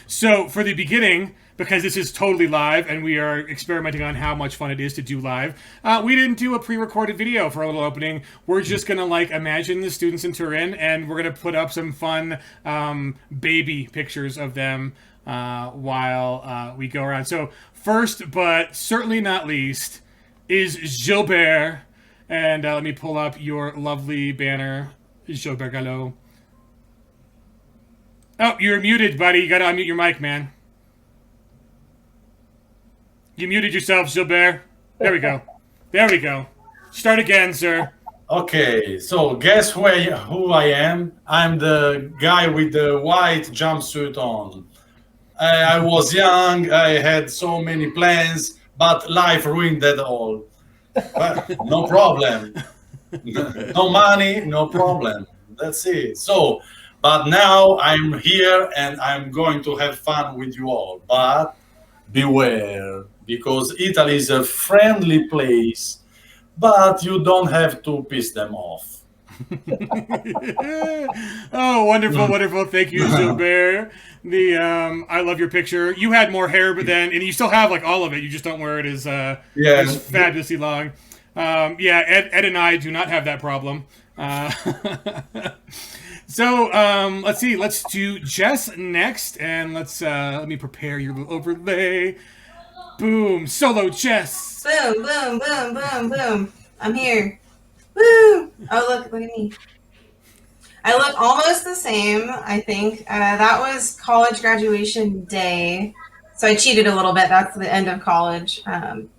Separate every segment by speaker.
Speaker 1: So for the beginning, because this is totally live and we are experimenting on how much fun it is to do live, we didn't do a pre-recorded video for a little opening. We're just gonna like imagine the students in Turin, and we're gonna put up some fun baby pictures of them while we go around. So first, but certainly not least, is Gilbert. And let me pull up your lovely banner, Gilbert Gallo. Oh, you're muted, buddy. You gotta unmute your mic, man. You muted yourself, Gilbert. There we go. There we go. Start again, sir.
Speaker 2: Okay, so guess who I am? I'm the guy with the white jumpsuit on. I was young, I had so many plans, but life ruined that all. But no problem. No money, no problem. That's it. So, but now I'm here and I'm going to have fun with you all. But beware, because Italy is a friendly place, but you don't have to piss them off.
Speaker 1: Oh, wonderful, wonderful. Thank you, Gilbert. I love your picture. You had more hair, but then, and you still have like all of it. You just don't wear it as fabulously long. Yeah, Ed and I do not have that problem. So let's see. Let's do Jess next, and let me prepare your little overlay. Boom, solo Jess.
Speaker 3: Boom, boom, boom, boom, boom. I'm here. Woo! Oh, look at me. I look almost the same, I think. That was college graduation day. So I cheated a little bit. That's the end of college. But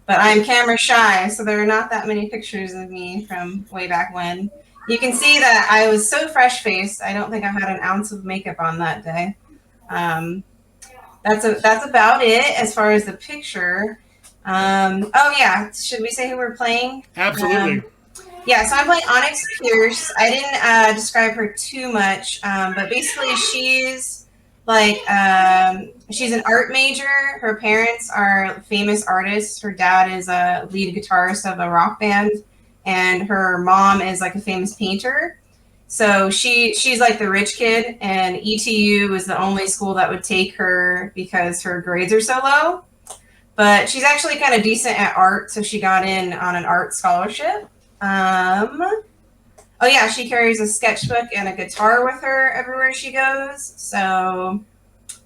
Speaker 3: I'm camera shy, so there are not that many pictures of me from way back when. You can see that I was so fresh-faced. I don't think I had an ounce of makeup on that day. That's about it as far as the picture. Oh, yeah. Should we say who we're playing?
Speaker 1: Absolutely.
Speaker 3: Yeah, so I'm playing Onyx Pierce. I didn't describe her too much, but basically she's she's an art major. Her parents are famous artists. Her dad is a lead guitarist of a rock band, and her mom is like a famous painter. So she's like the rich kid, and ETU was the only school that would take her because her grades are so low. But she's actually kind of decent at art, so she got in on an art scholarship. Oh yeah, she carries a sketchbook and a guitar with her everywhere she goes. So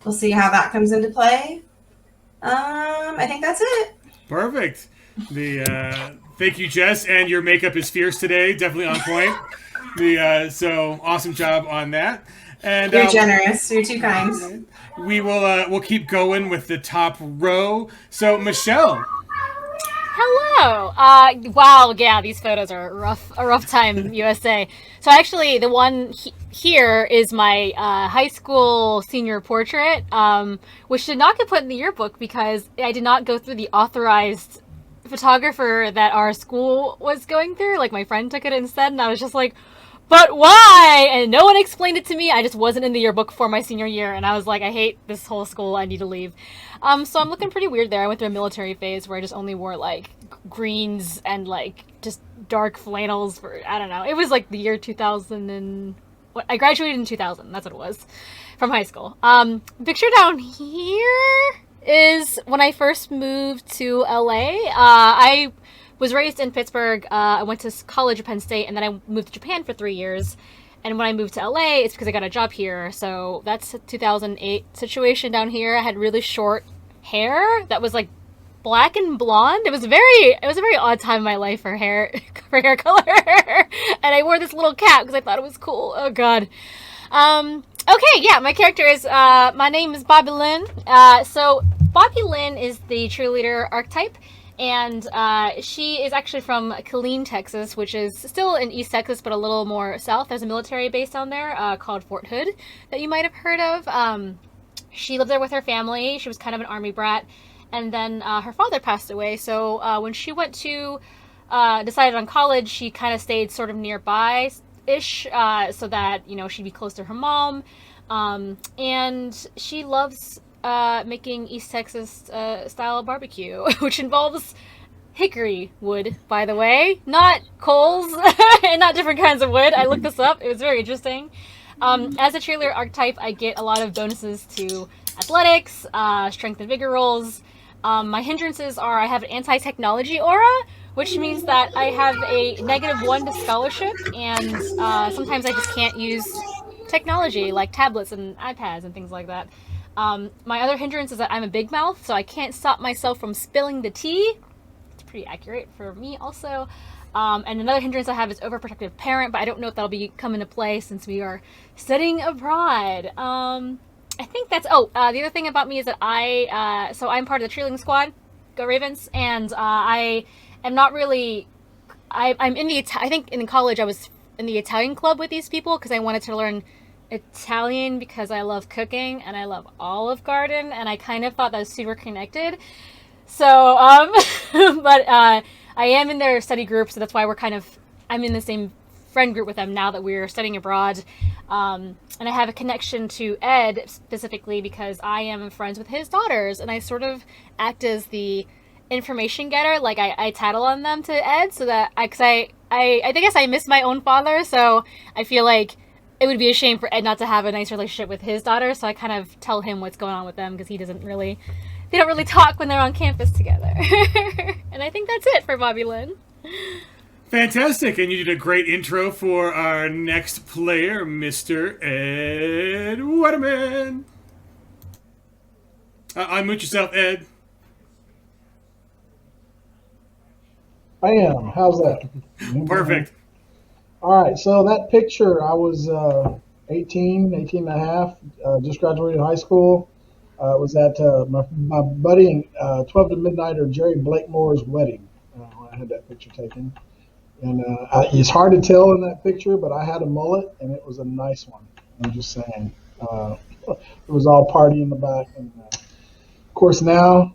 Speaker 3: we'll see how that comes into play. I think that's it.
Speaker 1: Perfect. Thank you, Jess, and your makeup is fierce today. Definitely on point. So awesome job on that. And
Speaker 3: you're generous. You're too kind.
Speaker 1: We'll keep going with the top row. So Michelle.
Speaker 4: Hello. Wow. Yeah, these photos are a rough time, USA. So actually, the one here is my high school senior portrait, which did not get put in the yearbook because I did not go through the authorized photographer that our school was going through. Like my friend took it instead, and I was just like, but why? And no one explained it to me. I just wasn't in the yearbook for my senior year, and I was like, I hate this whole school. I need to leave. So I'm looking pretty weird there. I went through a military phase where I just only wore like greens and like just dark flannels for, I don't know. It was like the year 2000 and I graduated in 2000. That's what it was from high school. Picture down here is when I first moved to LA. I was raised in Pittsburgh. I went to college at Penn State, and then I moved to Japan for 3 years. And when I moved to LA, it's because I got a job here. So that's a 2008 situation down here. I had really short hair that was like black and blonde. It was a very odd time in my life for hair color. And I wore this little cap because I thought it was cool. Oh God. Okay, yeah, my character is my name is Bobby Lynn. So Bobby Lynn is the cheerleader archetype. And she is actually from Killeen, Texas, which is still in East Texas, but a little more south. There's a military base down there called Fort Hood that you might have heard of. She lived there with her family. She was kind of an army brat. And then her father passed away. So when she went to decided on college, she kind of stayed sort of nearby-ish so that, you know, she'd be close to her mom. And she loves making East Texas style barbecue, which involves hickory wood, by the way, not coals and not different kinds of wood. I looked this up. It was very interesting. As a cheerleader archetype, I get a lot of bonuses to athletics, strength and vigor roles. My hindrances are I have an anti-technology aura, which means that I have a -1 to scholarship, and sometimes I just can't use technology like tablets and iPads and things like that. My other hindrance is that I'm a big mouth, so I can't stop myself from spilling the tea. It's pretty accurate for me also. And another hindrance I have is overprotective parent, but I don't know if that'll be come into play since we are studying abroad. I think that's. The other thing about me is that so I'm part of the cheerleading squad, Go Ravens, and I am not really. I'm in the. I think in college I was in the Italian club with these people because I wanted to learn Italian because I love cooking and I love Olive Garden, and I kind of thought that was super connected. So, but I am in their study group, so that's why I'm in the same friend group with them now that we're studying abroad. And I have a connection to Ed specifically because I am friends with his daughters, and I sort of act as the information getter. Like I tattle on them to Ed so that I guess I miss my own father, so I feel like it would be a shame for Ed not to have a nice relationship with his daughter, so I kind of tell him what's going on with them because they don't really talk when they're on campus together. And I think that's it for Bobby Lynn.
Speaker 1: Fantastic, and you did a great intro for our next player, Mr. Ed Wetterman. Unmute yourself, Ed.
Speaker 5: I am. How's that?
Speaker 1: Perfect.
Speaker 5: All right, so that picture, I was 18 and a half, just graduated high school. Was at my buddy and 12 to Midnighter Jerry Blakemore's wedding. I had that picture taken. And it's hard to tell in that picture, but I had a mullet, and it was a nice one. I'm just saying. It was all party in the back. And of course, now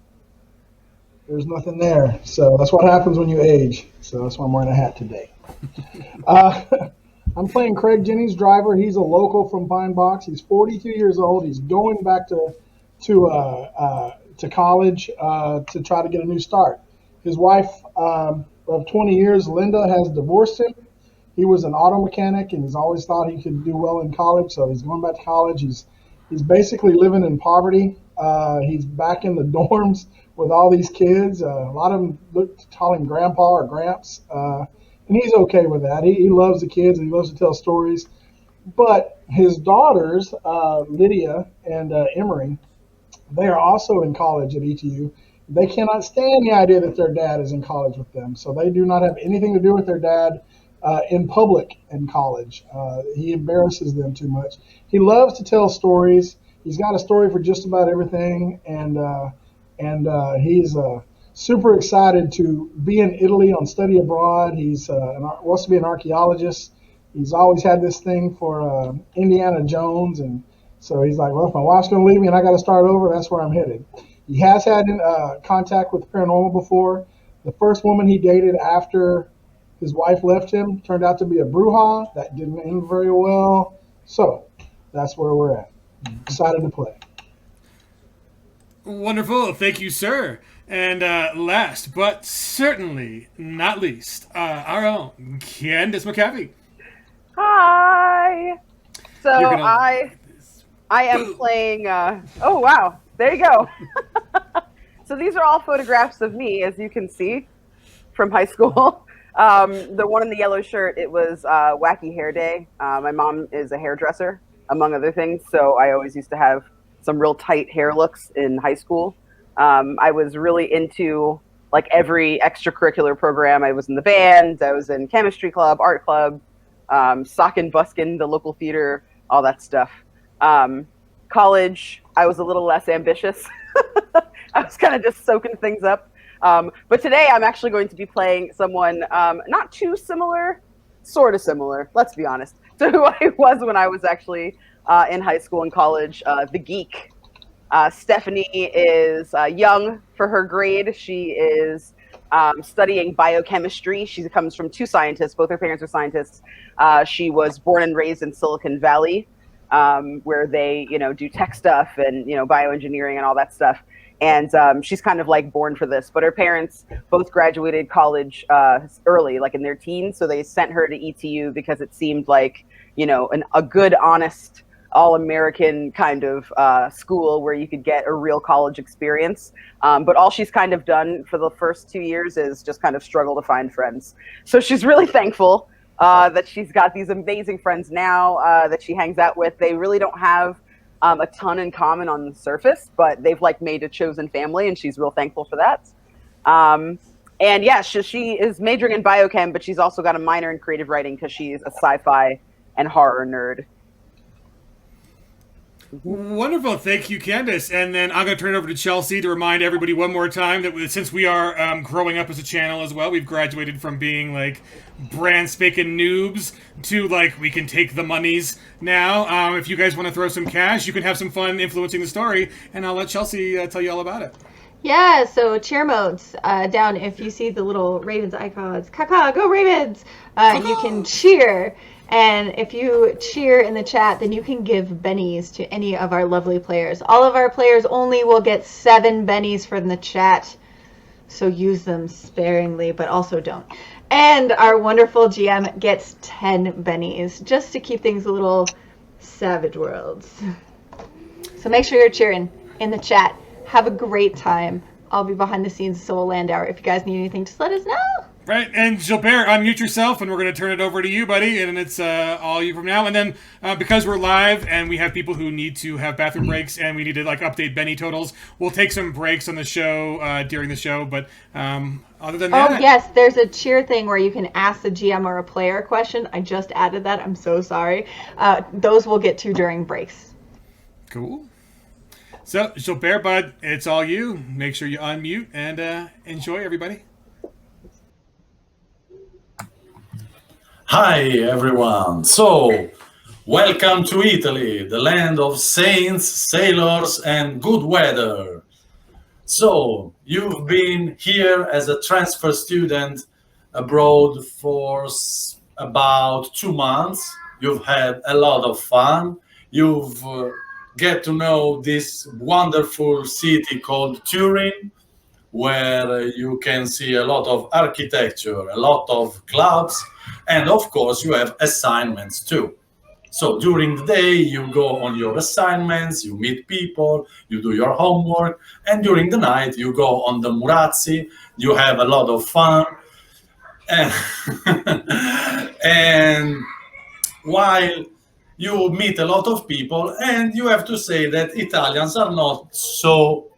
Speaker 5: there's nothing there. So that's what happens when you age. So that's why I'm wearing a hat today. I'm playing Craig Jennings, driver. He's a local from Pine Box. He's 42 years old. He's going back to college to try to get a new start. His wife of 20 years, Linda, has divorced him. He was an auto mechanic and he's always thought he could do well in college, so he's going back to college. He's basically living in poverty. He's back in the dorms with all these kids. A lot of them call him Grandpa or Gramps, and he's okay with that. He loves the kids and he loves to tell stories. But his daughters, Lydia and Emery, they are also in college at ETU. They cannot stand the idea that their dad is in college with them, so they do not have anything to do with their dad in public in college. He embarrasses them too much. He loves to tell stories. He's got a story for just about everything, and he's super excited to be in Italy on study abroad. He's wants to be an archaeologist. He's always had this thing for Indiana Jones, and so he's like, well, if my wife's going to leave me and I got to start over, that's where I'm headed. He has had contact with the paranormal before. The first woman he dated after his wife left him turned out to be a bruja. That didn't end very well. So that's where we're at. Excited to play.
Speaker 1: Wonderful. Thank you, sir. And last but certainly not least, our own Candace McAfee.
Speaker 6: Hi. So I am playing. Oh wow! There you go. So these are all photographs of me, as you can see, from high school. The one in the yellow shirt, it was Wacky Hair Day. My mom is a hairdresser, among other things, so I always used to have some real tight hair looks in high school. I was really into like every extracurricular program. I was in the band, I was in chemistry club, art club, sock and buskin, the local theater, all that stuff. College, I was a little less ambitious. I was kind of just soaking things up. But today I'm actually going to be playing someone not too similar, sort of similar, let's be honest, to who I was when I was actually in high school and college, the geek. Stephanie is young for her grade. She is studying biochemistry. She comes from two scientists. Both her parents are scientists. She was born and raised in Silicon Valley, where they, do tech stuff and, bioengineering and all that stuff. And she's kind of like born for this. But her parents both graduated college early, like in their teens. So they sent her to ETU because it seemed like, a good, honest all-American kind of school where you could get a real college experience. But all she's kind of done for the first 2 years is just kind of struggle to find friends. So she's really thankful that she's got these amazing friends now that she hangs out with. They really don't have a ton in common on the surface, but they've like made a chosen family, and she's real thankful for that. And yeah, she is majoring in biochem, but she's also got a minor in creative writing because she's a sci-fi and horror nerd.
Speaker 1: Wonderful. Thank you, Candace. And then I'm going to turn it over to Chelsea to remind everybody one more time that since we are growing up as a channel as well, we've graduated from being like brand spanking noobs to like we can take the monies now. If you guys want to throw some cash, you can have some fun influencing the story, and I'll let Chelsea tell you all about it.
Speaker 7: Yeah, so cheer modes down. If you see the little Ravens icons, caca, go Ravens! You can cheer. And if you cheer in the chat, then you can give bennies to any of our lovely players. All of our players only will get 7 bennies from the chat, so use them sparingly, but also don't. And our wonderful GM gets 10 bennies, just to keep things a little Savage Worlds. So make sure you're cheering in the chat. Have a great time. I'll be behind the scenes, so will Landauer. If you guys need anything, just let us know.
Speaker 1: Right, and Gilbert, unmute yourself, and we're going to turn it over to you, buddy, and it's all you from now. And then because we're live and we have people who need to have bathroom breaks and we need to like update Benny totals, we'll take some breaks on the show during the show. But other than that,
Speaker 7: oh yes, there's a cheer thing where you can ask the GM or a player a question. I just added that. I'm so sorry. Those we'll get to during breaks.
Speaker 1: Cool. So Gilbert, bud, it's all you. Make sure you unmute and enjoy, everybody.
Speaker 2: Hi everyone. So, welcome to Italy, the land of saints, sailors, and good weather. So, you've been here as a transfer student abroad for about 2 months. You've had a lot of fun. You've get to know this wonderful city called Turin, where you can see a lot of architecture, a lot of clubs, and of course you have assignments too. So during the day you go on your assignments, you meet people, you do your homework, and during the night you go on the Murazzi, you have a lot of fun. And while you meet a lot of people, and you have to say that Italians are not so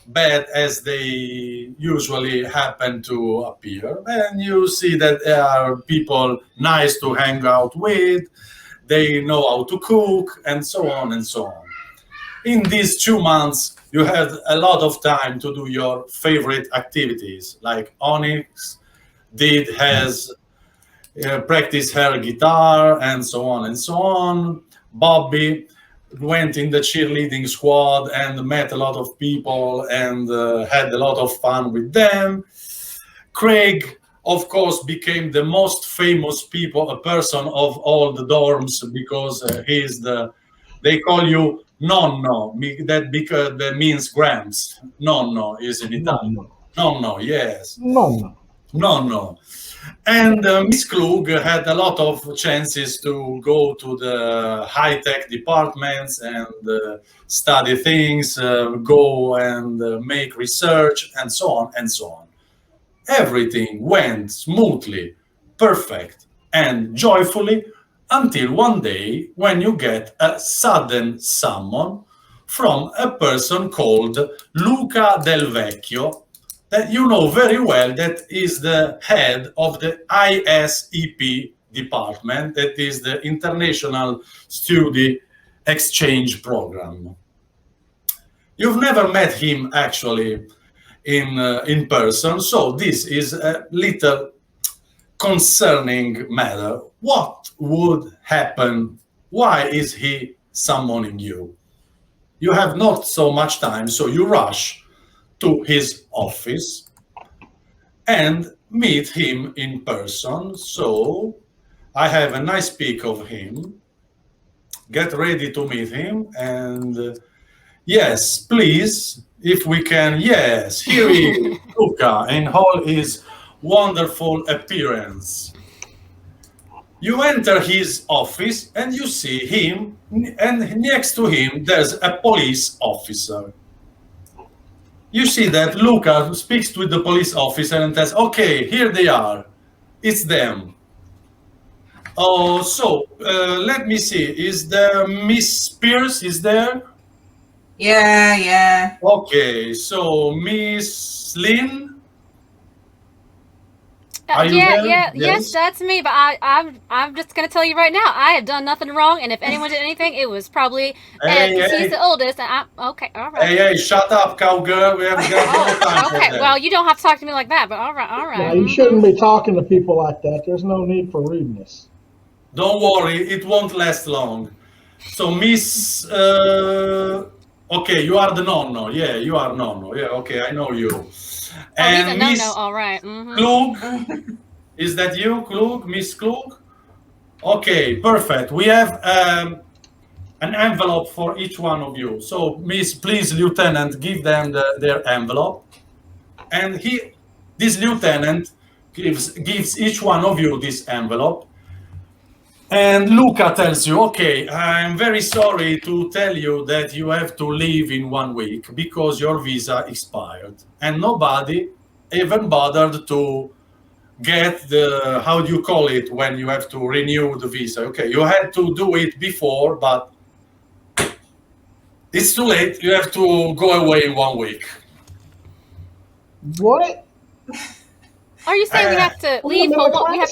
Speaker 2: bad as they usually happen to appear. And you see that there are people nice to hang out with, they know how to cook, and so on and so on. In these 2 months, you had a lot of time to do your favorite activities, like Onyx has practiced her guitar, and so on and so on. Bobby went in the cheerleading squad and met a lot of people and had a lot of fun with them. Craig, of course, became the most famous person of all the dorms because they call you nonno, because that means Gramps. Nonno is in Italian. Nonno, yes. Nonno. And Miss Klug had a lot of chances to go to the high-tech departments and study things, go and make research, and so on and so on. Everything went smoothly, perfect, and joyfully until one day when you get a sudden summon from a person called Luca Del Vecchio, that you know very well, that is the head of the ISEP department, that is the International Student Exchange Program. You've never met him actually in person, so this is a little concerning matter. What would happen? Why is he summoning you? You have not so much time, so you rush to his office and meet him in person. So I have a nice pic of him. Get ready to meet him. And yes, please, if we can, yes, here he is, Luca, in all his wonderful appearance. You enter his office and you see him, and next to him there's a police officer. You see that Luca speaks with the police officer and says, okay, here they are. It's them. Oh, so let me see. Is there Miss Pierce? Is there?
Speaker 3: Yeah.
Speaker 2: Okay, so Miss Lynn? Are you
Speaker 4: yeah,
Speaker 2: there?
Speaker 4: yes,
Speaker 2: Yes.
Speaker 4: that's me. But I'm just gonna tell you right now, I have done nothing wrong. And if anyone did anything, it was probably Ed, because
Speaker 2: Hey.
Speaker 4: he's the oldest. And I'm okay. All right.
Speaker 2: Hey, shut up, cowgirl. We haven't got no time for
Speaker 4: Okay.
Speaker 2: that.
Speaker 4: Well, you don't have to talk to me like that. But all right.
Speaker 5: Now, you shouldn't be talking to people like that. There's no need for rudeness.
Speaker 2: Don't worry, it won't last long. So, Miss... okay, you are the nonno. Yeah, you are nonno. Yeah, okay, I know you.
Speaker 4: Oh, he's a
Speaker 2: And
Speaker 4: no-no.
Speaker 2: Miss
Speaker 4: All right.
Speaker 2: Klug? Is that you, Klug? Miss Klug? Okay, perfect. We have an envelope for each one of you. So, Miss, please, Lieutenant, give them their envelope. And this lieutenant gives each one of you this envelope. And Luca tells you, okay, I'm very sorry to tell you that you have to leave in 1 week because your visa expired. And nobody even bothered to get the, how do you call it, when you have to renew the visa? Okay, you had to do it before, but it's too late. You have to go away in 1 week.
Speaker 5: What?
Speaker 4: Are you saying we have to leave for what we have?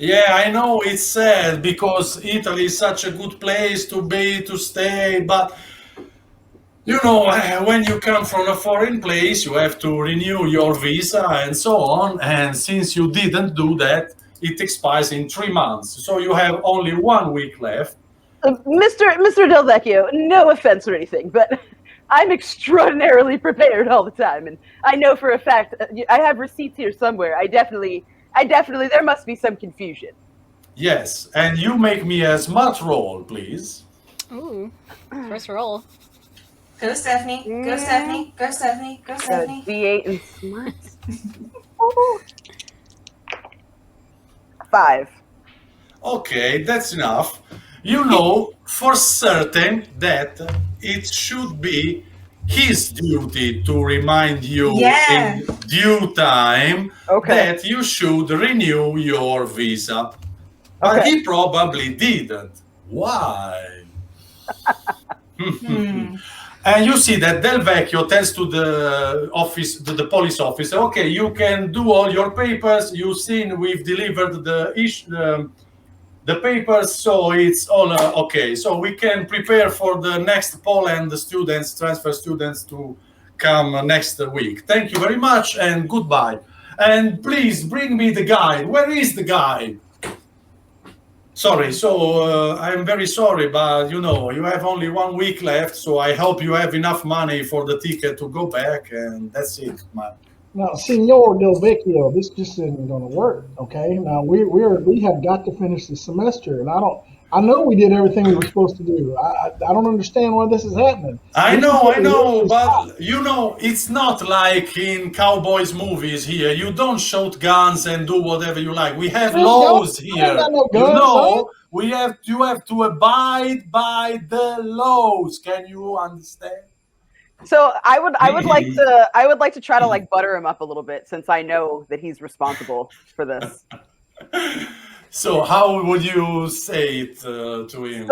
Speaker 2: Yeah, I know it's sad because Italy is such a good place to stay, but you know, when you come from a foreign place, you have to renew your visa and so on. And since you didn't do that, it expires in 3 months. So you have only 1 week left.
Speaker 6: Mr. Del Vecchio, no offense or anything, but I'm extraordinarily prepared all the time, and I know for a fact I have receipts here somewhere. I definitely, there must be some confusion.
Speaker 2: Yes, and you make me a smart roll, please.
Speaker 4: Ooh, first roll.
Speaker 3: Go, Stephanie. Go, Stephanie. Go, Stephanie. Go, Stephanie.
Speaker 6: D8 and smarts. 5.
Speaker 2: Okay, that's enough. You know for certain that it should be his duty to remind you in due time that you should renew your visa. But he probably didn't. Why? And you see that Del Vecchio tells to the police officer, okay, you can do all your papers. You've seen we've delivered the papers, so it's all okay. So we can prepare for the next Poland students, transfer students to come next week. Thank you very much and goodbye. And please bring me the guide. Where is the guide? Sorry, so I'm very sorry, but you know, you have only 1 week left, so I hope you have enough money for the ticket to go back, and that's it, man.
Speaker 5: Now, Signor Del Vecchio, this just isn't going to work. Okay. Now we have got to finish the semester, and I know we did everything we were supposed to do. I don't understand why this is happening.
Speaker 2: I know, but you know, it's not like in cowboys movies here. You don't shoot guns and do whatever you like. We have laws here. You have to abide by the laws. Can you understand?
Speaker 6: So I would like to try to like butter him up a little bit, since I know that he's responsible for this.
Speaker 2: So how would you say it to him?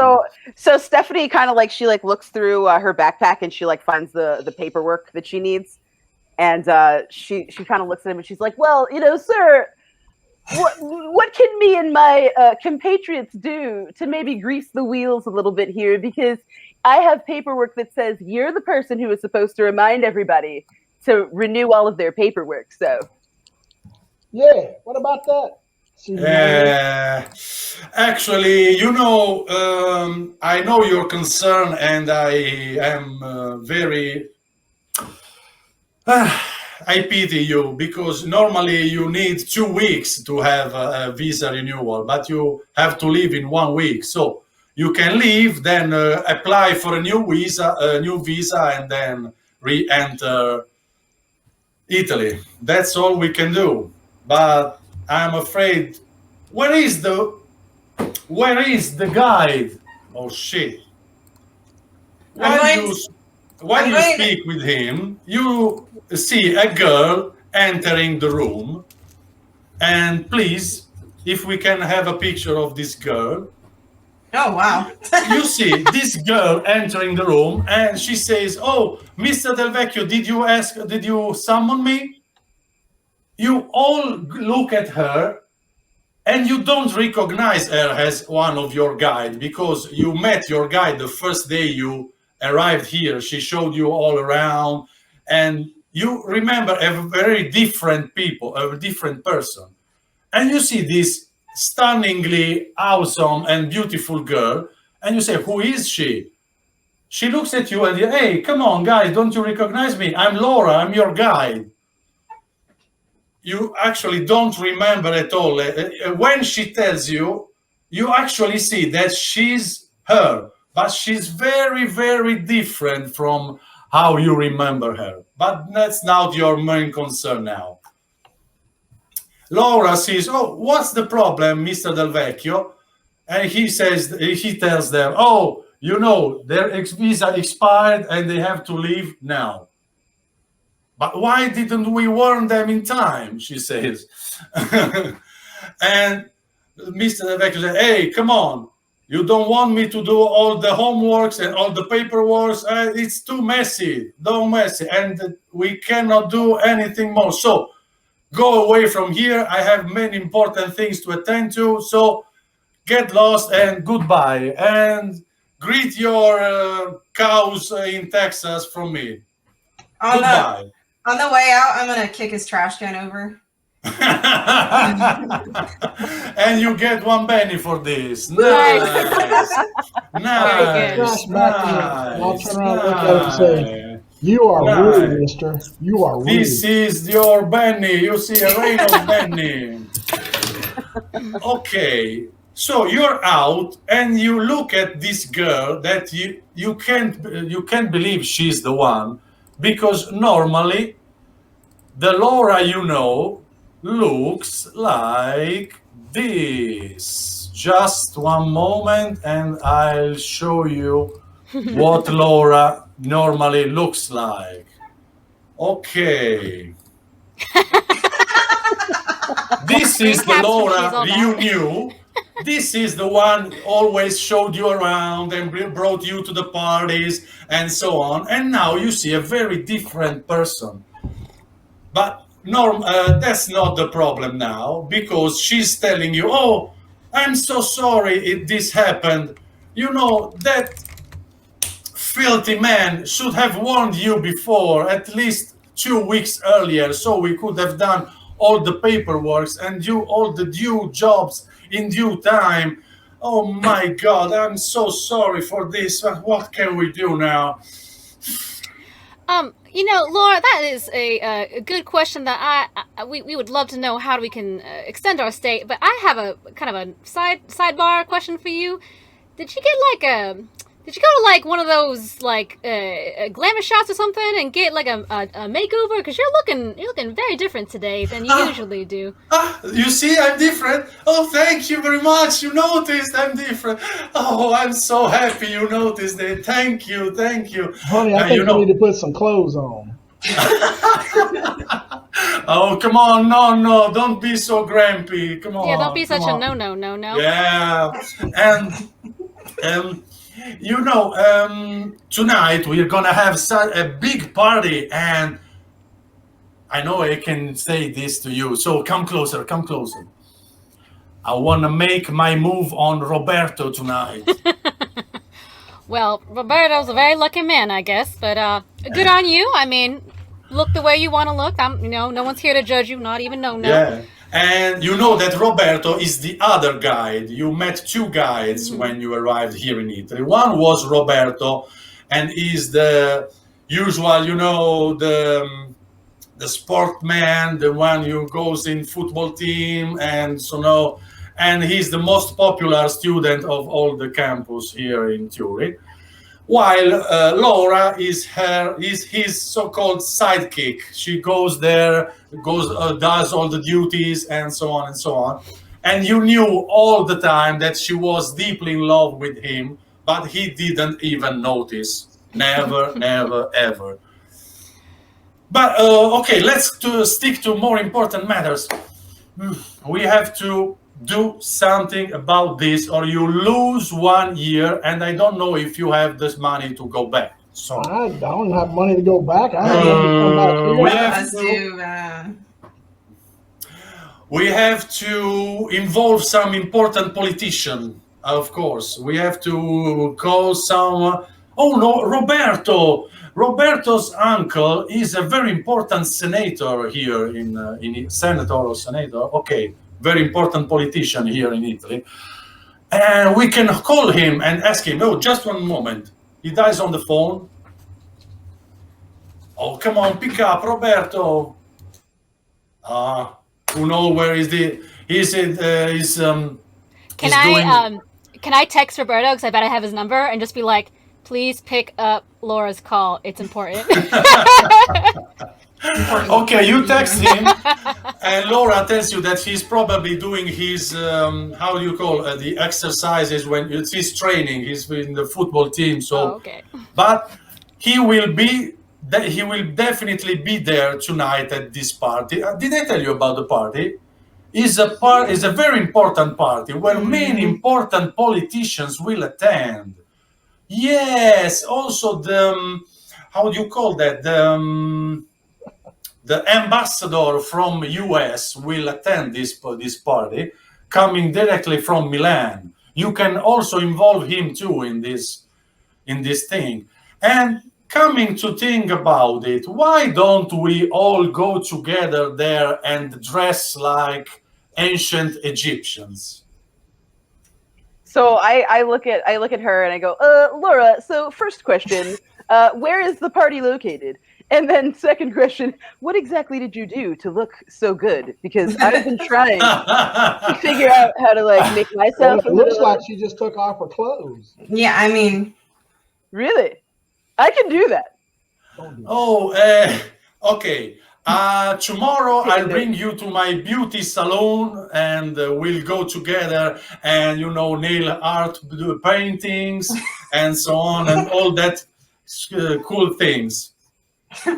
Speaker 6: So Stephanie kind of like, she like looks through her backpack and she like finds the paperwork that she needs, and she kind of looks at him and she's like, well, you know, sir, what can me and my compatriots do to maybe grease the wheels a little bit here, because I have paperwork that says you're the person who is supposed to remind everybody to renew all of their paperwork. So
Speaker 5: yeah, what about that?
Speaker 2: Actually, you know, I know your concern, and I am very. I pity you, because normally you need 2 weeks to have a visa renewal, but you have to leave in 1 week. So you can leave, then apply for a new visa, and then re-enter Italy. That's all we can do. But I'm afraid where is the guide? Oh shit! When you speak with him, you see a girl entering the room, and please, if we can have a picture of this girl.
Speaker 3: Oh, wow.
Speaker 2: You see this girl entering the room, and she says, "Oh, Mr. Del Vecchio, did you summon me?" You all look at her, and you don't recognize her as one of your guide, because you met your guide the first day you arrived here. She showed you all around, and you remember a very different person. And you see this stunningly awesome and beautiful girl, and you say, "Who is she?" She looks at you and you, "Hey, come on, guys, don't you recognize me? I'm Laura, I'm your guide." You actually don't remember at all. When she tells you, you actually see that she's her, but she's very, very different from how you remember her. But that's not your main concern now. Laura says, "Oh, what's the problem, Mr. Del Vecchio?" And he tells them, "Oh, their visa expired and they have to leave now." "But why didn't we warn them in time?" she says. And Mr. Del Vecchio said, "Hey, come on. You don't want me to do all the homeworks and all the paperwork. It's too messy, and we cannot do anything more. So go away from here. I have many important things to attend to. So get lost and goodbye. And greet your cows in Texas from me. Goodbye."
Speaker 3: On the way out, I'm going to kick his trash can over.
Speaker 2: And you get 1 penny for this.
Speaker 4: Nice.
Speaker 2: Nice.
Speaker 5: I'll turn around and look at it and say, "You are rude, mister. You are rude."
Speaker 2: This is your Benny. You see a rain of Benny. Okay. So you're out and you look at this girl that you can't believe she's the one, because normally the Laura looks like this. Just one moment and I'll show you what Laura normally looks like. Okay. This is the Laura you knew. This is the one always showed you around and brought you to the parties and so on. And now you see a very different person. But that's not the problem now, because she's telling you, "Oh, I'm so sorry this happened. That filthy man should have warned you before, at least 2 weeks earlier, so we could have done all the paperwork and do all the due jobs in due time. Oh my God, I'm so sorry for this. What can we do now?"
Speaker 4: Laura, that is a good question that we would love to know how we can extend our stay. But I have a kind of a sidebar question for you. Did you go to one of those glamour shots or something and get a makeover? Because you're looking very different today than you usually do.
Speaker 2: You see, I'm different. Oh, thank you very much. You noticed I'm different. Oh, I'm so happy you noticed it. Thank you.
Speaker 5: Honey, I think you need to put some clothes on.
Speaker 2: Oh, come on. No, don't be so grumpy. Come on.
Speaker 4: Yeah, don't be such a no.
Speaker 2: Yeah. And tonight we're gonna have a big party, and I know I can say this to you, so come closer. I want to make my move on Roberto tonight.
Speaker 4: Well, Roberto's a very lucky man, I guess, but good on you. I mean, look the way you want to look. No one's here to judge you, not even no.
Speaker 2: Yeah. And you know that Roberto is the other guide. You met 2 guides when you arrived here in Italy. One was Roberto, and he's the usual, the sportman, the one who goes in football team, and and he's the most popular student of all the campus here in Turin. While Laura is his so-called sidekick. She goes there, does all the duties, and so on and so on. and you knew all the time that she was deeply in love with him, but he didn't even notice. Never, never, ever. But okay, let's stick to more important matters. We have to do something about this, or you lose 1 year, and I don't know if you have this money to go back. So
Speaker 5: I don't have money to go back. I have money to come back here.
Speaker 2: we have
Speaker 3: Let's
Speaker 2: to,
Speaker 3: do.
Speaker 2: we have to involve some important politician, of course. We have to call some. Oh no, Roberto. Roberto's uncle is a very important senator here in senator or senator. Okay, very important politician here in Italy, and we can call him and ask him. Oh, just one moment. He dies on the phone. Oh, come on, pick up, Roberto. Who knows where is the?
Speaker 4: Can I text Roberto, because I bet I have his number, and just be like, please pick up Laura's call. It's important.
Speaker 2: Okay, you text him, and Laura tells you that he's probably doing his how do you call the exercises when it's his training. He's in the football team, so.
Speaker 4: Okay.
Speaker 2: But he will definitely be there tonight at this party. Did I tell you about the party? Is a very important party where many important politicians will attend. Yes, also the how do you call that? The ambassador from US will attend this party, coming directly from Milan. You can also involve him too in this thing. And coming to think about it, why don't we all go together there and dress like ancient Egyptians?
Speaker 6: So I look at her and I go, Laura, so first question, where is the party located? And then second question, what exactly did you do to look so good? Because I've been trying to figure out how to like make myself.
Speaker 5: It looks like she just took off her clothes.
Speaker 3: Yeah, I mean,
Speaker 6: Really? I can do that.
Speaker 2: Oh, okay. Tomorrow I'll bring you to my beauty salon, and we'll go together and nail art, do paintings, and so on, and all that cool things.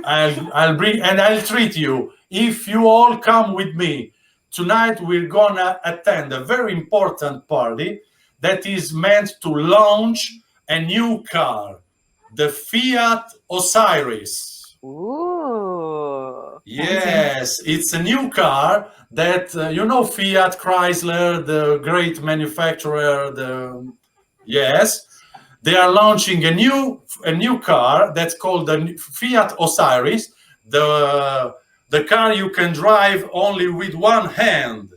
Speaker 2: I'll bring and I'll treat you if you all come with me. Tonight we're gonna attend a very important party that is meant to launch a new car, the Fiat Osiris.
Speaker 6: Ooh.
Speaker 2: Yes, it's a new car that Fiat Chrysler, the great manufacturer. Yes, they are launching a new car that's called the Fiat Osiris. The car you can drive only with one hand.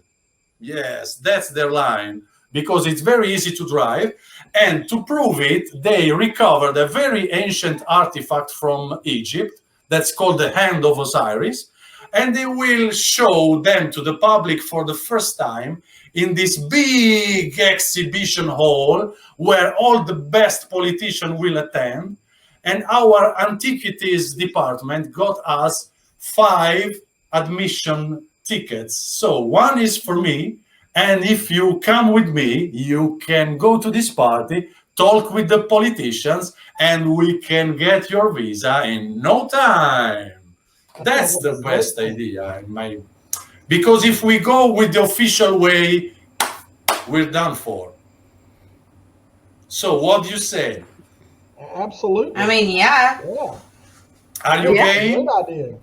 Speaker 2: Yes, that's their line, because it's very easy to drive. And to prove it, they recovered a very ancient artifact from Egypt that's called the Hand of Osiris. And they will show them to the public for the first time in this big exhibition hall where all the best politicians will attend. And our antiquities department got us 5 admission tickets. So one is for me. And if you come with me, you can go to this party, talk with the politicians, and we can get your visa in no time. That's the best idea, because if we go with the official way, we're done for. So what do you say?
Speaker 5: Absolutely.
Speaker 3: I mean, yeah.
Speaker 5: Yeah.
Speaker 2: Are you game?
Speaker 5: Good idea.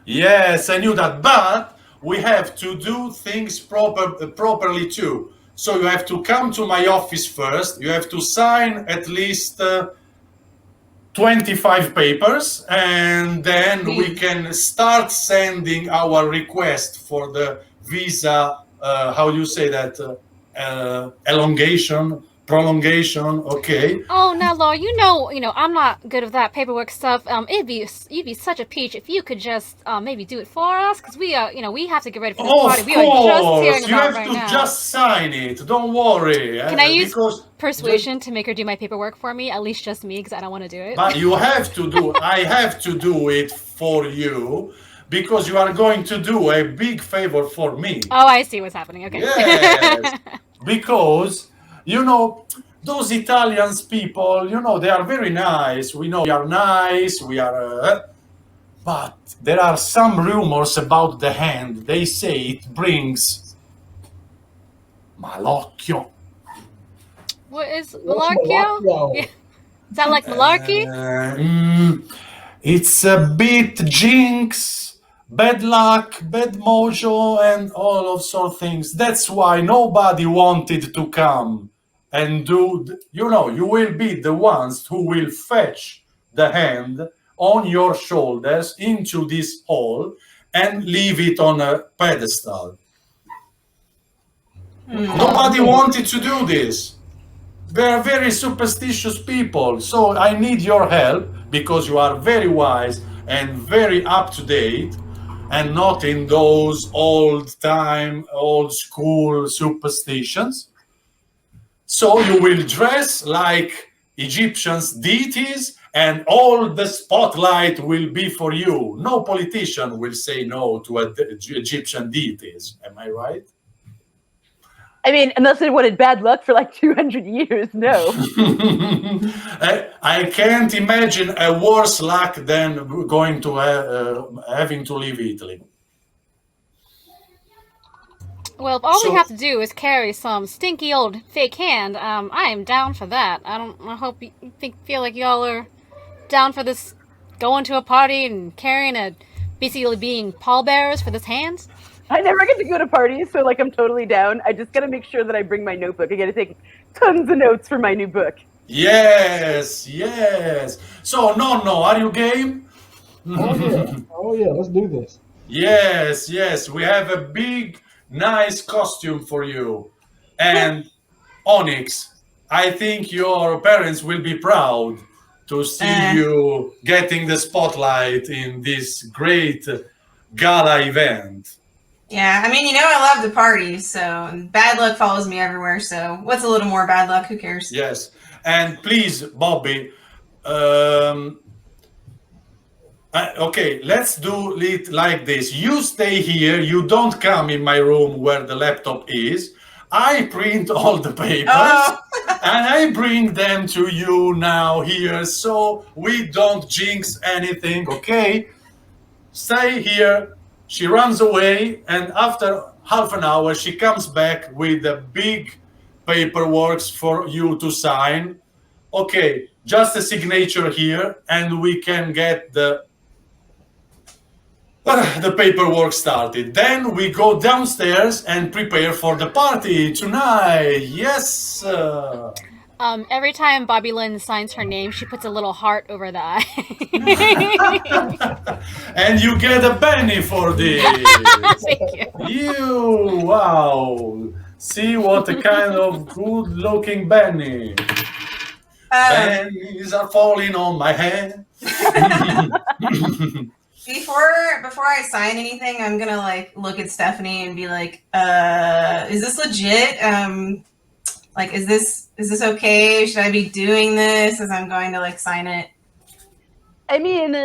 Speaker 2: Yes, I knew that, but we have to do things properly too. So you have to come to my office first. You have to sign at least 25 papers, and then we can start sending our request for the visa. How do you say that? Prolongation. Okay.
Speaker 4: Oh, now, Laura, you know, I'm not good at that paperwork stuff. You'd be such a peach if you could just maybe do it for us, because we have to get ready for this party. We are just hearing
Speaker 2: you
Speaker 4: about
Speaker 2: have
Speaker 4: right
Speaker 2: to
Speaker 4: now.
Speaker 2: just sign it. Don't worry.
Speaker 4: Can I use persuasion to make her do my paperwork for me? At least just me, because I don't want to do it.
Speaker 2: But you have to do. I have to do it for you, because you are going to do a big favor for me.
Speaker 4: Oh, I see what's happening. Okay.
Speaker 2: Yes, because those Italians people, they are very nice. We know we are nice. We are, but there are some rumors about the hand. They say it brings malocchio.
Speaker 4: What is
Speaker 5: What's
Speaker 4: Malarkio?
Speaker 5: Malacchio?
Speaker 4: Is that like malarkey?
Speaker 2: It's a bit jinx, bad luck, bad mojo, and all of sort of things. That's why nobody wanted to come and do. You will be the ones who will fetch the hand on your shoulders into this hole and leave it on a pedestal. Nobody wanted to do this. They are very superstitious people, so I need your help because you are very wise and very up to date and not in those old school superstitions. So you will dress like Egyptians deities and all the spotlight will be for you. No politician will say no to Egyptian deities. Am I right?
Speaker 6: I mean, unless they wanted bad luck for like 200 years, no.
Speaker 2: I can't imagine a worse luck than going to having to leave Italy.
Speaker 4: Well, if all we have to do is carry some stinky old fake hand, I am down for that. I hope you feel like y'all are down for this, going to a party and carrying basically being pallbearers for this hand.
Speaker 6: I never get to go to parties, so like I'm totally down. I just gotta make sure that I bring my notebook. I gotta take tons of notes for my new book.
Speaker 2: Yes. So, no, are you game?
Speaker 5: Oh yeah, let's do this.
Speaker 2: Yes, we have a big, nice costume for you. And Onyx, I think your parents will be proud to see you getting the spotlight in this great gala event.
Speaker 3: Yeah, I mean, I love the party, so bad luck follows me everywhere, so what's a little more bad luck? Who cares?
Speaker 2: Yes, and please, Bobby, okay, let's do it like this. You stay here, you don't come in my room where the laptop is. I print all the papers and I bring them to you now here so we don't jinx anything, okay? Stay here. She runs away, and after half an hour, she comes back with the big paperwork for you to sign. Okay, just a signature here, and we can get the paperwork started. Then we go downstairs and prepare for the party tonight. Yes.
Speaker 4: Every time Bobby Lynn signs her name, she puts a little heart over the eye.
Speaker 2: And you get a penny for this.
Speaker 4: Thank
Speaker 2: you. Wow. See what a kind of good-looking Benny. Bennies are falling on my head.
Speaker 3: Before I sign anything, I'm gonna look at Stephanie and be like, is this legit? Is this okay? Should I be doing this as I'm going to sign it?
Speaker 6: I mean,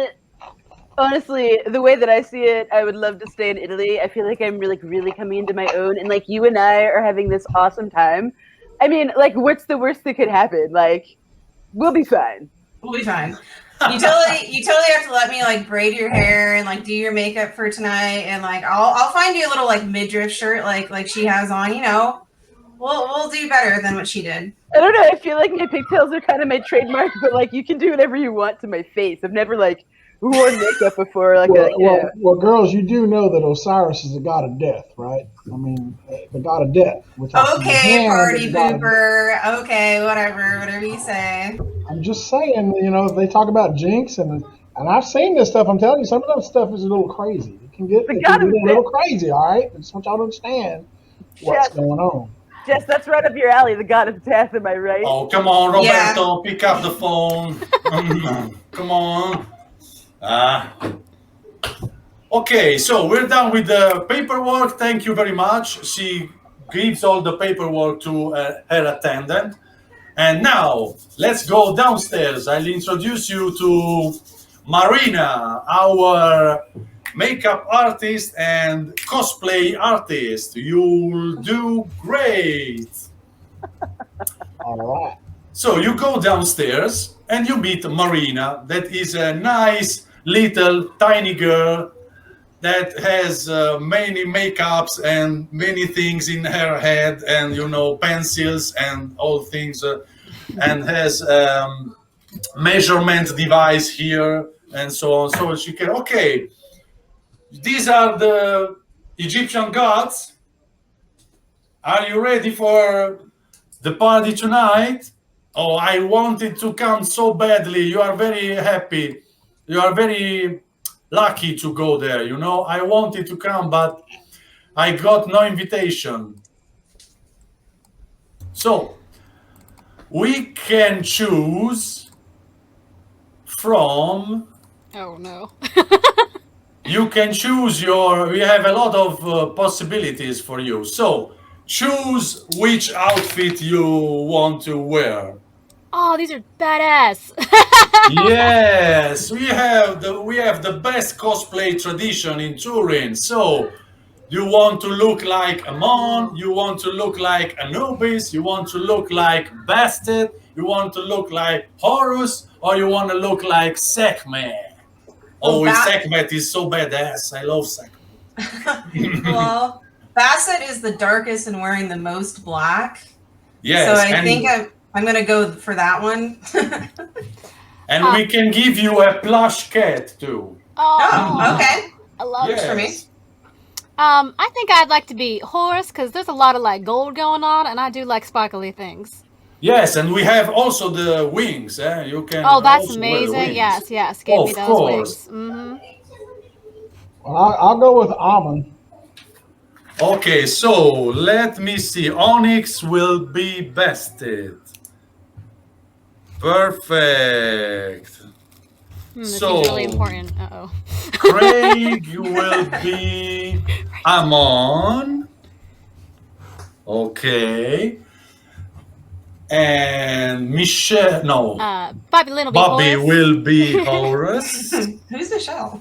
Speaker 6: honestly, the way that I see it, I would love to stay in Italy. I feel like I'm really coming into my own, and you and I are having this awesome time. I mean, what's the worst that could happen? We'll be fine.
Speaker 3: We'll be fine. You totally have to let me braid your hair and do your makeup for tonight, and I'll find you a little midriff shirt like she has on. We'll do better than what she did.
Speaker 6: I don't know. I feel like my pigtails are kind of my trademark, but you can do whatever you want to my face. I've never worn makeup before.
Speaker 5: Well, girls, you do know that Osiris is the god of death, right? I mean, the god of death.
Speaker 3: Okay, party pooper. Okay, whatever you say.
Speaker 5: I'm just saying, they talk about jinx and I've seen this stuff. I'm telling you, some of that stuff is a little crazy. It can get a little crazy. All right, I just want y'all to understand what's going on.
Speaker 6: Jess, that's right up your alley, the god of death, am I right?
Speaker 2: Oh, come on, Roberto, pick up the phone. Come on. Okay, so we're done with the paperwork. Thank you very much. She gives all the paperwork to her attendant. And now, let's go downstairs. I'll introduce you to Marina, our makeup artist and cosplay artist. You'll do great.
Speaker 5: All right.
Speaker 2: So you go downstairs and you meet Marina. That is a nice little tiny girl that has many makeups and many things in her head, and pencils and all things, and has measurement device here and so on. So she can, okay, these are the Egyptian gods. Are you ready for the party tonight? Oh, I wanted to come so badly. You are very happy. You are very lucky to go there. I wanted to come, but I got no invitation. So we can choose from.
Speaker 4: Oh no.
Speaker 2: You can choose we have a lot of possibilities for you. So choose which outfit you want to wear.
Speaker 4: Oh, these are badass.
Speaker 2: Yes, we have the best cosplay tradition in Turin. So you want to look like Amon, you want to look like Anubis, you want to look like Bastet, you want to look like Horus, or you want to look like Sekhmet. Oh, Sekhmet is so badass. I love Sekhmet.
Speaker 3: Well, Bassett is the darkest and wearing the most black.
Speaker 2: Yes.
Speaker 3: So I think I'm going to go for that one.
Speaker 2: And we can give you a plush cat too.
Speaker 3: Oh, okay.
Speaker 4: I love
Speaker 3: Works for me.
Speaker 4: I think I'd like to be Horus because there's a lot of like gold going on, and I do like sparkly things.
Speaker 2: Yes, and we have also the wings. You can.
Speaker 4: Oh, that's
Speaker 2: also wear
Speaker 4: amazing!
Speaker 2: wings.
Speaker 4: Yes, give me
Speaker 2: Of
Speaker 4: those
Speaker 2: course.
Speaker 4: wings. Mm-hmm.
Speaker 5: Well, I'll go with almond.
Speaker 2: Okay, so let me see. Onyx will be bested. Perfect.
Speaker 4: This
Speaker 2: So
Speaker 4: is really important. Uh-oh.
Speaker 2: Craig will be Amon. Okay. And Michelle, no. Bobby will be Horus.
Speaker 3: Who's Michelle?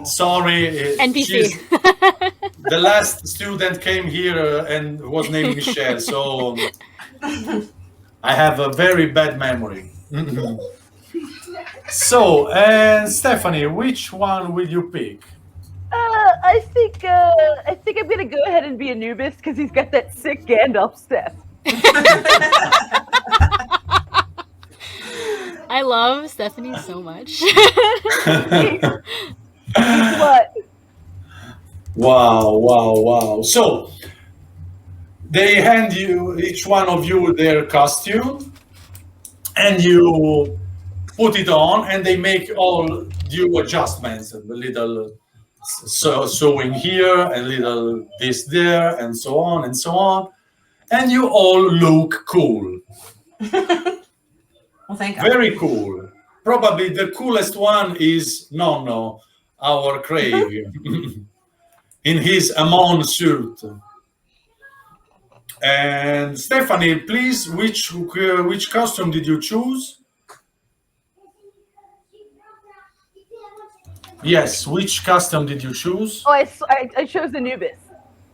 Speaker 2: Sorry.
Speaker 4: NPC.
Speaker 2: The last student came here and was named Michelle, so I have a very bad memory. So, Stephanie, which one will you pick?
Speaker 6: I think I'm gonna go ahead and be Anubis because he's got that sick Gandalf step.
Speaker 4: I love Stephanie so much.
Speaker 6: What?
Speaker 2: Wow. So, they hand you, each one of you, their costume, and you put it on, and they make all due adjustments, a little sewing here, and little this there, and so on and so on. And you all look cool.
Speaker 3: Well, thank God.
Speaker 2: Very cool. Probably the coolest one is Nonno, our Craig, in his Amon suit. And Stephanie, please, which costume did you choose? Yes, which costume did you choose?
Speaker 6: Oh, I chose Anubis.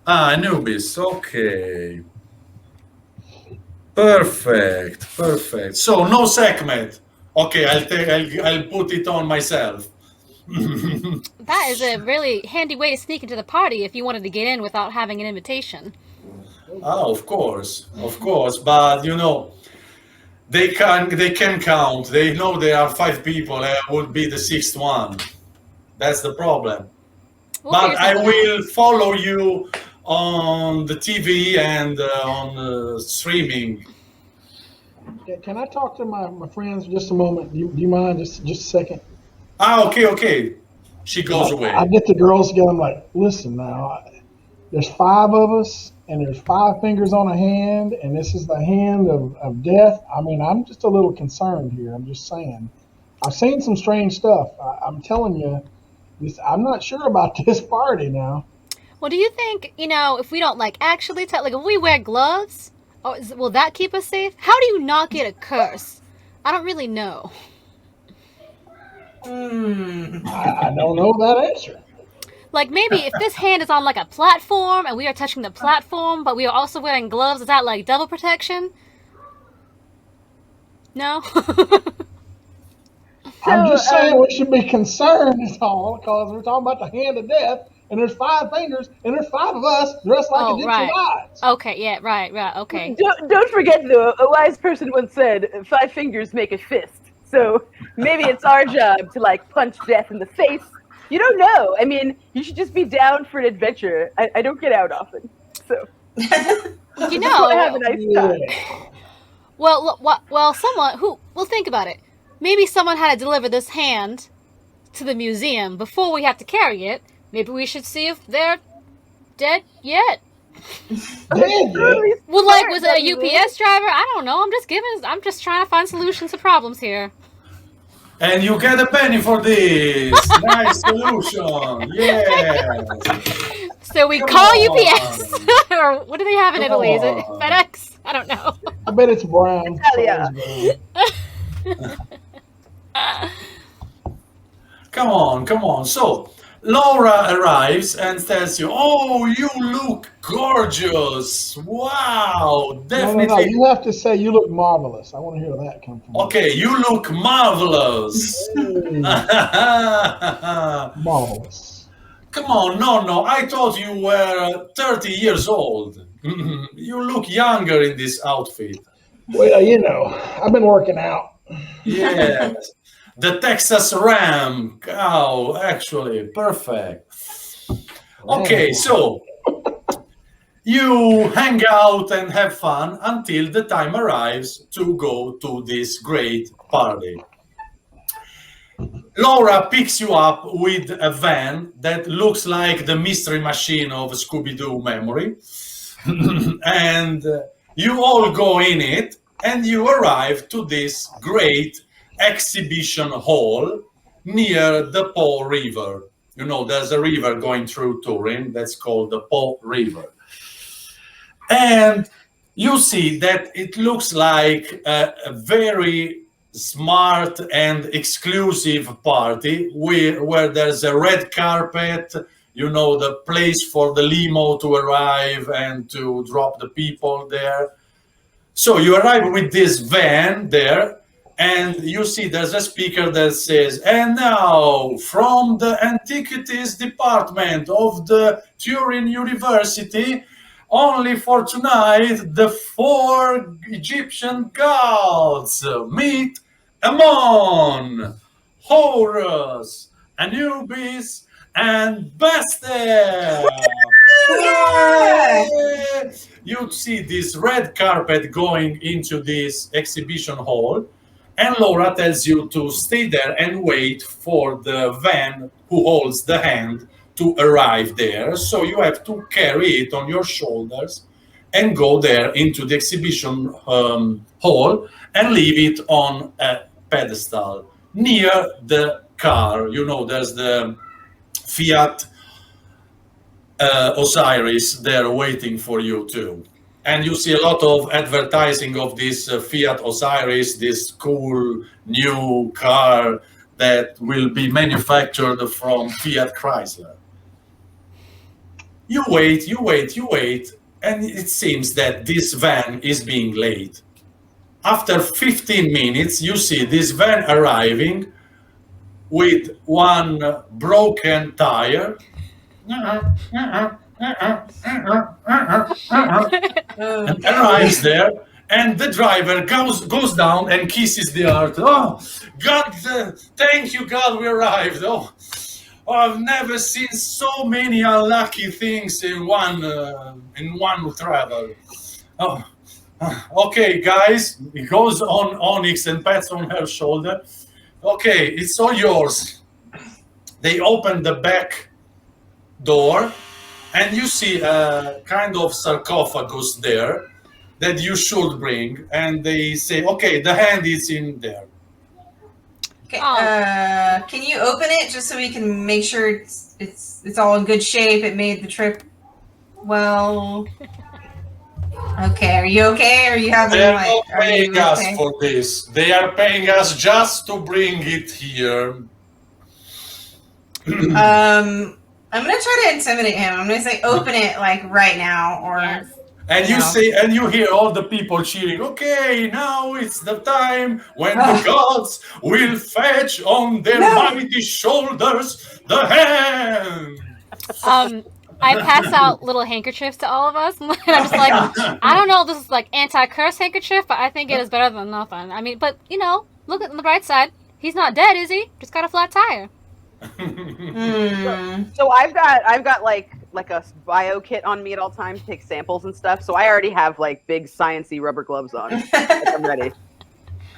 Speaker 2: Anubis. Okay. Perfect. So no Sekhmet. Okay, I'll put it on myself.
Speaker 4: That is a really handy way to sneak into the party if you wanted to get in without having an invitation.
Speaker 2: Oh, of course. But they can count. They know there are 5 people. I would be the 6th one. That's the problem. But I will follow you on the TV and on streaming.
Speaker 5: Can I talk to my friends just a moment? Do you mind just a second?
Speaker 2: Okay. She goes away.
Speaker 5: I get the girls together. I'm like, listen now. There's 5 of us, and there's 5 fingers on a hand, and this is the hand of death. I mean, I'm just a little concerned here. I'm just saying. I've seen some strange stuff. I'm telling you, I'm not sure about this party now.
Speaker 4: Well, do you think, if we don't actually tell, if we wear gloves, will that keep us safe? How do you not get a curse? I don't really know.
Speaker 5: I don't know that answer.
Speaker 4: Like maybe if this hand is on like a platform and we are touching the platform, but we are also wearing gloves, is that like double protection? No?
Speaker 5: I'm just saying we should be concerned is all, because we're talking about the hand of death, and there's 5 fingers, and there's 5 of us dressed like
Speaker 4: Oh,
Speaker 5: Egyptian
Speaker 4: right.
Speaker 5: gods.
Speaker 4: Okay, yeah, right, okay.
Speaker 6: Don't forget, though, a wise person once said, 5 fingers make a fist. So maybe it's our job to, like, punch death in the face. You don't know. I mean, you should just be down for an adventure. I don't get out often, so.
Speaker 4: You know,
Speaker 6: have a nice time.
Speaker 4: well, someone who, well, think about it. Maybe someone had to deliver this hand to the museum before we have to carry it. Maybe we should see if they're dead yet. Well, like, was it a UPS driver? I don't know. I'm just trying to find solutions to problems here.
Speaker 2: And you get a penny for this. Nice solution. Yes.
Speaker 4: So we
Speaker 2: Come
Speaker 4: call
Speaker 2: on.
Speaker 4: UPS. Or what do they have in
Speaker 2: Come
Speaker 4: Italy? Is it
Speaker 2: on.
Speaker 4: FedEx? I don't know.
Speaker 5: I bet it's brown.
Speaker 6: Yeah.
Speaker 2: Come on. So Laura arrives and tells you, "Oh, you look gorgeous! Wow,
Speaker 5: No,
Speaker 2: definitely.
Speaker 5: you have to say you look marvelous. I want to hear that come from
Speaker 2: Okay, you look marvelous."
Speaker 5: you. Marvelous.
Speaker 2: Come on, no. I thought you were 30 years old. You look younger in this outfit.
Speaker 5: Well, you know, I've been working out.
Speaker 2: Yes. The Texas Ram cow, actually, perfect. Okay, so you hang out and have fun until the time arrives to go to this great party. Laura picks you up with a van that looks like the mystery machine of Scooby-Doo memory. And you all go in it, and you arrive to this great exhibition hall near the Po River. You know, there's a river going through Turin that's called the Po River. And you see that it looks like a very smart and exclusive party where there's a red carpet, you know, the place for the limo to arrive and to drop the people there. So you arrive with this van there, and you see there's a speaker that says, "And now, from the Antiquities Department of the Turin University, only for tonight, the 4 Egyptian gods. Meet Amon, Horus, Anubis, and Bastet."
Speaker 3: Yeah!
Speaker 2: You see this red carpet going into this exhibition hall, and Laura tells you to stay there and wait for the van who holds the hand to arrive there. So you have to carry it on your shoulders and go there into the exhibition hall and leave it on a pedestal near the car. You know, there's the Fiat Osiris there waiting for you too. And you see a lot of advertising of this Fiat Osiris, this cool new car that will be manufactured from Fiat Chrysler. You wait, and it seems that this van is being late. After 15 minutes, you see this van arriving with one broken tire. And arrives there, and the driver goes down and kisses the earth. "Oh, God, thank you, God, we arrived. Oh, I've never seen so many unlucky things in one travel. Oh, okay, guys." He goes on Onyx and pats on her shoulder. "Okay, it's all yours." They open the back door, and you see a kind of sarcophagus there that you should bring, and they say, "Okay, the hand is in there."
Speaker 3: Okay, can you open it just so we can make sure it's all in good shape? It made the trip well. Okay, are you okay? Are you having
Speaker 2: They're
Speaker 3: like?
Speaker 2: not
Speaker 3: Are you
Speaker 2: paying us
Speaker 3: okay?
Speaker 2: for this. They are paying us just to bring it here.
Speaker 3: I'm gonna try to intimidate him. I'm gonna say, open it like right now, or
Speaker 4: Yes.
Speaker 2: And you say, and you hear all the people cheering. Okay, now it's the time when the gods will fetch on their mighty shoulders the hand.
Speaker 4: I pass out little handkerchiefs to all of us, and I'm just like, I don't know if this is like anti-curse handkerchief, but I think it is better than nothing. I mean, but you know, look at the bright side. He's not dead, is he? Just got a flat tire.
Speaker 6: So I've got like a bio kit on me at all times to take samples and stuff. So I already have like big sciencey rubber gloves on. Like, I'm ready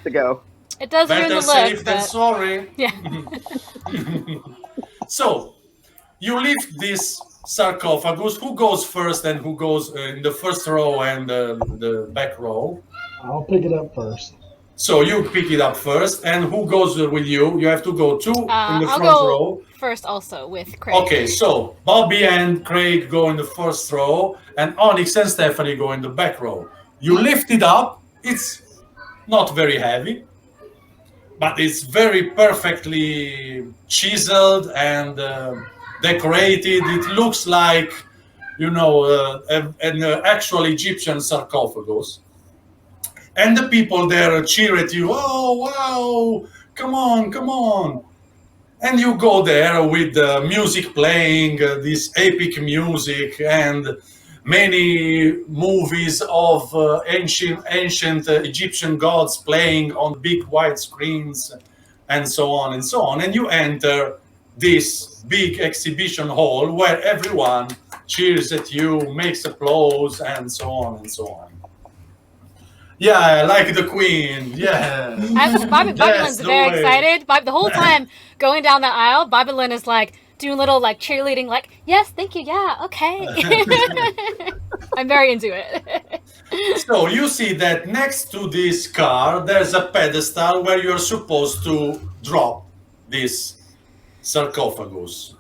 Speaker 6: to go.
Speaker 4: It does ruin
Speaker 2: Better
Speaker 4: the
Speaker 2: safe
Speaker 4: look,
Speaker 2: than
Speaker 4: but
Speaker 2: sorry.
Speaker 4: yeah.
Speaker 2: So you lift this sarcophagus. Who goes first and who goes in the first row and the back row?
Speaker 5: I'll pick it up first.
Speaker 2: So you pick it up first, and who goes with you? You have to go two in the
Speaker 4: I'll
Speaker 2: front
Speaker 4: go
Speaker 2: row.
Speaker 4: first also with Craig.
Speaker 2: Okay, so Bobby and Craig go in the first row, and Onyx and Stephanie go in the back row. You lift it up. It's not very heavy, but it's very perfectly chiseled and decorated. It looks like, you know, an actual Egyptian sarcophagus. And the people there cheer at you. Oh, wow, come on, come on. And you go there with the music playing, this epic music, and many movies of ancient Egyptian gods playing on big white screens, and so on and so on. And you enter this big exhibition hall where everyone cheers at you, makes applause, and so on and so on. Yeah, like the Queen. Yeah.
Speaker 4: Babylon's very excited. The whole time going down the aisle, Babylon is like doing little like cheerleading, like, yes, thank you, yeah, okay. I'm very into it.
Speaker 2: So you see that next to this car, there's a pedestal where you're supposed to drop this sarcophagus.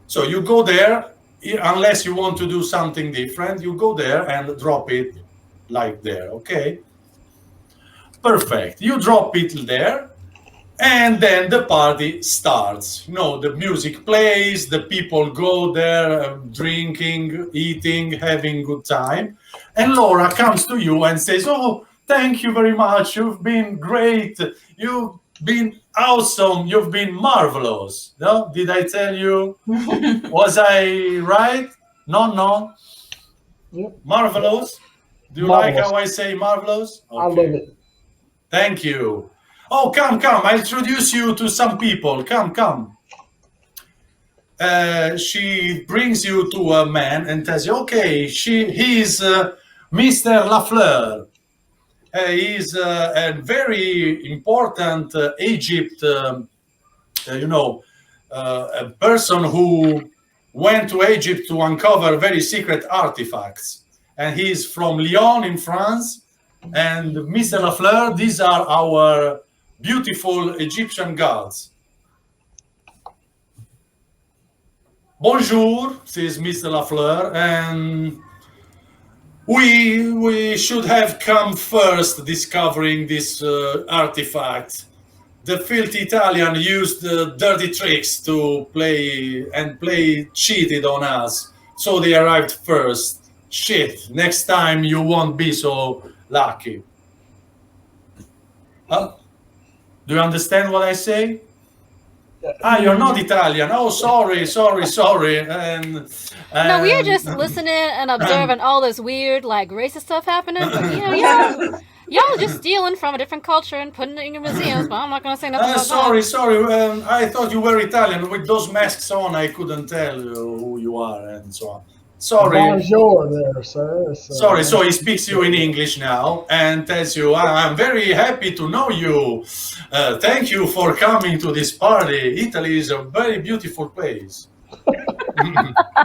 Speaker 2: So you go there, unless you want to do something different, you go there and drop it like there, okay? Perfect. You drop it there, and then the party starts. You know, the music plays, the people go there drinking, eating, having good time. And Laura comes to you and says, oh, thank you very much. You've been great. You've been awesome. You've been marvelous. No? Did I tell you? Was I right? No.
Speaker 5: Yep.
Speaker 2: Marvelous. Do you
Speaker 5: Marvelous.
Speaker 2: like how I say marvelous? Okay.
Speaker 5: I love it.
Speaker 2: Thank you. Oh, come. I'll introduce you to some people. Come. She brings you to a man and tells you, okay, he's Mr. Lafleur. He's a very important Egypt, a person who went to Egypt to uncover very secret artifacts. And he's from Lyon in France. And Mr. Lafleur, these are our beautiful Egyptian gods. Bonjour, says Mr. Lafleur, and we should have come first discovering this artifact. The filthy Italian used dirty tricks to play cheated on us, so they arrived first. Shit, next time you won't be so lucky. Huh? Do you understand what I say? You're not Italian. Oh, sorry. And
Speaker 4: No, we are just listening and observing all this weird, like, racist stuff happening. But, y'all just stealing from a different culture and putting it in your museums, but I'm not going to say nothing about
Speaker 2: sorry. I thought you were Italian. With those masks on, I couldn't tell who you are and so on. Sorry.
Speaker 5: Bonjour there, sir.
Speaker 2: Sorry, so he speaks to you in English now and tells you, I'm very happy to know you. Thank you for coming to this party. Italy is a very beautiful place.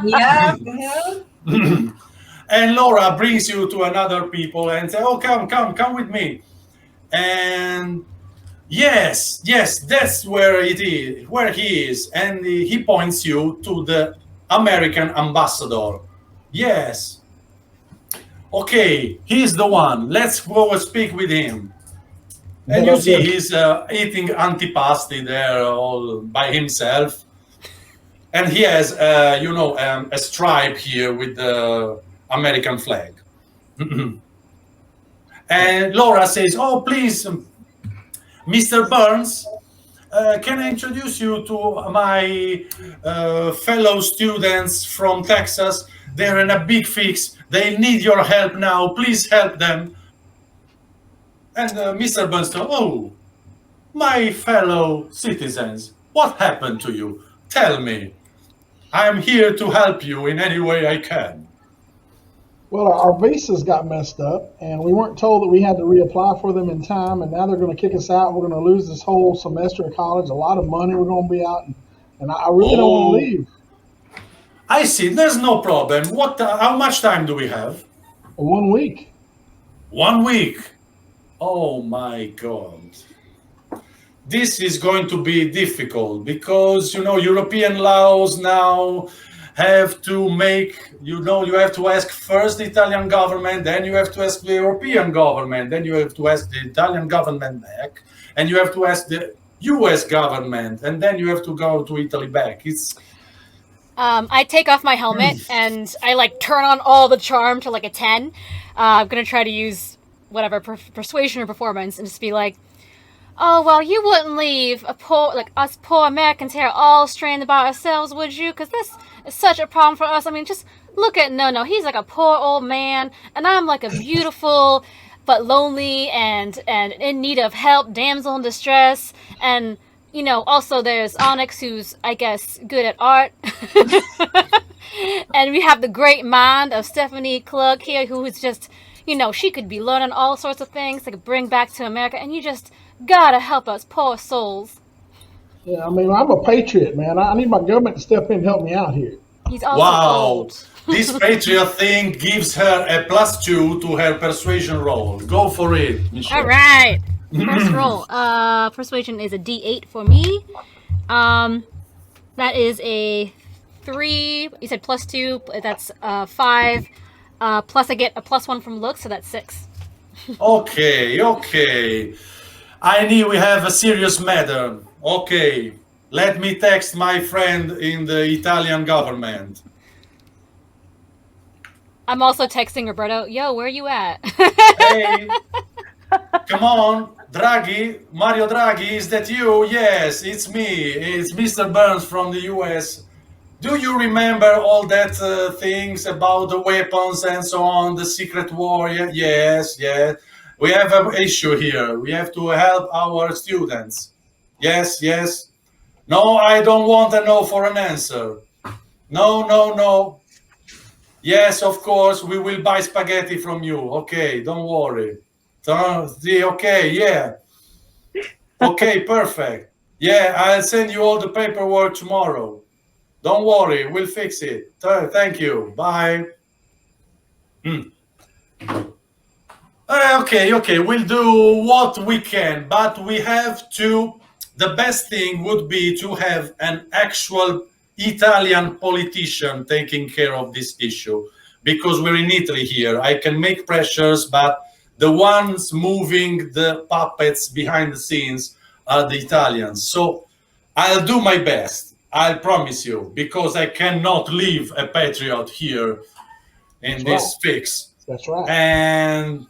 Speaker 3: Yeah.
Speaker 2: And Laura brings you to another people and says, oh, come with me. And yes, that's where it is, where he is. And he points you to the American ambassador. Yes. Okay, he's the one. Let's go and speak with him. And you see he's eating antipasti there all by himself. and he has, a stripe here with the American flag. And Laura says, "Oh, please, Mr. Burns, can I introduce you to my fellow students from Texas? They're in a big fix. They need your help now. Please help them." And Mr. Burns says, "Oh, my fellow citizens, what happened to you? Tell me. I'm here to help you in any way I can."
Speaker 5: Well, our visas got messed up, and we weren't told that we had to reapply for them in time, and now they're going to kick us out. We're going to lose this whole semester of college, a lot of money we're going to be out, and I really don't want to leave.
Speaker 2: I see. There's no problem. How much time do we have?
Speaker 5: 1 week.
Speaker 2: 1 week. Oh my God. This is going to be difficult because, European laws now have to make, you have to ask first the Italian government, then you have to ask the European government, then you have to ask the Italian government back, and you have to ask the US government, and then you have to go to Italy back.
Speaker 4: I take off my helmet and I turn on all the charm to a 10. I'm gonna try to use whatever persuasion or performance and just be like, "Oh, well, you wouldn't leave us poor Americans here all stranded by ourselves, would you? Because this is such a problem for us. I mean, just look at No. He's like a poor old man, and I'm like a beautiful but lonely and in need of help, damsel in distress. And, also there's Onyx, who's, I guess, good at art. And we have the great mind of Stephanie Klug here, who is just, she could be learning all sorts of things to bring back to America, and you just gotta help us poor souls."
Speaker 5: Yeah, I mean, I'm a patriot, man. I need my government to step in and help me out here.
Speaker 4: He's also
Speaker 2: Wow.
Speaker 4: old.
Speaker 2: This patriot thing gives her a +2 to her persuasion roll. Go for it, Michelle.
Speaker 4: All right. First roll. Persuasion is a D8 for me. That is a 3. You said +2. That's 5. Plus I get a +1 from looks, so that's 6.
Speaker 2: Okay. I knew we have a serious matter. Okay. Let me text my friend in the Italian government.
Speaker 4: I'm also texting Roberto. Yo, where you at?
Speaker 2: Hey, come on, Draghi, Mario Draghi, is that you? Yes, it's me. It's Mr. Burns from the US. Do you remember all that things about the weapons and so on, the secret war? Yes. We have an issue here. We have to help our students. Yes. No, I don't want a no for an answer. No. Yes, of course, we will buy spaghetti from you. Okay, don't worry. Okay, yeah. Okay, perfect. Yeah, I'll send you all the paperwork tomorrow. Don't worry, we'll fix it. Thank you. Bye. Okay, we'll do what we can, but we have to. The best thing would be to have an actual Italian politician taking care of this issue, because we're in Italy here. I can make pressures, but the ones moving the puppets behind the scenes are the Italians. So I'll do my best. I'll promise you, because I cannot leave a patriot here in this fix.
Speaker 5: That's right.
Speaker 2: And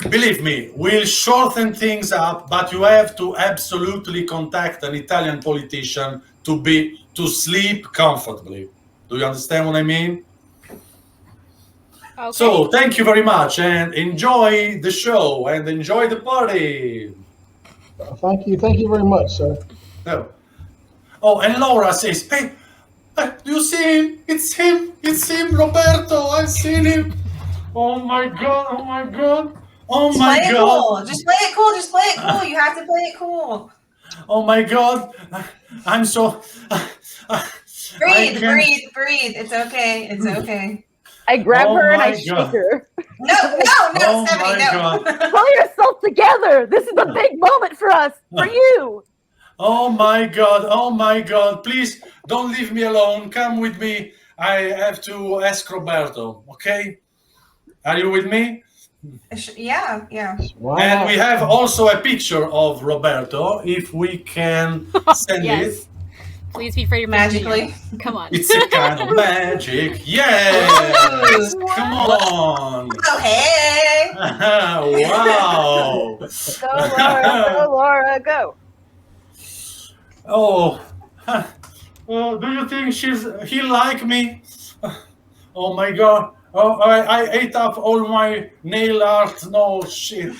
Speaker 2: believe me, we'll shorten things up, but you have to absolutely contact an Italian politician to sleep comfortably. Do you understand what I mean?
Speaker 4: Okay.
Speaker 2: So thank you very much, and enjoy the show and enjoy the party.
Speaker 5: Thank you very much, sir.
Speaker 2: Oh, and Laura says, "Hey, do you see him? It's him, Roberto. I've seen him. Oh my God. Oh my God.
Speaker 3: Just play it cool. You have to play it cool.
Speaker 2: Oh my God. I'm so...
Speaker 3: Breathe. It's okay.
Speaker 6: I grab her and I
Speaker 2: my
Speaker 6: shake
Speaker 2: God.
Speaker 6: her.
Speaker 3: No,
Speaker 2: Oh
Speaker 3: Stephanie,
Speaker 2: my
Speaker 3: no.
Speaker 2: God.
Speaker 6: Pull yourself together. This is a big moment for us, for you.
Speaker 2: Oh my God. Please don't leave me alone. Come with me. I have to ask Roberto, okay? Are you with me?
Speaker 3: Yeah.
Speaker 5: Wow.
Speaker 2: And we have also a picture of Roberto, if we can send
Speaker 4: Yes.
Speaker 2: it.
Speaker 4: Please be Freddie
Speaker 3: Magically.
Speaker 4: Mercury. Come on.
Speaker 2: It's a kind of magic. Yes. Come on.
Speaker 3: Oh, hey.
Speaker 2: Wow.
Speaker 6: Go, Laura, go.
Speaker 2: Oh. Do you think he like me? Oh my God. Oh, I ate up all my nail art. No shit.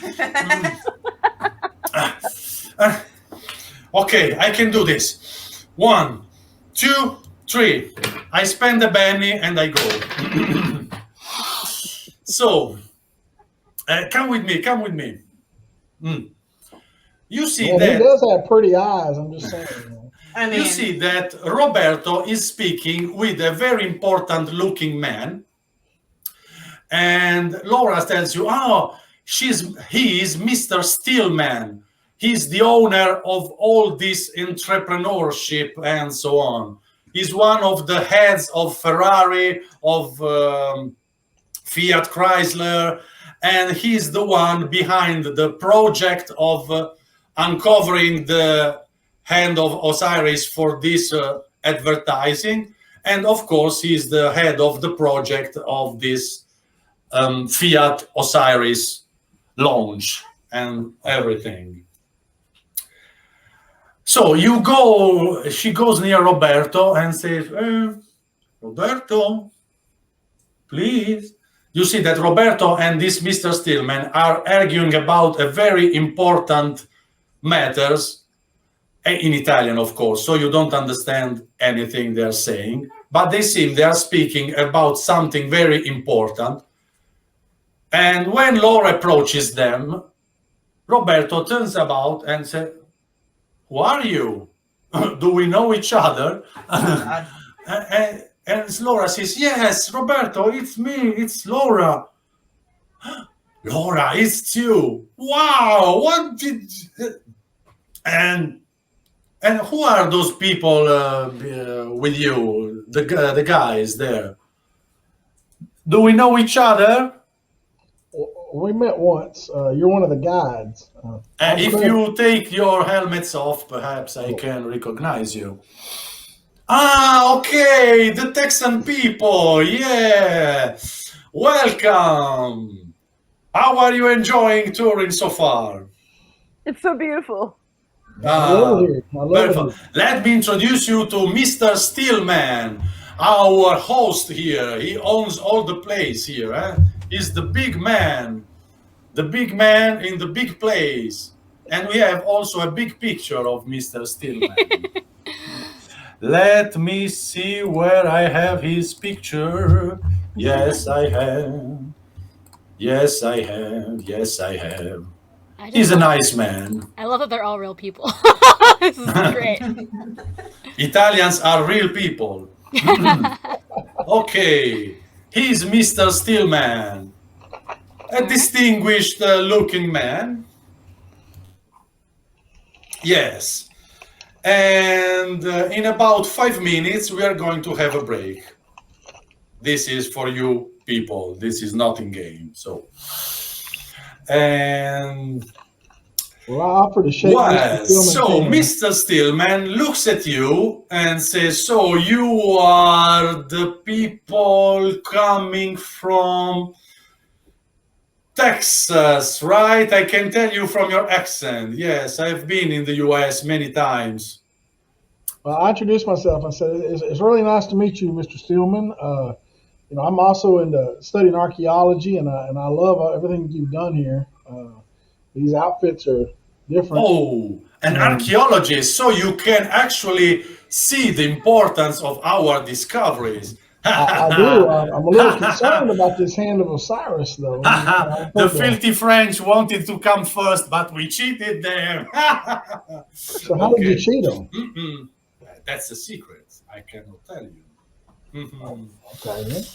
Speaker 2: Okay, I can do this. 1, 2, 3. I spend the penny and I go. So, come with me. Come with me. You see
Speaker 5: Well, he
Speaker 2: that?
Speaker 5: does have pretty eyes. I'm just saying.
Speaker 3: I mean,
Speaker 2: You see that Roberto is speaking with a very important looking man. And Laura tells you, oh, he is Mr. Stillman. He's the owner of all this entrepreneurship and so on. He's one of the heads of Ferrari, of Fiat Chrysler, and he's the one behind the project of uncovering the hand of Osiris for this advertising. And of course, he's the head of the project of this Fiat Osiris launch and everything. So she goes near Roberto and says, Roberto, please. You see that Roberto and this Mr. Stillman are arguing about a very important matters, in Italian, of course, so you don't understand anything they're saying, but they are speaking about something very important. And when Laura approaches them, Roberto turns about and says, who are you? Do we know each other? And Laura says, yes, Roberto, it's me, it's Laura. Laura, it's you. Wow, what did... And who are those people with you, the guys there? Do we know each other?
Speaker 5: We met once. You're one of the guides.
Speaker 2: If you take your helmets off, perhaps I can recognize you. Ah, okay, the Texan people, yeah. Welcome. How are you enjoying touring so far?
Speaker 6: It's so beautiful.
Speaker 5: I love it.
Speaker 2: Let me introduce you to Mr. Stillman, our host here. He owns all the place here. Eh? He's the big man in the big place. And we have also a big picture of Mr. Stillman. Let me see where I have his picture. Yes, I have. Yes, I have. Yes, I have. He's a nice man.
Speaker 4: I love that they're all real people. This is great.
Speaker 2: Italians are real people. Okay, he's Mr. Stillman, a distinguished looking man. Yes. And in about 5 minutes, we are going to have a break. This is for you people. This is not in game. So, and
Speaker 5: well, I offered to shake Mr. Stillman's hand.
Speaker 2: Mr. Stillman looks at you and says, so you are the people coming from Texas, right? I can tell you from your accent. Yes, I've been in the US many times.
Speaker 5: Well, I introduced myself. I said, it's really nice to meet you, Mr. Stillman. I'm also into studying archaeology, and I love everything you've done here. These outfits are different.
Speaker 2: Oh, an archaeologist, so you can actually see the importance of our discoveries.
Speaker 5: I do. I'm a little concerned about this hand of Osiris, though.
Speaker 2: The filthy French wanted to come first, but we cheated them.
Speaker 5: So how did you cheat them?
Speaker 2: That's a secret. I cannot tell you.
Speaker 5: Okay.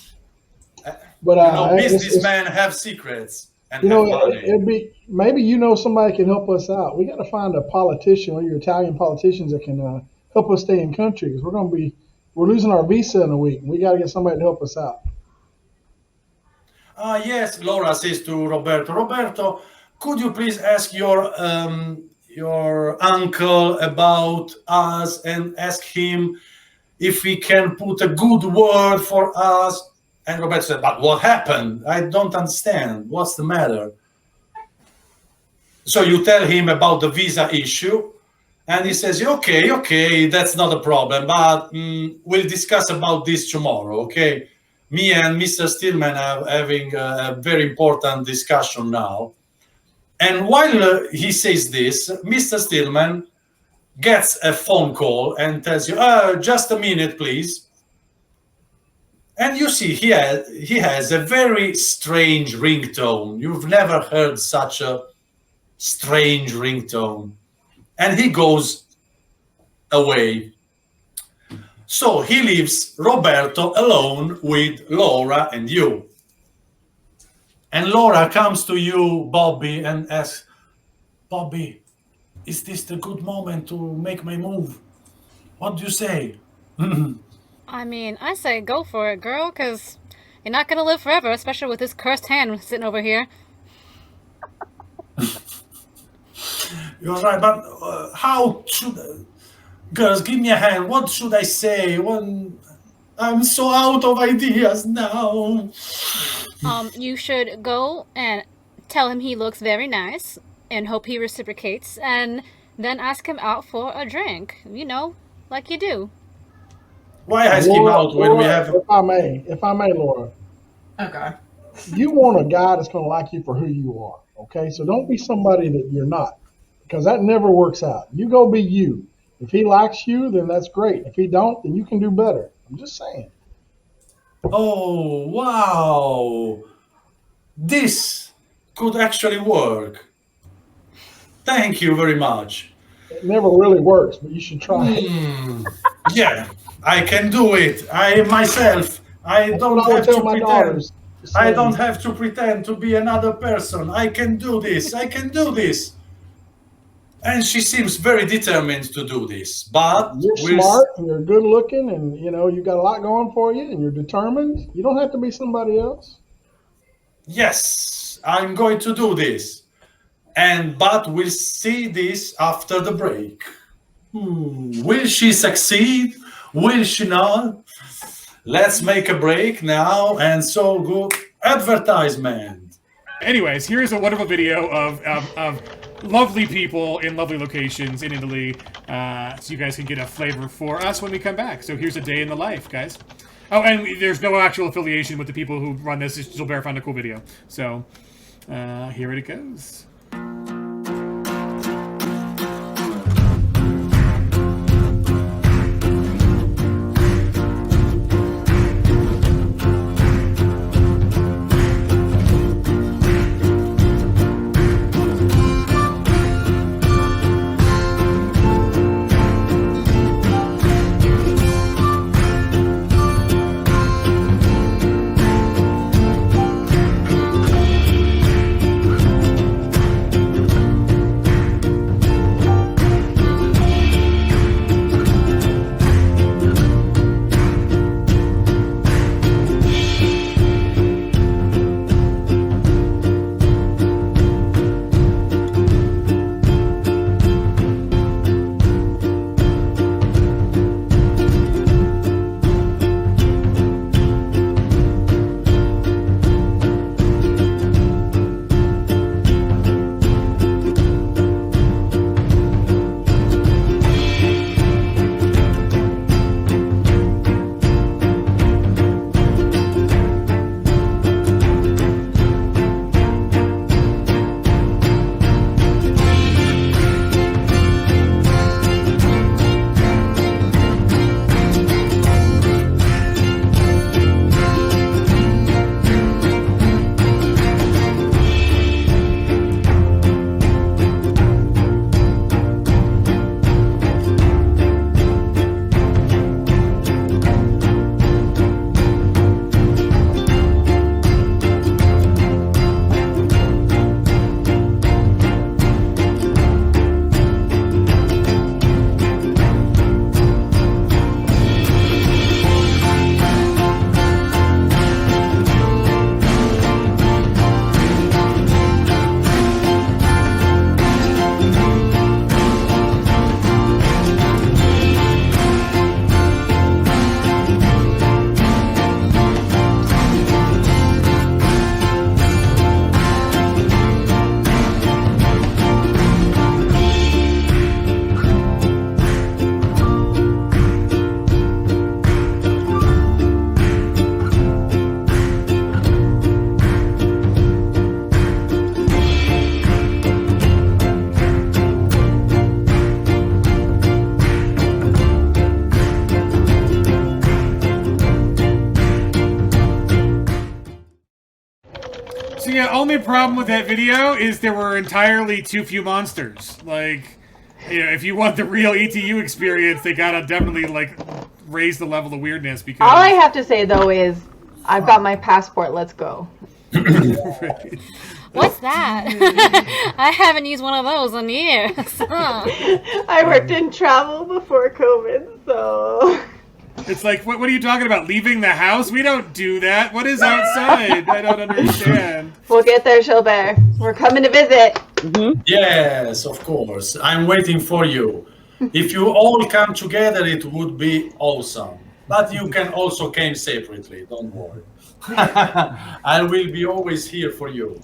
Speaker 5: But
Speaker 2: businessmen have secrets. And
Speaker 5: it'd be maybe somebody can help us out. We got to find a politician, one of your Italian politicians, that can help us stay in country, because we're losing our visa in a week. We got to get somebody to help us out.
Speaker 2: Yes, Laura says to Roberto. Roberto, could you please ask your your uncle about us and ask him if he can put a good word for us. And Roberto said, but what happened? I don't understand. What's the matter? So you tell him about the visa issue, and he says, okay, that's not a problem, but we'll discuss about this tomorrow, okay? Me and Mr. Stillman are having a very important discussion now. And while he says this, Mr. Stillman gets a phone call and tells you, just a minute, please. And you see, he has a very strange ringtone. You've never heard such a strange ringtone. And he goes away. So he leaves Roberto alone with Laura and you. And Laura comes to you, Bobby, and asks, Bobby, is this the good moment to make my move? What do you say?
Speaker 4: I mean, I say go for it, girl, because you're not going to live forever, especially with this cursed hand sitting over here.
Speaker 2: You're right, but how should... Girls, give me a hand. What should I say? I'm so out of ideas now.
Speaker 4: You should go and tell him he looks very nice and hope he reciprocates, and then ask him out for a drink, like you do.
Speaker 2: Why ask him out when we have...
Speaker 5: If I may, Laura.
Speaker 3: Okay.
Speaker 5: You want a guy that's going to like you for who you are, okay? So don't be somebody that you're not, because that never works out. You go be you. If he likes you, then that's great. If he don't, then you can do better. I'm just saying.
Speaker 2: Oh, wow. This could actually work. Thank you very much.
Speaker 5: It never really works, but you should try it.
Speaker 2: Yeah, I can do it. I myself. I don't have to pretend. I don't have to pretend to be another person. I can do this. I can do this. And she seems very determined to do this. But
Speaker 5: you're smart and you're good looking, and you got a lot going for you, and you're determined. You don't have to be somebody else.
Speaker 2: Yes, I'm going to do this. But we'll see this after the break. Will she succeed? Will she not? Let's make a break now, and so go advertisement.
Speaker 1: Anyways, here's a wonderful video of lovely people in lovely locations in Italy, so you guys can get a flavor for us when we come back. So here's a day in the life, guys. Oh, and there's no actual affiliation with the people who run this. It's Gilbert found a cool video. So here it goes. The only problem with that video is there were entirely too few monsters. Like, if you want the real ETU experience, they gotta definitely raise the level of weirdness. Because
Speaker 7: All I have to say though is, I've got my passport. Let's go.
Speaker 4: What's that? I haven't used one of those in years.
Speaker 7: I worked in travel before COVID, so.
Speaker 1: It's like, what are you talking about? Leaving the house? We don't do that. What is outside? I don't understand.
Speaker 7: We'll get there, Gilbert. We're coming to visit.
Speaker 2: Yes, of course. I'm waiting for you. If you all come together, it would be awesome. But you can also come separately. Don't worry. I will be always here for you.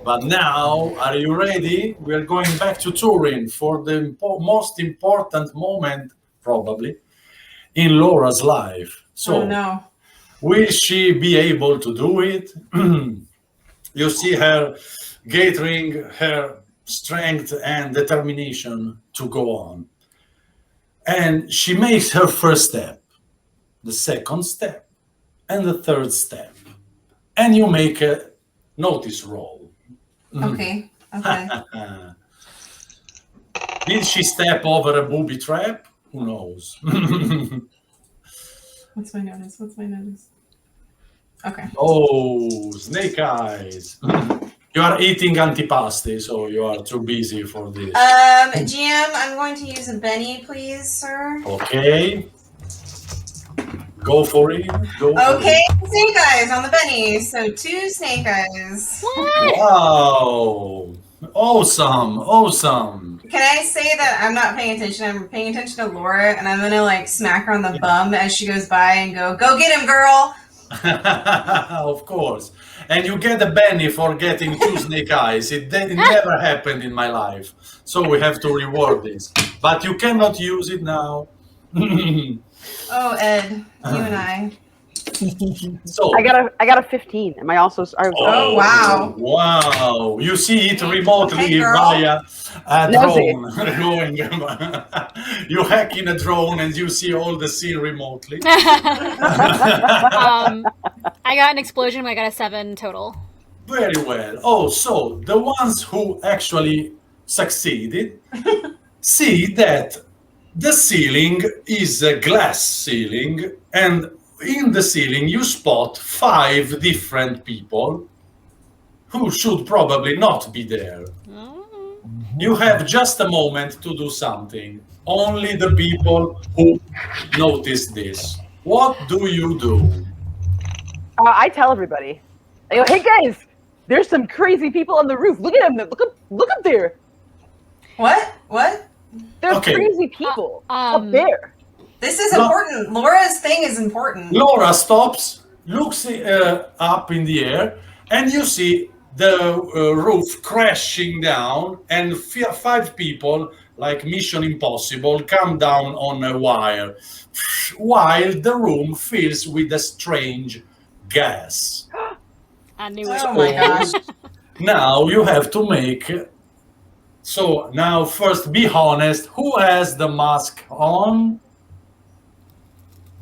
Speaker 2: But now, are you ready? We're going back to Turin for the most important moment, probably, in Laura's life. So,
Speaker 3: Oh no.
Speaker 2: will she be able to do it? You see her gathering her strength and determination to go on. And she makes her first step, the second step, and the third step. And you make a notice roll.
Speaker 3: Okay. Okay.
Speaker 2: Did she step over a booby trap? Who knows?
Speaker 3: What's my notice? Okay.
Speaker 2: Oh, snake eyes. You are eating antipasti, so you are too busy for this.
Speaker 3: GM, I'm going to use a Benny, please, sir.
Speaker 2: Okay. Go for it.
Speaker 3: Okay, snake eyes on the Benny. So 2 snake eyes.
Speaker 4: What?
Speaker 2: Wow. Awesome.
Speaker 3: Can I say that I'm not paying attention? I'm paying attention to Laura, and I'm gonna smack her on the bum as she goes by and go get him, girl.
Speaker 2: Of course. And you get a Benny for getting 2 snake eyes. It never happened in my life. So we have to reward this. But you cannot use it now.
Speaker 3: Oh, Ed, you and I.
Speaker 2: So
Speaker 6: I got a 15. Am I also?
Speaker 3: Oh, wow.
Speaker 2: Wow! You see it remotely
Speaker 3: Hey, girl.
Speaker 2: via a
Speaker 6: Nosy.
Speaker 2: drone going. You hack in a drone and you see all the scene remotely.
Speaker 4: I got an explosion, but I got a 7 total.
Speaker 2: Very well. Oh, so the ones who actually succeeded see that the ceiling is a glass ceiling, and in the ceiling you spot 5 different people who should probably not be there. You have just a moment to do something. Only the people who notice this. What do you do?
Speaker 6: I tell everybody. I go, hey guys, there's some crazy people on the roof. Look at them. Look up there.
Speaker 3: What?
Speaker 6: There's
Speaker 2: Okay.
Speaker 6: crazy people up there.
Speaker 3: This is important. Laura's thing is important.
Speaker 2: Laura stops, looks up in the air, and you see the roof crashing down, and 5 people, like Mission Impossible, come down on a wire, while the room fills with a strange gas.
Speaker 4: I knew it.
Speaker 3: Oh my gosh.
Speaker 2: Now you have to make... So now first be honest, who has the mask on?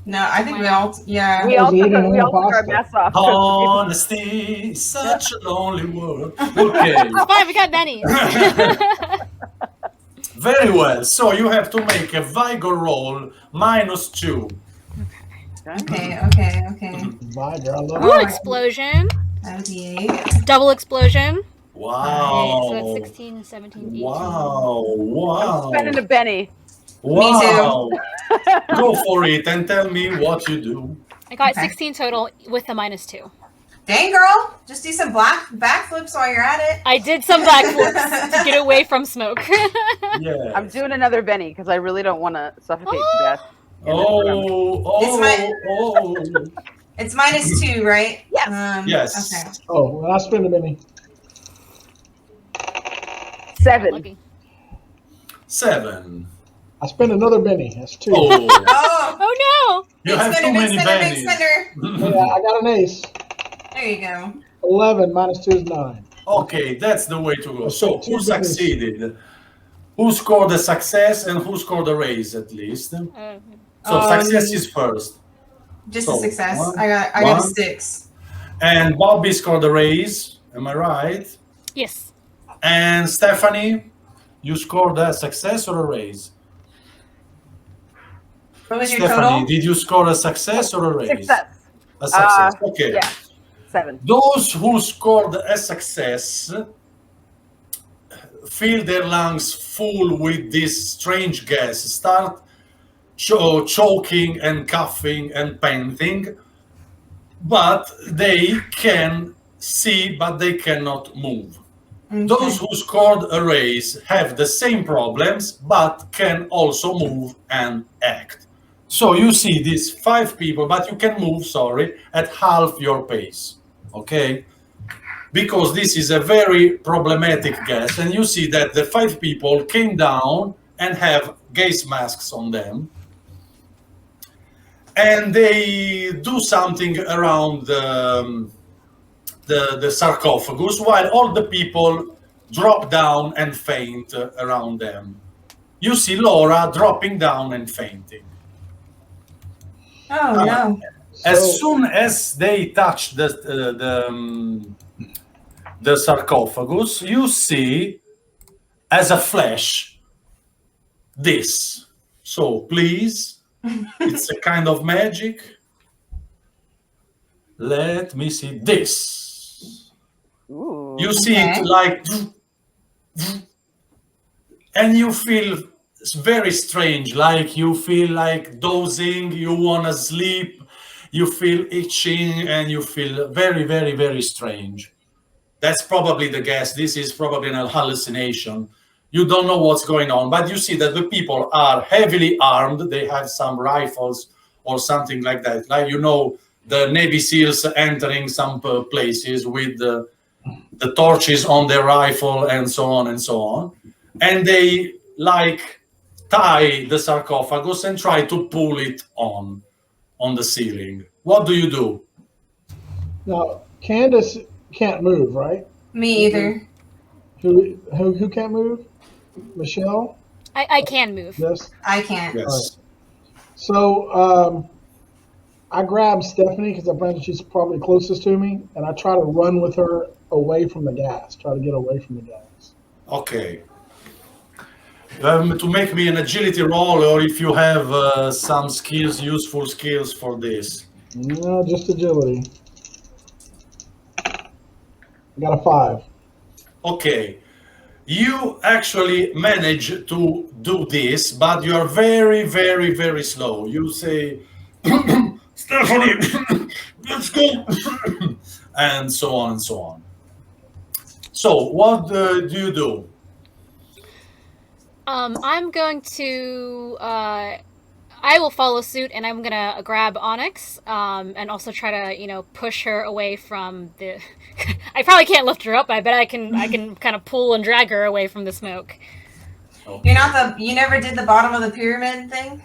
Speaker 3: No, I think we all. Yeah.
Speaker 6: We all took
Speaker 5: eating
Speaker 6: our
Speaker 5: pasta.
Speaker 6: masks off.
Speaker 2: Honesty, such a lonely world. Okay.
Speaker 4: It's fine, we got bennies.
Speaker 2: Very well. So you have to make a vigor roll -2.
Speaker 3: Okay.
Speaker 5: Viber, I love
Speaker 4: Ooh,
Speaker 5: it.
Speaker 4: explosion.
Speaker 3: That would be 8.
Speaker 4: Double explosion.
Speaker 2: Wow.
Speaker 4: So that's 16, 17, 18.
Speaker 2: Wow.
Speaker 6: Spending a Benny.
Speaker 2: Wow. Go for it and tell me what you do.
Speaker 4: I got
Speaker 3: Okay.
Speaker 4: 16 total with a -2.
Speaker 3: Dang, girl. Just do some backflips while you're at it.
Speaker 4: I did some backflips to get away from smoke.
Speaker 2: Yeah.
Speaker 6: I'm doing another Benny because I really don't want to suffocate to death.
Speaker 3: It's -2, right?
Speaker 6: Yes.
Speaker 2: Yes.
Speaker 3: Okay.
Speaker 5: Oh, well, I spend a minute.
Speaker 6: 7.
Speaker 4: Lucky.
Speaker 2: 7.
Speaker 5: I spend another Benny. That's 2.
Speaker 2: Oh,
Speaker 3: Oh,
Speaker 4: Oh no!
Speaker 2: you
Speaker 3: big
Speaker 2: have too
Speaker 3: spender,
Speaker 2: many
Speaker 3: big spender, big
Speaker 2: bennies.
Speaker 3: spender.
Speaker 5: Yeah, I got an ace.
Speaker 3: There you go.
Speaker 5: 11 -2 is 9.
Speaker 2: Okay, that's the way to go. So,
Speaker 5: Okay,
Speaker 2: who
Speaker 5: 2
Speaker 2: succeeded? Who scored a success and who scored a raise at least? So, success is first.
Speaker 3: Just
Speaker 2: So,
Speaker 3: a success.
Speaker 2: one,
Speaker 3: I got a
Speaker 2: one.
Speaker 3: 6.
Speaker 2: And Bobby scored a raise. Am I right?
Speaker 4: Yes.
Speaker 2: And Stephanie, you scored a success or a raise?
Speaker 3: What was your
Speaker 2: Stephanie,
Speaker 3: total?
Speaker 2: did you score a success or a raise?
Speaker 6: Success.
Speaker 2: A success. Okay.
Speaker 6: Yeah. 7.
Speaker 2: Those who scored a success fill their lungs full with this strange gas, start choking and coughing and panting, but they can see, but they cannot move.
Speaker 3: Okay.
Speaker 2: Those who scored a raise have the same problems, but can also move and act. So you see these 5 people, but you can move, at half your pace, okay? Because this is a very problematic gas, and you see that the 5 people came down and have gas masks on them, and they do something around the sarcophagus, while all the people drop down and faint around them. You see Laura dropping down and fainting.
Speaker 3: Oh no.
Speaker 2: As soon as they touch the sarcophagus, you see as a flash this. So please, it's a kind of magic. Let me see this.
Speaker 6: Ooh.
Speaker 2: You see
Speaker 3: Okay.
Speaker 2: it like, and you feel very strange, like you feel like dozing, you want to sleep, you feel itching, and you feel very, very, very strange. That's probably the gas. This is probably an hallucination. You don't know what's going on, but you see that the people are heavily armed. They have some rifles or something like that. Like, the Navy SEALs entering some places with the torches on their rifle and so on and so on. And they tie the sarcophagus and try to pull it on the ceiling. What do you do?
Speaker 5: Now, Candace can't move, right?
Speaker 3: Me either.
Speaker 5: Who can't move? Michelle?
Speaker 4: I can move.
Speaker 5: Yes.
Speaker 3: I can't.
Speaker 2: Yes.
Speaker 5: So I grab Stephanie because I imagine she's probably closest to me, and I try to run with her away from the gas. Try to get away from the gas.
Speaker 2: Okay. To make me an agility roll, or if you have some skills, useful skills for this.
Speaker 5: No, just agility. I got a 5.
Speaker 2: Okay. You actually manage to do this, but you are very, very, very slow. You say, Stephanie, let's go, and so on and so on. So what do you do?
Speaker 4: I'm going to. I will follow suit, and I'm gonna grab Onyx, and also try to, push her away from the. I probably can't lift her up. I bet I can kind of pull and drag her away from the smoke.
Speaker 3: You never did the bottom of the pyramid thing?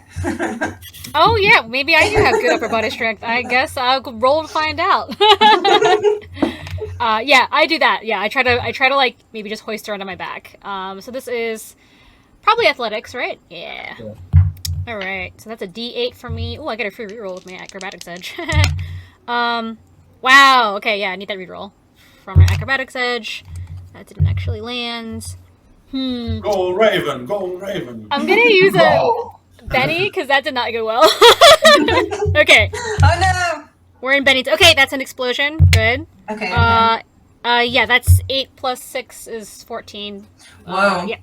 Speaker 4: Oh yeah, maybe I do have good upper body strength. I guess I'll roll to find out. Yeah, I do that. Yeah, I try to maybe just hoist her onto my back. So this is probably athletics, right? Yeah. All right, so that's a D8 for me. Oh, I get a free reroll with my acrobatics edge. Wow. Okay, yeah, I need that reroll from my acrobatics edge. That didn't actually land.
Speaker 2: Go Raven, go Raven.
Speaker 4: I'm gonna use a Benny because that did not go well. Okay.
Speaker 3: Oh no.
Speaker 4: We're in Benny's. Okay, that's an explosion. Good.
Speaker 3: Okay.
Speaker 4: Yeah, that's 8 plus 6 is 14.
Speaker 3: Whoa.
Speaker 4: Yeah.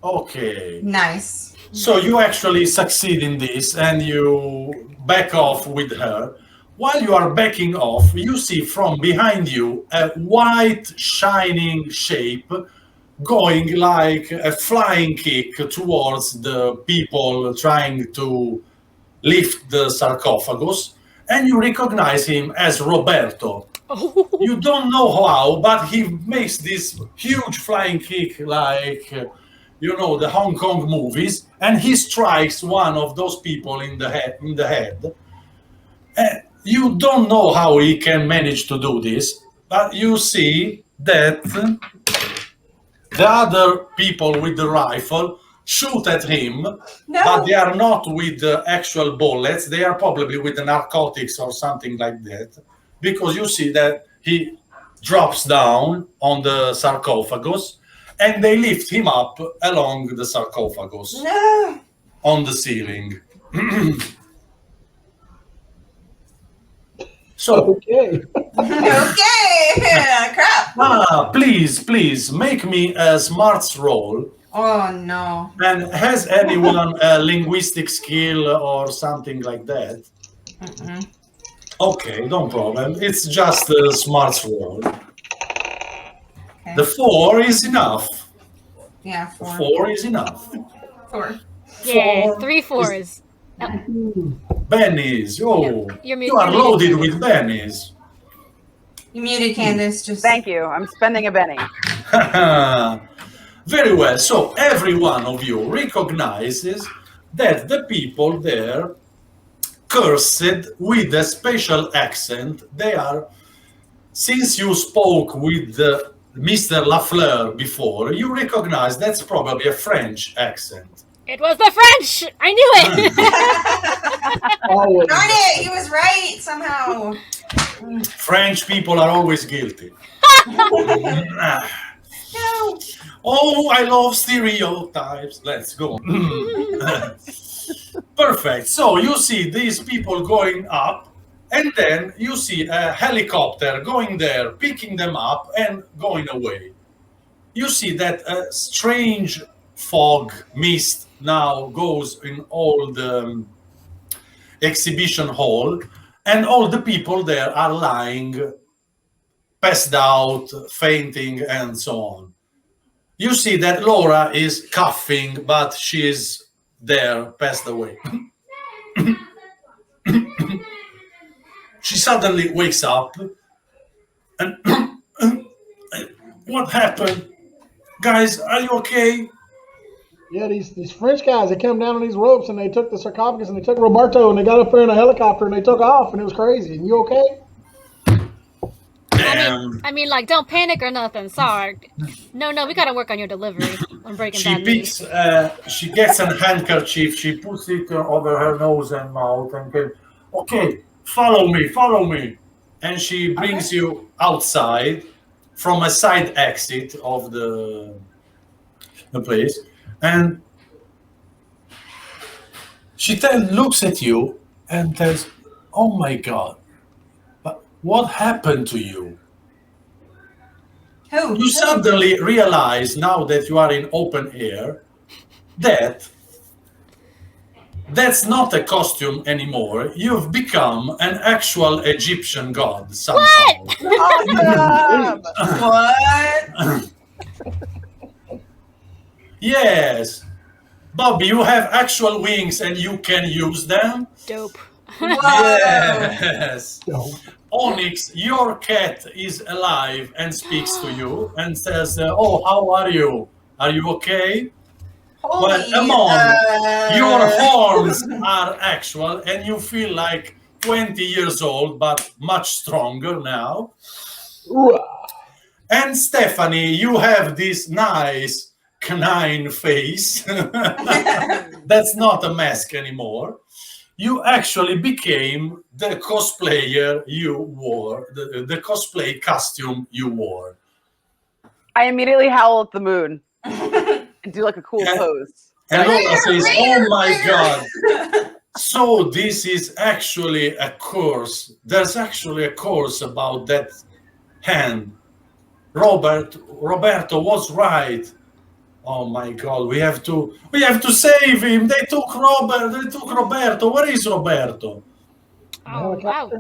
Speaker 2: Okay.
Speaker 3: Nice.
Speaker 2: So you actually succeed in this, and you back off with her. While you are backing off, you see from behind you a white shining shape going like a flying kick towards the people trying to lift the sarcophagus, and you recognize him as Roberto.
Speaker 4: Oh.
Speaker 2: You don't know how, but he makes this huge flying kick like, the Hong Kong movies, and he strikes one of those people in the head. And you don't know how he can manage to do this, but you see that the other people with the rifle shoot at him, but they are not with the actual bullets. They are probably with the narcotics or something like that, because you see that he drops down on the sarcophagus, and they lift him up along the sarcophagus
Speaker 3: No.
Speaker 2: on the ceiling. So,
Speaker 5: Okay.
Speaker 3: Okay. Crap.
Speaker 2: please make me a smarts roll.
Speaker 3: Oh no.
Speaker 2: And has anyone a linguistic skill or something like that?
Speaker 3: Mm-mm.
Speaker 2: Okay, no problem. It's just a smarts roll.
Speaker 3: Okay.
Speaker 2: The 4 is enough.
Speaker 3: Yeah, 4.
Speaker 2: 4 is enough.
Speaker 3: 4.
Speaker 4: Yeah,
Speaker 2: 4
Speaker 4: 3 4s.
Speaker 2: Bennies. Oh,
Speaker 4: You're
Speaker 2: you are
Speaker 4: muted.
Speaker 2: loaded with bennies.
Speaker 3: You muted, Candace. Just
Speaker 6: Thank you. I'm spending a penny.
Speaker 2: Very well. So every one of you recognizes that the people there cursed with a special accent. They are, since you spoke with Mr. Lafleur before, you recognize that's probably a French accent.
Speaker 4: It was the French! I knew it!
Speaker 5: Always.
Speaker 3: darn it! He was right somehow.
Speaker 2: French people are always guilty.
Speaker 3: No.
Speaker 2: Oh, I love stereotypes. Let's go. Perfect. So you see these people going up, and then you see a helicopter going there, picking them up and going away. You see that a strange fog mist now goes in all the exhibition hall, and all the people there are lying, passed out, fainting, and so on. You see that Laura is coughing, but she is there, passed away. She suddenly wakes up and what happened? Guys, are you okay?
Speaker 5: Yeah, these French guys, they come down on these ropes and they took the sarcophagus and they took Roberto and they got up there in a helicopter and they took off and it was crazy. And you okay?
Speaker 4: I mean, like, don't panic or nothing. Sorry. No, we gotta work on your delivery. On breaking
Speaker 2: She
Speaker 4: bad
Speaker 2: picks,
Speaker 4: news.
Speaker 2: she gets a handkerchief, she puts it over her nose and mouth and goes, okay, follow me. And she brings you outside from a side exit of the place. And she looks at you and says, oh my God, but what happened to you?
Speaker 3: Who?
Speaker 2: You suddenly realize, now that you are in open air, that that's not a costume anymore. You've become an actual Egyptian god somehow.
Speaker 6: Awesome!
Speaker 3: What?
Speaker 2: Yes. Bobby, you have actual wings and you can use them.
Speaker 4: Dope.
Speaker 3: Whoa.
Speaker 2: Yes.
Speaker 5: No.
Speaker 2: Onyx, your cat is alive and speaks to you and says, oh, how are you? Are you okay?
Speaker 3: Holy,
Speaker 2: Well, Amon, your horns are actual and you feel like 20 years old, but much stronger now. And Stephanie, you have this nice canine face. That's not a mask anymore. You actually became the cosplayer you wore, the cosplay costume you wore.
Speaker 6: I immediately howl at the moon and do like a cool pose.
Speaker 2: And Laura says, oh my God. So this is actually a course. There's actually a course about that hand. Roberto was right. Oh my God, we have to save him. They took Roberto. Where is Roberto?
Speaker 4: Oh, wow.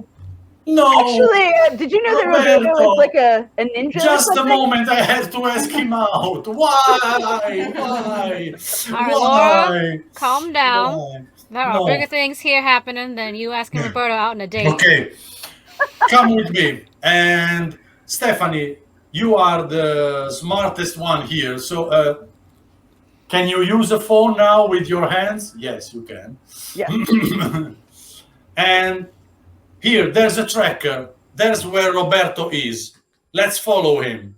Speaker 2: No.
Speaker 6: Actually, did you know there was like a ninja?
Speaker 2: Just
Speaker 6: or
Speaker 2: a
Speaker 6: something?
Speaker 2: moment, I have to ask him out. Why?
Speaker 4: All right, Laura, calm down.
Speaker 2: Why?
Speaker 4: There are
Speaker 2: No.
Speaker 4: bigger things here happening than you asking Roberto out on a date.
Speaker 2: Okay, come with me. And Stephanie, you are the smartest one here. So, can you use a phone now with your hands? Yes, you can.
Speaker 6: Yes.
Speaker 2: And here, there's a tracker. There's where Roberto is. Let's follow him.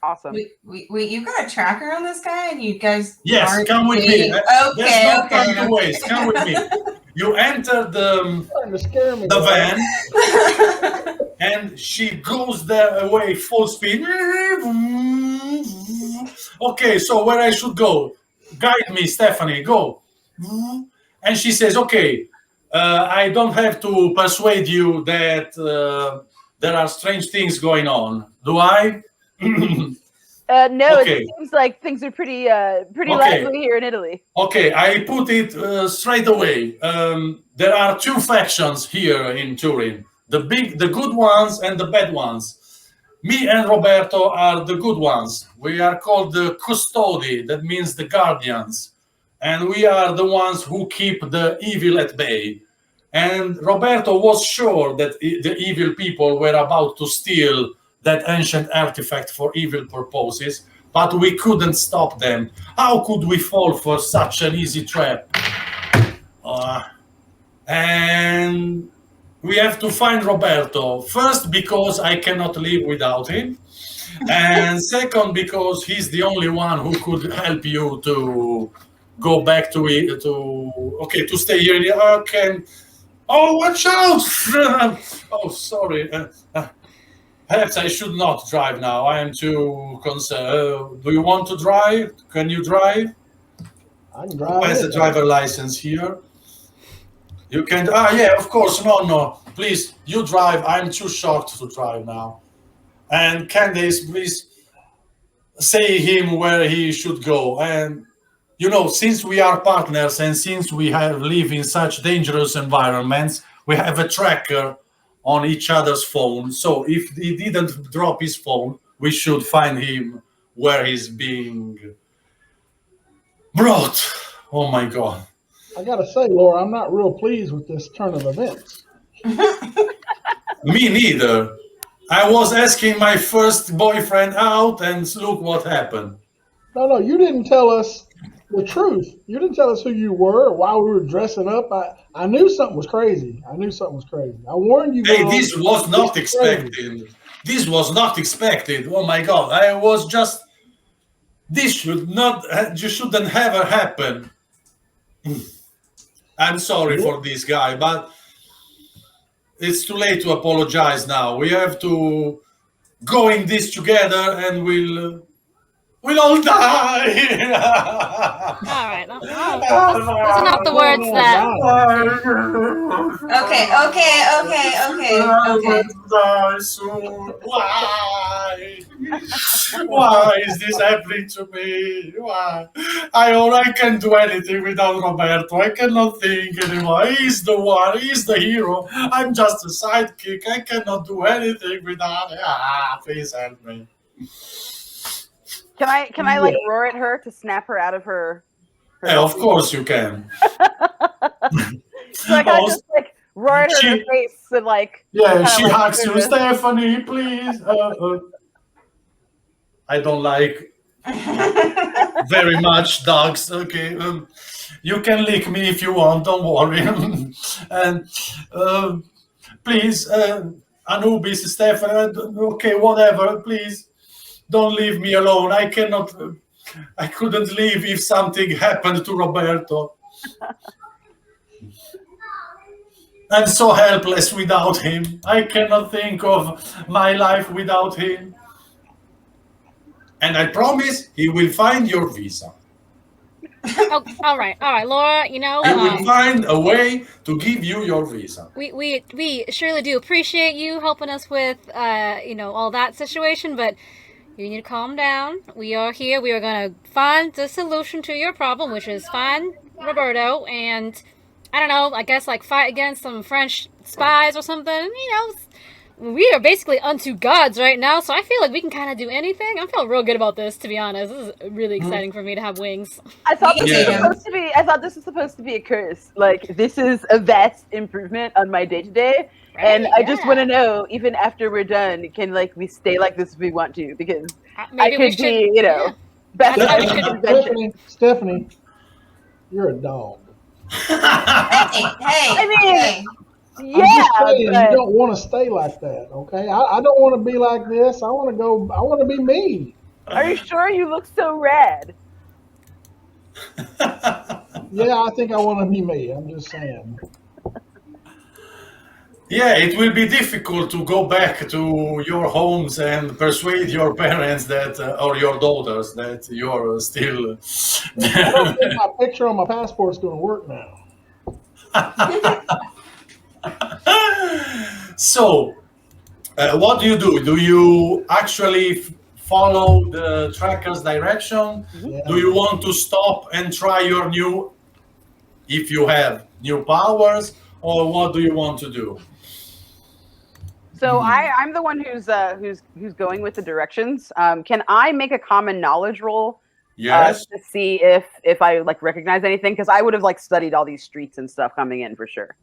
Speaker 6: Awesome.
Speaker 3: Wait, you got a tracker on this guy, and you guys?
Speaker 2: Yes,
Speaker 3: aren't
Speaker 2: come with me.
Speaker 3: dating?
Speaker 2: There's
Speaker 3: Okay,
Speaker 2: no
Speaker 3: okay.
Speaker 2: time to waste. Come with me. You enter
Speaker 5: Starting to scare me.
Speaker 2: the van. and she goes there away full speed. Okay, so where I should go? Guide me, Stephanie, go. And she says, okay, I don't have to persuade you that there are strange things going on, do I?
Speaker 6: No,
Speaker 2: Okay.
Speaker 6: it seems like things are pretty
Speaker 2: Okay.
Speaker 6: lively here in Italy.
Speaker 2: Okay, I put it straight away. There are two factions here in Turin: the good ones and the bad ones. Me and Roberto are the good ones. We are called the custodi, that means the guardians, and we are the ones who keep the evil at bay. And Roberto was sure that the evil people were about to steal that ancient artifact for evil purposes, but we couldn't stop them. How could we fall for such an easy trap? And we have to find Roberto. First, because I cannot live without him. And second, because he's the only one who could help you to go back to stay here. Okay. Oh, watch out! Oh, sorry. Perhaps I should not drive now. I am too concerned. Do you want to drive? Can you drive?
Speaker 5: I can drive.
Speaker 2: Who has a driver license here? You can. Yeah, of course. No. Please, you drive. I'm too shocked to drive now. And Candace, please say him where he should go. And since we are partners and since we live in such dangerous environments, we have a tracker on each other's phone. So if he didn't drop his phone, we should find him where he's being brought. Oh my God.
Speaker 5: I gotta say, Laura, I'm not real pleased with this turn of events.
Speaker 2: Me neither. I was asking my first boyfriend out, and look what happened.
Speaker 5: No, you didn't tell us the truth. You didn't tell us who you were or why we were dressing up. I knew something was crazy. I warned you.
Speaker 2: Hey, this was not expected. This was not expected. Oh my God. I was just. This shouldn't ever happen. I'm sorry for this guy, but it's too late to apologize now. We have to go in this together, and we'll all die.
Speaker 4: All right. That's enough the words that.
Speaker 3: Okay.
Speaker 2: Die soon. Why? Why is this happening to me? Why? I can't do anything without Roberto. I cannot think anymore. He's the one. He's the hero. I'm just a sidekick. I cannot do anything without him. Please help me.
Speaker 6: Can I like roar at her to snap her out of her?
Speaker 2: Yeah, of course you can.
Speaker 6: So I gotta just like roar at her in her face and like.
Speaker 2: Yeah, she hugs you, Stephanie, please. I don't like very much dogs. Okay, you can lick me if you want. Don't worry. And please, Anubis, Stephanie. Okay, whatever. Please. Don't leave me alone. I couldn't leave if something happened to Roberto. I'm so helpless without him. I cannot think of my life without him. And I promise he will find your visa.
Speaker 4: Oh, all right, Laura.
Speaker 2: He will find a way to give you your visa.
Speaker 4: We surely do appreciate you helping us with all that situation, but you need to calm down. We are here. We are going to find the solution to your problem, which is find Roberto and, I don't know, I guess like fight against some French spies or something. We are basically unto gods right now, so I feel like we can kind of do anything. I'm feeling real good about this, to be honest. This is really exciting for me to have wings.
Speaker 6: I thought this was supposed to be a curse. Like, this is a vast improvement on my day-to-day. Right, and I just want to know, even after we're done, can we stay like this if we want to? Because I could be, best.
Speaker 5: Stephanie, you're a dog.
Speaker 3: Hey.
Speaker 6: Yeah,
Speaker 5: I'm just saying, you don't want to stay like that, okay? I don't want to be like this. I want to be me.
Speaker 6: Are you sure? You look so rad.
Speaker 5: Yeah, I think I want to be me. I'm just saying.
Speaker 2: Yeah, it will be difficult to go back to your homes and persuade your parents that, or your daughters, that you're still.
Speaker 5: I don't think my picture on my passport's going to work now.
Speaker 2: So, what do? Do you actually follow the tracker's direction?
Speaker 5: Yeah.
Speaker 2: Do you want to stop and try your new, if you have new powers, or what do you want to do?
Speaker 6: So I'm the one who's going with the directions. Can I make a common knowledge roll?
Speaker 2: Yes.
Speaker 6: To see if I like recognize anything, because I would have like studied all these streets and stuff coming in for sure.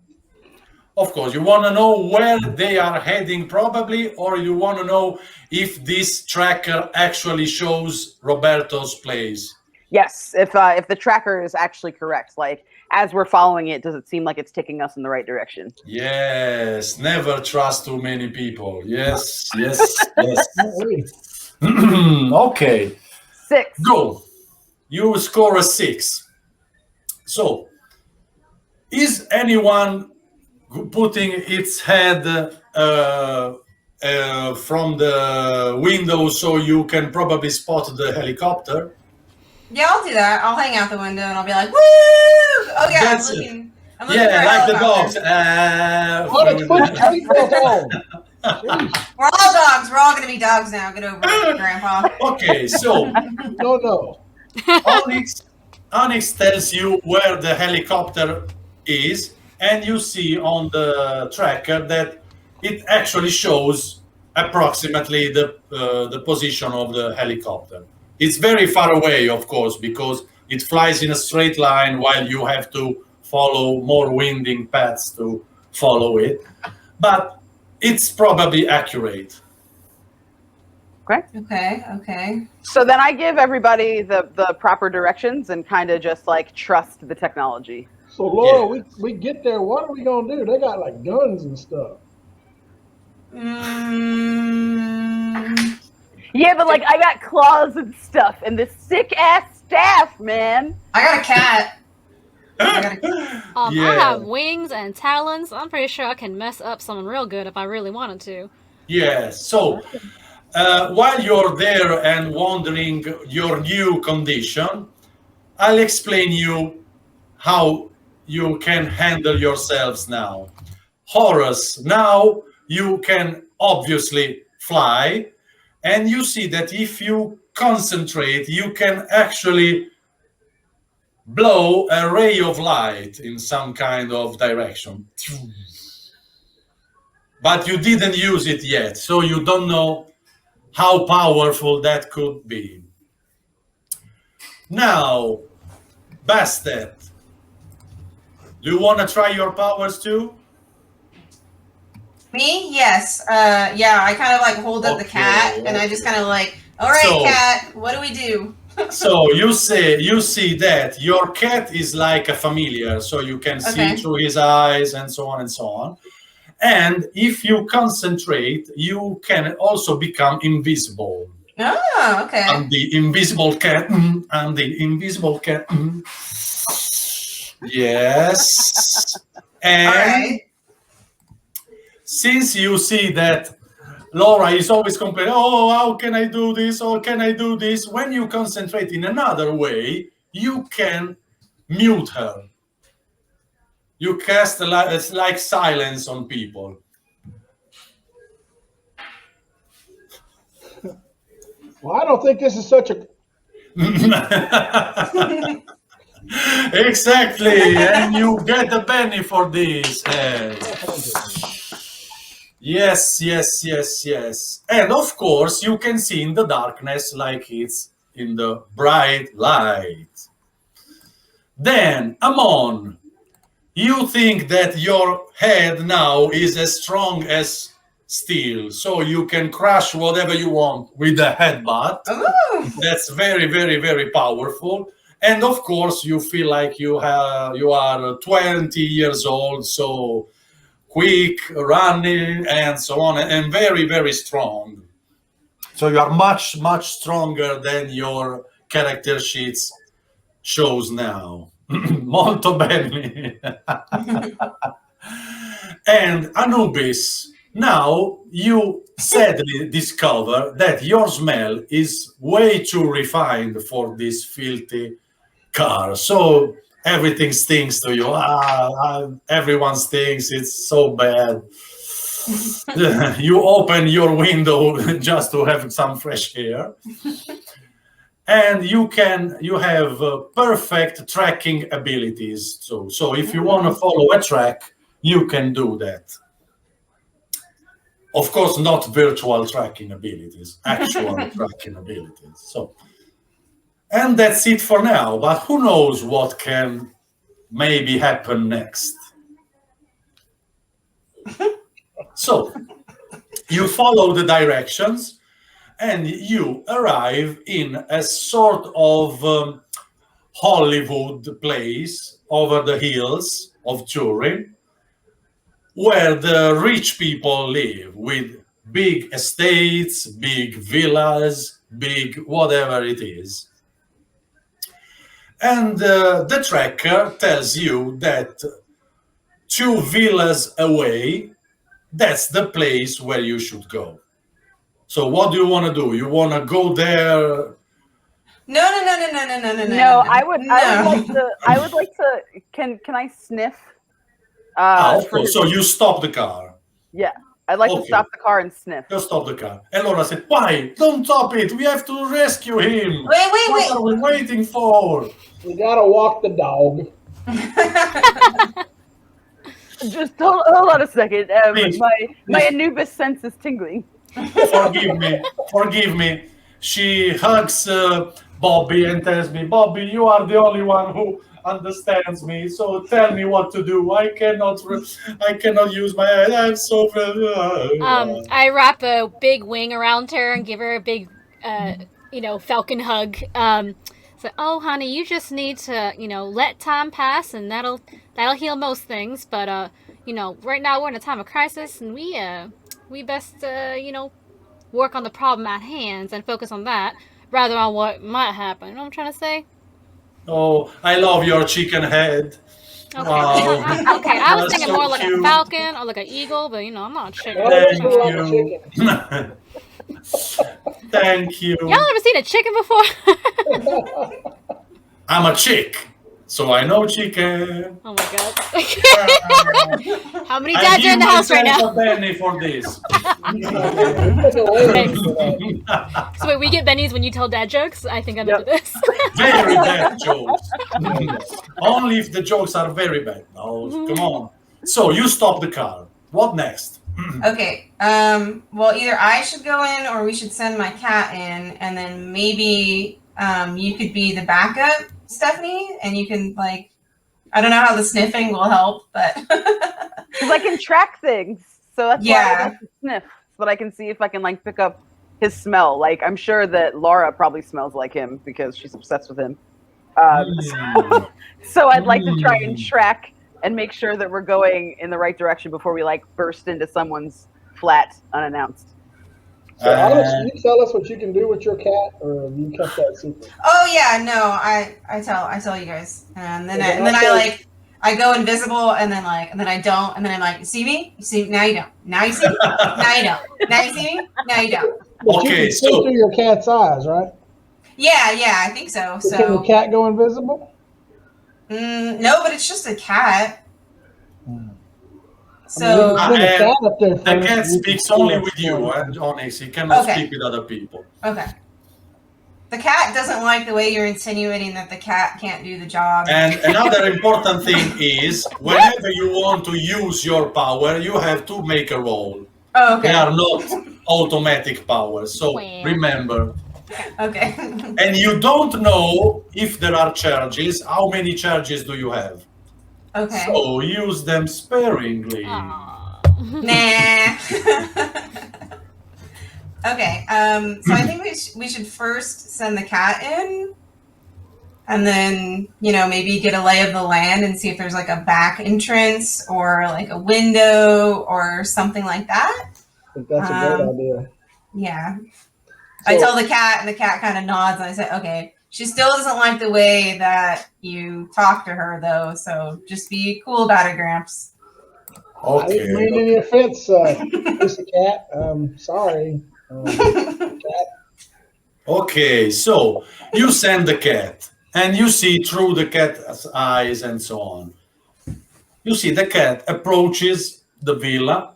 Speaker 2: Of course, you want to know where they are heading, probably, or you want to know if this tracker actually shows Roberto's place.
Speaker 6: Yes, if the tracker is actually correct, like as we're following it, does it seem like it's taking us in the right direction?
Speaker 2: Yes, never trust too many people. Yes, yes, yes. Okay,
Speaker 6: 6.
Speaker 2: go. You score a 6. So, is anyone putting its head from the window so you can probably spot the helicopter?
Speaker 3: Yeah, I'll do that. I'll hang out the window and I'll be like, woo! Okay,
Speaker 2: That's
Speaker 3: I'm
Speaker 2: it.
Speaker 3: looking for a
Speaker 2: Yeah, like the dogs.
Speaker 3: helicopter.
Speaker 5: What a quick seatbelt on. Jeez.
Speaker 3: We're all dogs. We're all going to be dogs now. Get over it, Grandpa.
Speaker 2: Okay, so
Speaker 5: No.
Speaker 2: Onyx tells you where the helicopter is, and you see on the tracker that it actually shows approximately the position of the helicopter. It's very far away, of course, because it flies in a straight line while you have to follow more winding paths to follow it. But it's probably accurate.
Speaker 3: Okay.
Speaker 6: So then I give everybody the proper directions and kind of just like trust the technology.
Speaker 5: So Laura, we get there. What are we gonna do? They got like guns and stuff.
Speaker 6: Yeah, but like I got claws and stuff and this sick ass staff, man.
Speaker 3: I got a cat.
Speaker 4: I have wings and talons. I'm pretty sure I can mess up someone real good if I really wanted to.
Speaker 2: Yes. So while you're there and wondering your new condition, I'll explain you how you can handle yourselves now. Horus, now you can obviously fly, and you see that if you concentrate, you can actually blow a ray of light in some kind of direction. But you didn't use it yet, so you don't know how powerful that could be. Now, Bastet, do you want to try your powers too?
Speaker 3: Me? Yes. Yeah, I kind of like hold up the cat and I just kind of like, all right, cat, what do we do?
Speaker 2: So you see that your cat is like a familiar, so you can see through his eyes and so on and so on. And if you concentrate, you can also become invisible.
Speaker 3: Oh, okay.
Speaker 2: I'm the invisible cat. I'm the invisible cat. Yes. And since you see that Laura is always complaining, oh, how can I do this? Or can I do this? When you concentrate in another way, you can mute her. You cast it's like silence on people.
Speaker 5: Well, I don't think this is such a...
Speaker 2: Exactly, and you get a penny for this. Yes. And of course, you can see in the darkness like it's in the bright light. Then, Amon, you think that your head now is as strong as steel, so you can crush whatever you want with a headbutt.
Speaker 3: Ooh.
Speaker 2: That's very, very, very powerful. And of course, you feel like you are 20 years old, so quick, running, and so on, and very, very strong. So you are much, much stronger than your character sheets shows now. Molto bene. And Anubis, now you sadly discover that your smell is way too refined for this filthy car. So everything stinks to you. Everyone stinks. It's so bad. You open your window just to have some fresh air. And you have perfect tracking abilities. So if you want to follow a track, you can do that. Of course, not virtual tracking abilities, actual tracking abilities. So, and that's it for now. But who knows what can maybe happen next? So, you follow the directions, and you arrive in a sort of Hollywood place over the hills of Turin, where the rich people live with big estates, big villas, big whatever it is. And the tracker tells you that 2 villas away, that's the place where you should go. So what do you want to do? You want to go there?
Speaker 3: No.
Speaker 6: I would like to. Can I sniff?
Speaker 2: Of course. So you stop the car.
Speaker 6: Yeah, I'd like to stop the car and sniff.
Speaker 2: Just stop the car. And Laura said, "Why? Don't stop it. We have to rescue him.
Speaker 3: Wait.
Speaker 2: What are we waiting for?"
Speaker 5: We gotta walk the dog.
Speaker 6: Just hold on a second. My Anubis sense is tingling.
Speaker 2: Forgive me. She hugs Bobby and tells me, "Bobby, you are the only one who understands me. So tell me what to do. I cannot use my head. I'm so."
Speaker 4: I wrap a big wing around her and give her a big, falcon hug. So, oh, honey, you just need to, let time pass, and that'll heal most things. But right now we're in a time of crisis, and we best, work on the problem at hand and focus on that rather on what might happen. You know what I'm trying to say?
Speaker 2: Oh, I love your chicken head.
Speaker 4: Okay,
Speaker 2: Wow.
Speaker 4: okay. I was thinking
Speaker 2: so
Speaker 4: more like
Speaker 2: cute.
Speaker 4: a falcon or like an eagle, but I'm not a chicken.
Speaker 2: Thank
Speaker 5: Like
Speaker 2: you. Thank you.
Speaker 4: Y'all ever seen a chicken before?
Speaker 2: I'm a chick, so I know chicken.
Speaker 4: Oh my god. How many dads are in the house right now?
Speaker 2: I Benny for this.
Speaker 4: Thanks. So wait, we get bennies when you tell dad jokes? I think I'm into this.
Speaker 2: Very bad jokes. Only if the jokes are very bad. No, come on. So you stop the car. What next?
Speaker 3: Okay. Well, either I should go in or we should send my cat in, and then maybe you could be the backup, Stephanie, and you can I don't know how the sniffing will help, but
Speaker 6: because I can track things, so that's why I like to sniff, so that I can see if I can pick up his smell. I'm sure that Laura probably smells like him because she's obsessed with him. So I'd like to try and track and make sure that we're going in the right direction before we burst into someone's flat unannounced.
Speaker 5: So Alex, can you tell us what you can do with your cat, or have you kept that secret?
Speaker 3: oh yeah, no, I tell you guys, and then I go invisible, and then I don't, and then I'm like, you see me? You see? Now you don't. Now you see me? Now you don't. Now you see me? Now you don't.
Speaker 5: But you can see through your cat's eyes, right?
Speaker 3: Yeah, I think so.
Speaker 5: So can the cat go invisible?
Speaker 3: No, but it's just a cat.
Speaker 2: So
Speaker 5: the
Speaker 2: cat speaks only with you, Onyx. He cannot speak with other people.
Speaker 3: Okay. The cat doesn't like the way you're insinuating that the cat can't do the job.
Speaker 2: And another important thing is, whenever you want to use your power, you have to make a roll.
Speaker 3: Oh, okay.
Speaker 2: They are not automatic powers, so remember.
Speaker 3: Okay.
Speaker 2: And you don't know if there are charges. How many charges do you have?
Speaker 3: Okay.
Speaker 2: So use them sparingly.
Speaker 3: Nah. Okay. So I think we should first send the cat in, and then maybe get a lay of the land and see if there's a back entrance or a window or something like that.
Speaker 5: I think that's a great idea.
Speaker 3: Yeah. So, I tell the cat, and the cat kind of nods, and I say, okay. She still doesn't like the way that you talk to her, though, so just be cool about it, Gramps.
Speaker 5: I didn't
Speaker 2: Okay.
Speaker 5: mean any offense, Mr. Cat. Sorry. Cat.
Speaker 2: Okay, so you send the cat, and you see through the cat's eyes and so on. You see the cat approaches the villa.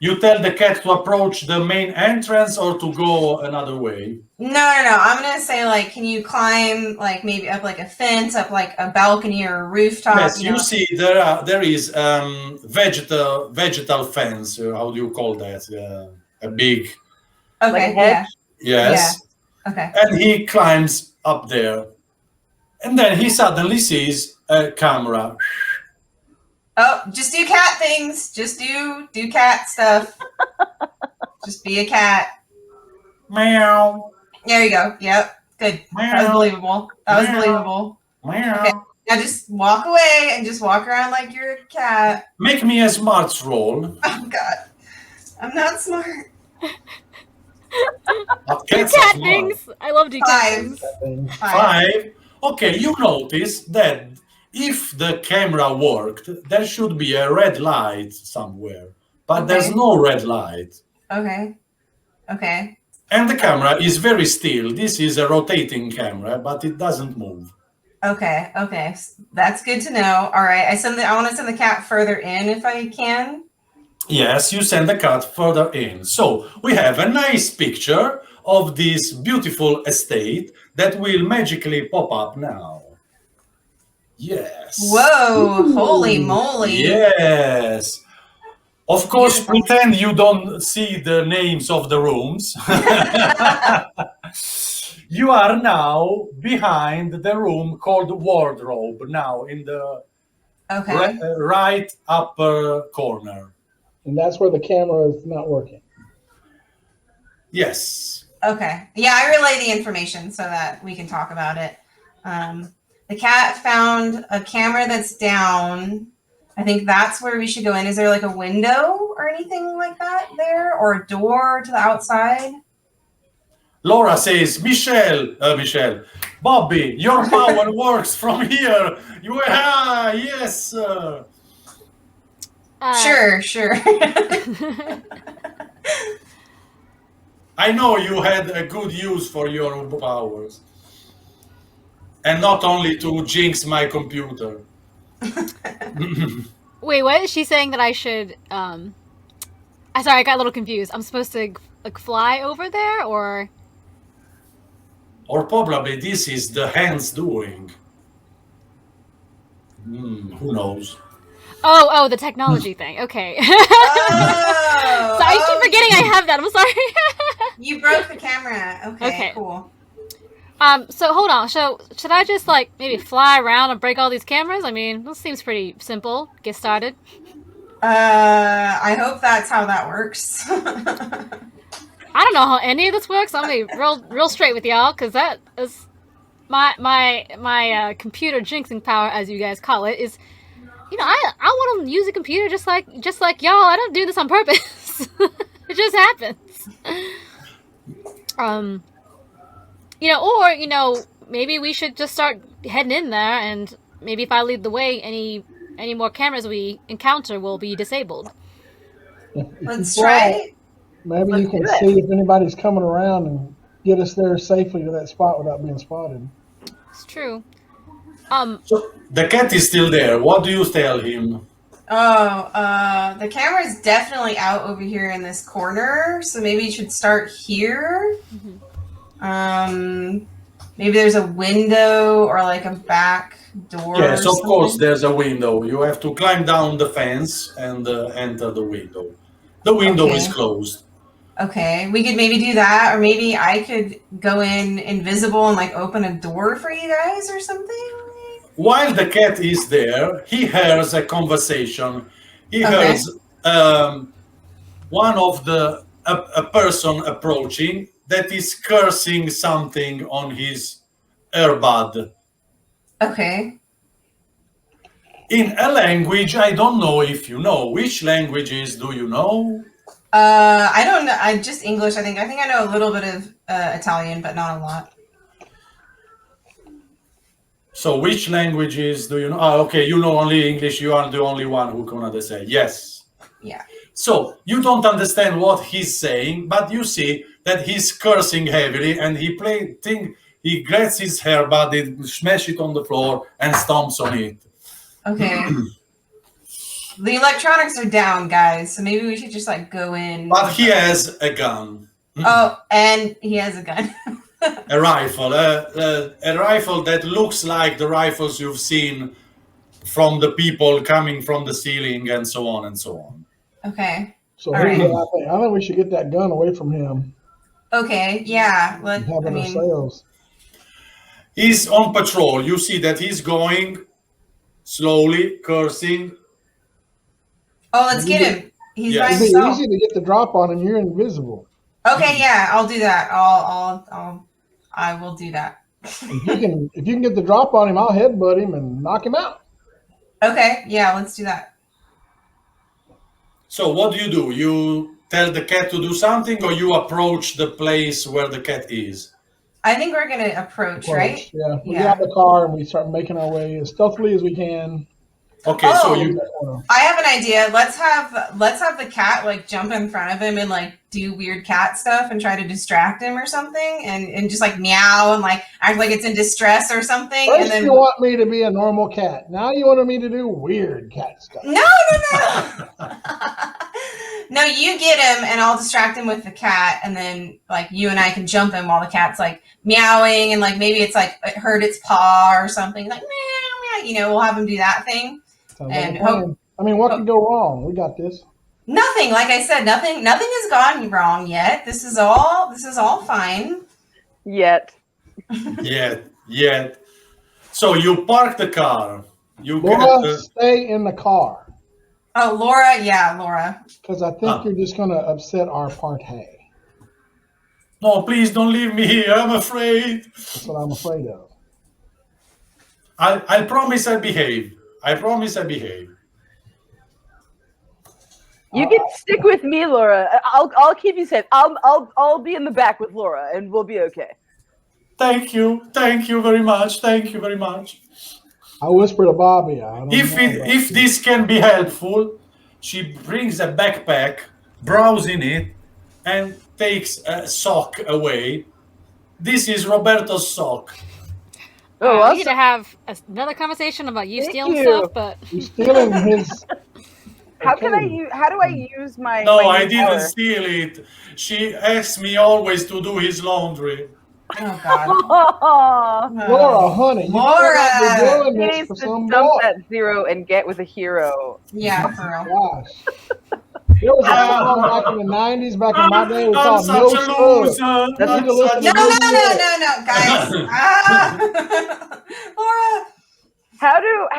Speaker 2: You tell the cat to approach the main entrance or to go another way.
Speaker 3: No. I'm gonna say like, can you climb like maybe up like a fence, up like a balcony or a rooftop?
Speaker 2: Yes,
Speaker 3: you know?
Speaker 2: see there is vegetal fence. How do you call that? A big
Speaker 3: Okay.
Speaker 6: Like a hedge?
Speaker 2: yes.
Speaker 3: Yeah. Okay.
Speaker 2: And he climbs up there, and then he suddenly sees a camera.
Speaker 3: Oh, just do cat things. Just do cat stuff. Just be a cat.
Speaker 2: Meow.
Speaker 3: There you go. Yep. Good. That was believable.
Speaker 2: Meow.
Speaker 3: Okay. Now just walk away and just walk around like you're a cat.
Speaker 2: Make me a smarts roll.
Speaker 3: Oh God. I'm not smart.
Speaker 2: Cats
Speaker 4: cat
Speaker 2: are
Speaker 4: things. I love do cat things.
Speaker 2: Five. Okay, you notice that if the camera worked, there should be a red light somewhere, but there's no red light.
Speaker 3: Okay.
Speaker 2: And the camera is very still. This is a rotating camera, but it doesn't move.
Speaker 3: Okay. That's good to know. All right. I want to send the cat further in if I can.
Speaker 2: Yes, you send the cat further in. So we have a nice picture of this beautiful estate that will magically pop up now. Yes.
Speaker 3: Whoa! Holy moly!
Speaker 2: Yes. Of course,
Speaker 3: Beautiful.
Speaker 2: pretend you don't see the names of the rooms. You are now behind the room called wardrobe, now in the right upper corner.
Speaker 5: And that's where the camera is not working.
Speaker 2: Yes.
Speaker 3: Okay. Yeah, I relay the information so that we can talk about it. The cat found a camera that's down. I think that's where we should go in. Is there like a window or anything like that there? Or a door to the outside?
Speaker 2: Laura says, Michelle, Bobby, your power works from here. Yes.
Speaker 3: Sure.
Speaker 2: I know you had a good use for your powers. And not only to jinx my computer.
Speaker 4: Wait, what is she saying that I should? Sorry, I got a little confused. I'm supposed to like fly over there, or
Speaker 2: probably this is the hands doing. Who knows?
Speaker 4: Oh, the technology thing. Okay. So I keep forgetting I have that. I'm sorry.
Speaker 3: You broke the camera. Okay, cool.
Speaker 4: So hold on. So should I just like maybe fly around and break all these cameras? I mean, this seems pretty simple. Get started.
Speaker 3: I hope that's how that works.
Speaker 4: I don't know how any of this works. I'm gonna be real straight with y'all, because that is my computer jinxing power, as you guys call it, is. I want to use a computer just like y'all. I don't do this on purpose. It just happens. Maybe we should just start heading in there, and maybe if I lead the way, any more cameras we encounter will be disabled.
Speaker 3: Let's try.
Speaker 5: Maybe you can see if anybody's coming around and get us there safely to that spot without being spotted.
Speaker 4: It's true.
Speaker 2: So the cat is still there. What do you tell him?
Speaker 3: The camera is definitely out over here in this corner, so maybe you should start here.
Speaker 4: Mm-hmm.
Speaker 3: Maybe there's a window or like a back door.
Speaker 2: Yes, of course there's a window. You have to climb down the fence and enter the window. The window is closed.
Speaker 3: Okay, we could maybe do that, or maybe I could go in invisible and like open a door for you guys or something.
Speaker 2: While the cat is there, he hears a conversation. He hears one of a person approaching that is cursing something on his earbud.
Speaker 3: Okay.
Speaker 2: In a language, I don't know if you know. Which languages do you know?
Speaker 3: I don't know. I just English. I think I know a little bit of Italian, but not a lot.
Speaker 2: So which languages do you know? Okay, you know only English. You are the only one who can understand. Yes.
Speaker 3: Yeah.
Speaker 2: So you don't understand what he's saying, but you see that he's cursing heavily, and he grabs his hair, but he smash it on the floor and stomps on it.
Speaker 3: Okay. The electronics are down, guys, so maybe we should just like go in.
Speaker 2: But he has a gun.
Speaker 3: Oh, and he has a gun.
Speaker 2: A rifle, a rifle that looks like the rifles you've seen from the people coming from the ceiling and so on and so on.
Speaker 3: Okay.
Speaker 5: So
Speaker 3: All
Speaker 5: here's
Speaker 3: right.
Speaker 5: what I think. I think we should get that gun away from him
Speaker 3: Okay. Yeah.
Speaker 5: and have it ourselves.
Speaker 2: He's on patrol. You see that he's going slowly, cursing.
Speaker 3: Oh, let's get him. He's by
Speaker 2: Yes.
Speaker 5: It'd be
Speaker 3: himself.
Speaker 5: easy to get the drop on him. You're invisible.
Speaker 3: Okay. Yeah, I'll do that. I will do that.
Speaker 5: If you can get the drop on him, I'll headbutt him and knock him out.
Speaker 3: Okay. Yeah, let's do that.
Speaker 2: So what do? You tell the cat to do something, or you approach the place where the cat is?
Speaker 3: I think we're gonna approach, right?
Speaker 5: Yeah. We
Speaker 3: Yeah.
Speaker 5: get out of the car and we start making our way as stealthily as we can.
Speaker 2: Okay, so
Speaker 3: Oh.
Speaker 2: you
Speaker 3: I have an idea. Let's have the cat like jump in front of him and like do weird cat stuff and try to distract him or something, and just like meow and like act like it's in distress or something.
Speaker 5: First
Speaker 3: and then
Speaker 5: you want me to be a normal cat. Now you want me to do weird cat stuff.
Speaker 3: no. No, you get him and I'll distract him with the cat, and then like you and I can jump him while the cat's like meowing, and like maybe it's like it hurt its paw or something, like meow, meow, we'll have him do that thing.
Speaker 5: Sounds like
Speaker 3: And
Speaker 5: a plan. I mean, what could go wrong? We got this.
Speaker 3: Nothing, like I said, nothing has gone wrong yet. This is all fine.
Speaker 6: Yet.
Speaker 2: yeah. So you park the car. You
Speaker 5: Laura,
Speaker 2: get
Speaker 5: stay in the car.
Speaker 3: Oh, Laura.
Speaker 5: Because I think you're just going to upset our party.
Speaker 2: No, please don't leave me here. I'm afraid.
Speaker 5: That's what I'm afraid of.
Speaker 2: I promise I behave. I promise I behave.
Speaker 6: You can stick with me, Laura. I'll keep you safe. I'll be in the back with Laura, and we'll be okay.
Speaker 2: Thank you very much. Thank you very much.
Speaker 5: I whisper to Bobby. I don't know
Speaker 2: If this can be helpful, she brings a backpack, browses in it, and takes a sock away. This is Roberto's sock.
Speaker 6: Oh,
Speaker 4: we need to have another conversation about you
Speaker 6: Thank
Speaker 4: stealing
Speaker 6: you.
Speaker 4: stuff, but
Speaker 5: You're stealing his.
Speaker 6: How do I use my?
Speaker 2: No,
Speaker 6: my
Speaker 2: I
Speaker 6: new
Speaker 2: didn't
Speaker 6: power?
Speaker 2: steal it. She asks me always to do his laundry.
Speaker 3: Oh God.
Speaker 6: Aw.
Speaker 5: Laura, honey. You
Speaker 3: Laura!
Speaker 5: cannot be doing
Speaker 6: He
Speaker 5: this
Speaker 6: needs
Speaker 5: for
Speaker 6: to
Speaker 5: some
Speaker 6: dump
Speaker 5: boy.
Speaker 6: that zero and get with a hero.
Speaker 3: Yeah, for real.
Speaker 5: Gosh. There was a song back in the 90s, back in my day, it was
Speaker 2: I'm
Speaker 5: called No
Speaker 2: such a
Speaker 5: Scrubs.
Speaker 2: loser.
Speaker 5: That's
Speaker 2: I'm
Speaker 5: what you
Speaker 2: such
Speaker 5: listen
Speaker 3: No,
Speaker 5: to.
Speaker 3: guys. Laura.
Speaker 6: How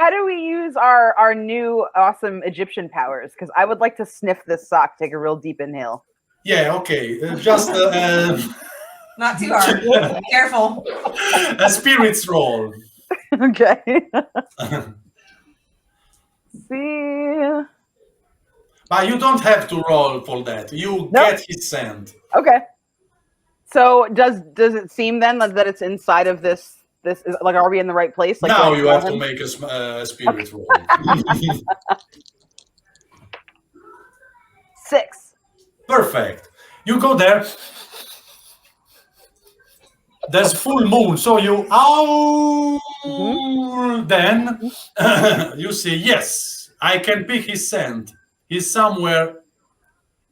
Speaker 6: do we use our new awesome Egyptian powers? Because I would like to sniff this sock, take a real deep inhale.
Speaker 2: Yeah, okay. Just
Speaker 3: Not too hard. Careful.
Speaker 2: a spirits roll.
Speaker 6: Okay. See.
Speaker 2: But you don't have to roll for that. You get his scent.
Speaker 6: Okay. So does it seem then that it's inside of this? This is like, are we in the right place? Like,
Speaker 2: Now
Speaker 6: do I
Speaker 2: you have
Speaker 6: smell
Speaker 2: to
Speaker 6: him?
Speaker 2: make a spirit roll.
Speaker 6: 6.
Speaker 2: Perfect. You go there. There's full moon, so you then you say, yes, I can pick his scent. He's somewhere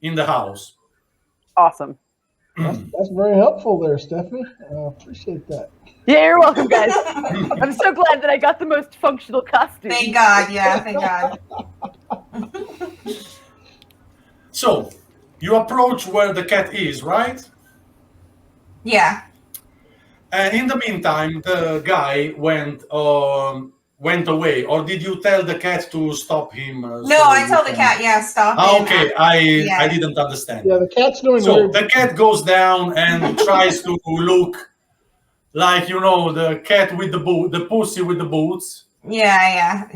Speaker 2: in the house.
Speaker 6: Awesome.
Speaker 5: That's very helpful there, Stephanie. Appreciate that.
Speaker 6: Yeah, you're welcome, guys. I'm so glad that I got the most functional costume.
Speaker 3: Thank God. Yeah, thank God.
Speaker 2: So you approach where the cat is, right?
Speaker 3: Yeah.
Speaker 2: And in the meantime, the guy went away. Or did you tell the cat to stop him?
Speaker 3: No, I tell the cat, yeah, stop. him.
Speaker 2: Okay,
Speaker 3: Yeah.
Speaker 2: I didn't understand.
Speaker 5: Yeah, the cat's doing
Speaker 2: So
Speaker 5: weird.
Speaker 2: the cat goes down and tries to look like, the cat with the pussy with the boots,
Speaker 3: Yeah.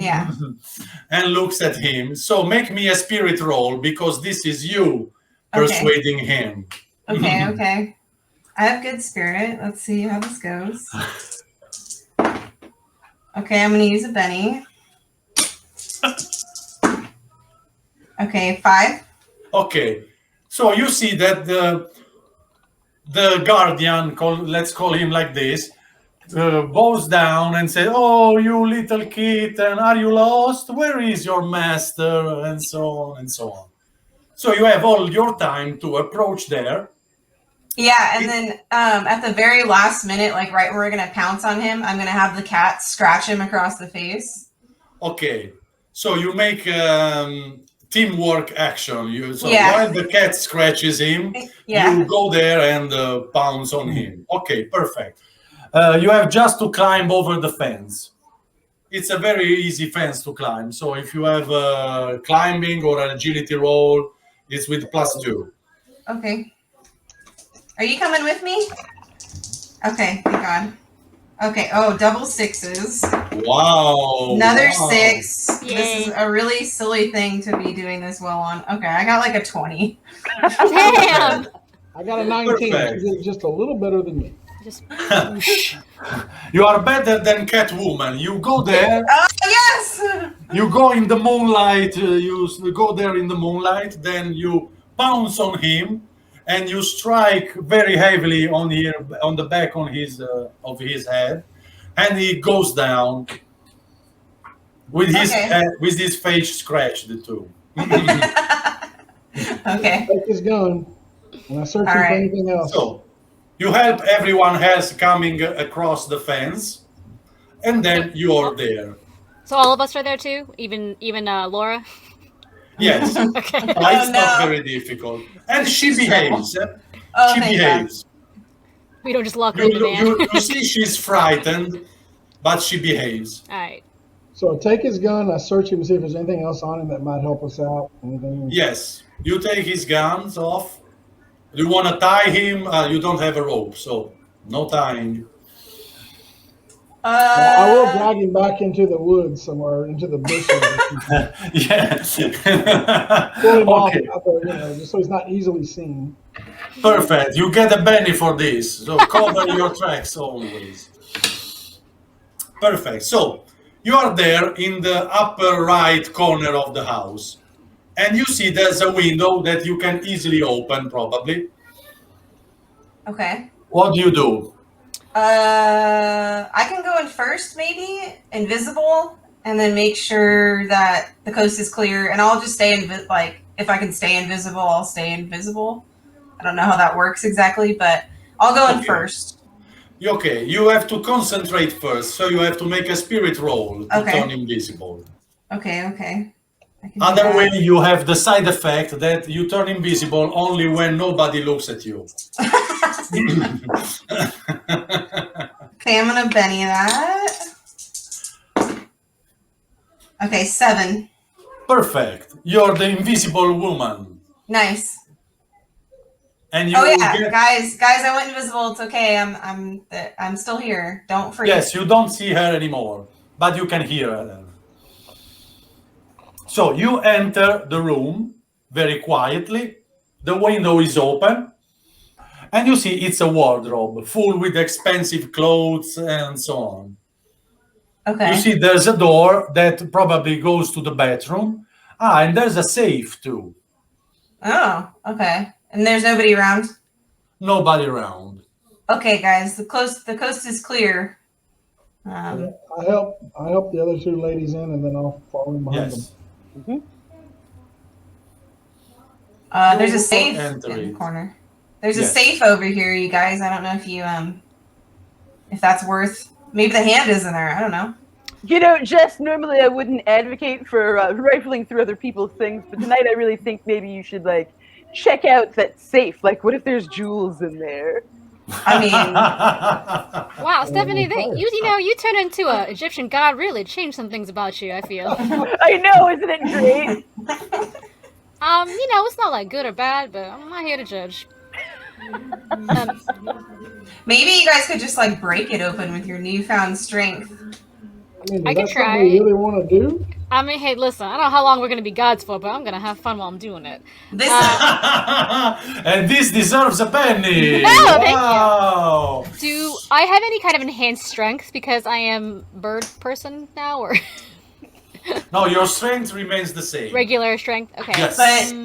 Speaker 2: and looks at him. So make me a spirit roll, because this is you
Speaker 3: Okay.
Speaker 2: persuading him.
Speaker 3: Okay. I have good spirit. Let's see how this goes. Okay, I'm gonna use a Benny. Okay, 5.
Speaker 2: Okay. So you see that the guardian, let's call him like this, bows down and says, "Oh, you little kitten, are you lost? Where is your master?" And so on and so on. So you have all your time to approach there.
Speaker 3: Yeah, and then at the very last minute, like right when we're gonna pounce on him, I'm gonna have the cat scratch him across the face.
Speaker 2: Okay. So you make teamwork action. So
Speaker 3: Yeah.
Speaker 2: while the cat scratches him,
Speaker 3: Yeah.
Speaker 2: you go there and pounce on him. Okay, perfect. You have just to climb over the fence. It's a very easy fence to climb. So if you have climbing or an agility roll, it's with +2.
Speaker 3: Okay. Are you coming with me? Okay, thank God. Okay, oh, double 6s.
Speaker 2: Wow.
Speaker 3: Another
Speaker 2: wow.
Speaker 3: 6.
Speaker 4: Yay.
Speaker 3: This is a really silly thing to be doing this well on. Okay, I got like a 20.
Speaker 4: Damn.
Speaker 5: I got a 19.
Speaker 2: Perfect.
Speaker 5: She did just a little better than me.
Speaker 4: Just
Speaker 2: You are better than Catwoman. You go there.
Speaker 3: Oh, yes!
Speaker 2: You go in the moonlight. You go there in the moonlight. Then you pounce on him, and you strike very heavily on the back on his of his head, and he goes down with his face scratched too.
Speaker 3: Okay.
Speaker 5: Take his gun, and I search him
Speaker 3: All
Speaker 5: for
Speaker 3: right.
Speaker 5: anything else.
Speaker 2: So you help everyone else coming across the fence, and then you are there.
Speaker 4: so all of us are there too, even Laura.
Speaker 2: Yes.
Speaker 4: Okay.
Speaker 2: It's
Speaker 3: Oh,
Speaker 2: not
Speaker 3: no.
Speaker 2: very difficult. And she behaves.
Speaker 3: Oh,
Speaker 2: She
Speaker 3: thank
Speaker 2: behaves.
Speaker 4: We don't just lock her in the van.
Speaker 2: You see she's frightened, but she behaves.
Speaker 4: All right.
Speaker 5: So I take his gun, I search him to see if there's anything else on him that might help us out. Anything?
Speaker 2: Yes. You take his guns off. You want to tie him. You don't have a rope, so no tying.
Speaker 5: I will drag him back into the woods somewhere, into the bushes.
Speaker 2: Yes.
Speaker 5: Pull him off
Speaker 2: Okay.
Speaker 5: out there, just so he's not easily seen.
Speaker 2: Perfect. You get a Benny for this. So cover your tracks always. Perfect. So you are there in the upper right corner of the house. And you see there's a window that you can easily open, probably.
Speaker 3: Okay.
Speaker 2: What do you do?
Speaker 3: I can go in first, maybe, invisible, and then make sure that the coast is clear. And I'll just stay if I can stay invisible, I'll stay invisible. I don't know how that works exactly, but I'll go in
Speaker 2: Okay.
Speaker 3: first.
Speaker 2: Okay, you have to concentrate first, so you have to make a spirit roll to
Speaker 3: Okay.
Speaker 2: turn invisible.
Speaker 3: Okay. I can do
Speaker 2: Other
Speaker 3: that.
Speaker 2: way, you have the side effect that you turn invisible only when nobody looks at you.
Speaker 3: Okay, I'm gonna Benny that. Okay, 7.
Speaker 2: Perfect. You're the invisible woman.
Speaker 3: Nice.
Speaker 2: And you
Speaker 3: Oh yeah,
Speaker 2: get,
Speaker 3: guys, I went invisible. It's okay. I'm still here. Don't forget.
Speaker 2: yes, you don't see her anymore, but you can hear her. So you enter the room very quietly. The window is open, and you see it's a wardrobe full with expensive clothes and so on.
Speaker 3: Okay.
Speaker 2: You see there's a door that probably goes to the bathroom. And there's a safe too.
Speaker 3: Oh, okay. And there's nobody around.
Speaker 2: Nobody around.
Speaker 3: Okay, guys, the coast is clear.
Speaker 5: I help the other two ladies in, and then I'll follow in behind
Speaker 2: Yes.
Speaker 5: them.
Speaker 3: There's a safe
Speaker 2: enter
Speaker 3: in the
Speaker 2: it.
Speaker 3: corner. There's a
Speaker 2: Yes.
Speaker 3: safe over here, you guys. I don't know if you if that's worth. Maybe the hand is in there. I don't know.
Speaker 6: You know, Jess, normally I wouldn't advocate for rifling through other people's things, but tonight I really think maybe you should, check out that safe. What if there's jewels in there?
Speaker 3: I mean,
Speaker 4: Wow, Stephanie, you turned into an Egyptian god. Really changed some things about you. I feel.
Speaker 6: I know, isn't it great?
Speaker 4: It's not good or bad, but I'm not here to judge.
Speaker 3: maybe you guys could just break it open with your newfound strength.
Speaker 5: I mean,
Speaker 4: I
Speaker 5: is
Speaker 4: can
Speaker 5: that
Speaker 4: try.
Speaker 5: something you really want to do?
Speaker 4: I mean, hey, listen, I don't know how long we're gonna be gods for, but I'm gonna have fun while I'm doing it.
Speaker 3: This
Speaker 2: And this deserves a penny.
Speaker 4: No, thank you.
Speaker 2: Wow.
Speaker 4: Do I have any kind of enhanced strength because I am bird person now, or
Speaker 2: No, your strength remains the same.
Speaker 4: regular strength? Okay.
Speaker 2: Yes.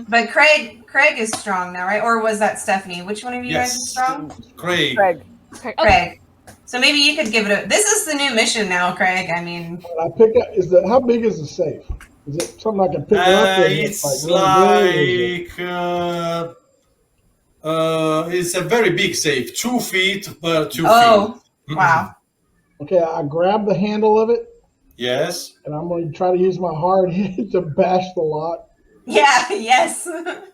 Speaker 3: but Craig is strong now, right? Or was that Stephanie? Which one of you guys is
Speaker 2: Yes.
Speaker 3: strong?
Speaker 2: Craig.
Speaker 6: Craig.
Speaker 4: Okay.
Speaker 3: Craig. So maybe you could give it a. This is the new mission now, Craig. I mean,
Speaker 5: When I pick up, how big is the safe? Is it something I can pick up? And
Speaker 2: It's
Speaker 5: really big, or is it-
Speaker 2: like it's a very big safe, 2 feet per 2
Speaker 3: oh,
Speaker 2: feet.
Speaker 3: wow.
Speaker 5: Okay, I grab the handle of it,
Speaker 2: Yes.
Speaker 5: and I'm going to try to use my hard hit to bash the lock.
Speaker 3: Yeah, yes.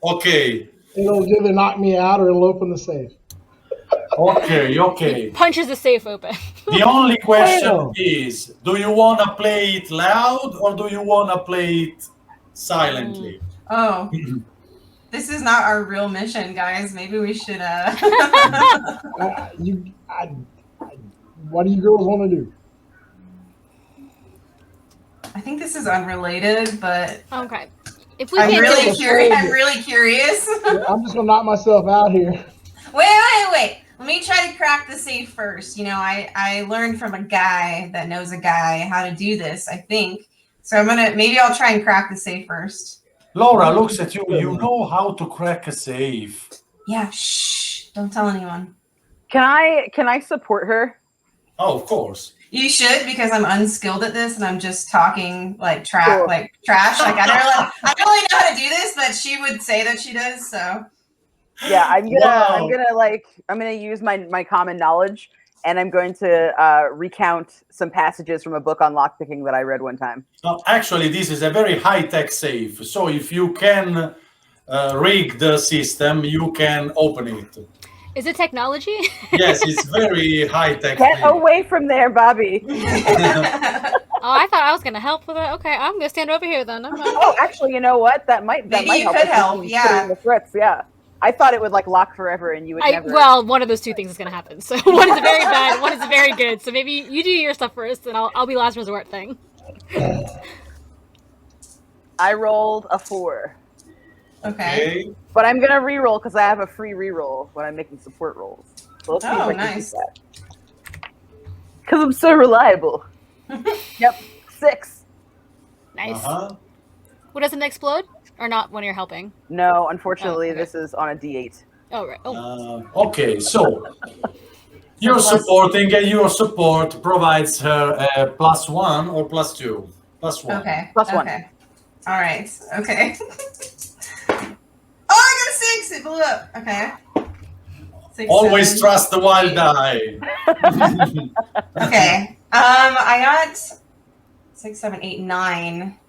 Speaker 2: Okay.
Speaker 5: It'll either knock me out or it'll open the safe.
Speaker 2: Okay.
Speaker 4: Punches the safe open.
Speaker 2: The only question
Speaker 5: Wow.
Speaker 2: is, do you want to play it loud or do you want to play it silently?
Speaker 3: Oh. This is not our real mission, guys. Maybe we should
Speaker 5: What do you girls want to do?
Speaker 3: I think this is unrelated, but
Speaker 4: Okay. If we
Speaker 3: I'm
Speaker 4: can't
Speaker 3: really
Speaker 4: do it,
Speaker 3: curious. I'm really curious.
Speaker 5: I'm just going to knock myself out here.
Speaker 3: Wait. Let me try to crack the safe first. You know, I learned from a guy that knows a guy how to do this, I think. So maybe I'll try and crack the safe first.
Speaker 2: Laura looks at you. You know how to crack a safe.
Speaker 3: Yeah, shh. Don't tell anyone.
Speaker 6: Can I support her?
Speaker 2: Oh, of course.
Speaker 3: You should, because I'm unskilled at this and I'm just talking like trash.
Speaker 6: Cool.
Speaker 3: Like I don't really know how to do this, but she would say that she does, so
Speaker 6: Yeah, I'm
Speaker 2: Wow.
Speaker 6: gonna use my common knowledge, and I'm going to recount some passages from a book on lockpicking that I read one time.
Speaker 2: No, actually, this is a very high-tech safe. So if you can rig the system, you can open it.
Speaker 4: is it technology?
Speaker 2: Yes, it's very high-tech.
Speaker 6: Get away from there, Bobby.
Speaker 4: Oh, I thought I was gonna help with it. Okay, I'm gonna stand over here then. I'm not...
Speaker 6: Oh, actually, you know what? That might
Speaker 3: Maybe you
Speaker 6: help.
Speaker 3: could
Speaker 6: us
Speaker 3: help,
Speaker 6: with
Speaker 3: yeah.
Speaker 6: putting the threats, yeah. I thought it would like lock forever, and you would never.
Speaker 4: Well, one of those two things is gonna happen. So one is very bad, one is very good. So maybe you do your stuff first, and I'll be last resort thing.
Speaker 6: I rolled a 4,
Speaker 3: Okay.
Speaker 6: but I'm gonna re-roll because I have a free re-roll when I'm making support rolls. So let's see if
Speaker 3: Oh,
Speaker 6: I can
Speaker 3: nice.
Speaker 6: do that. Because I'm so reliable. Yep, 6.
Speaker 4: Nice.
Speaker 2: Uh-huh.
Speaker 4: What doesn't explode? Or not when you're helping?
Speaker 6: No, unfortunately,
Speaker 4: Oh, okay.
Speaker 6: this is on a D8.
Speaker 4: Oh right. Oh.
Speaker 2: Okay, so you're supporting, and your support provides her a +1 or +2? +1.
Speaker 3: Okay.
Speaker 6: +1.
Speaker 3: Okay. All right. Okay. Oh, I got a 6. It blew up. Okay. 6,
Speaker 2: Always
Speaker 3: 7.
Speaker 2: trust the wild die.
Speaker 3: Okay. I got 6, 7, 8, 9.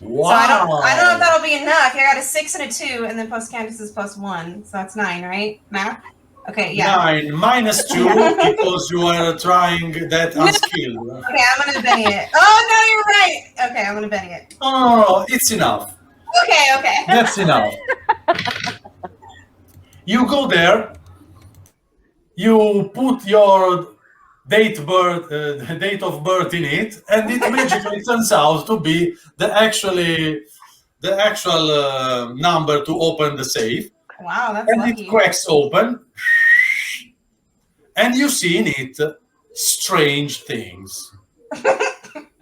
Speaker 2: Wow.
Speaker 3: So I don't know if that'll be enough. I got a 6 and a 2, and then plus Candace is +1, so that's 9, right? Math. Okay. Yeah.
Speaker 2: 9 -2 because you are trying that unskilled.
Speaker 3: Okay, I'm gonna Benny it. Oh no, you're right. Okay, I'm gonna Benny it.
Speaker 2: Oh, it's enough.
Speaker 3: Okay.
Speaker 2: That's enough. You go there. You put your date of birth in it, and it magically turns out to be the actual number to open the safe.
Speaker 3: Wow, that's
Speaker 2: And
Speaker 3: lucky.
Speaker 2: it cracks open, and you see in it strange things.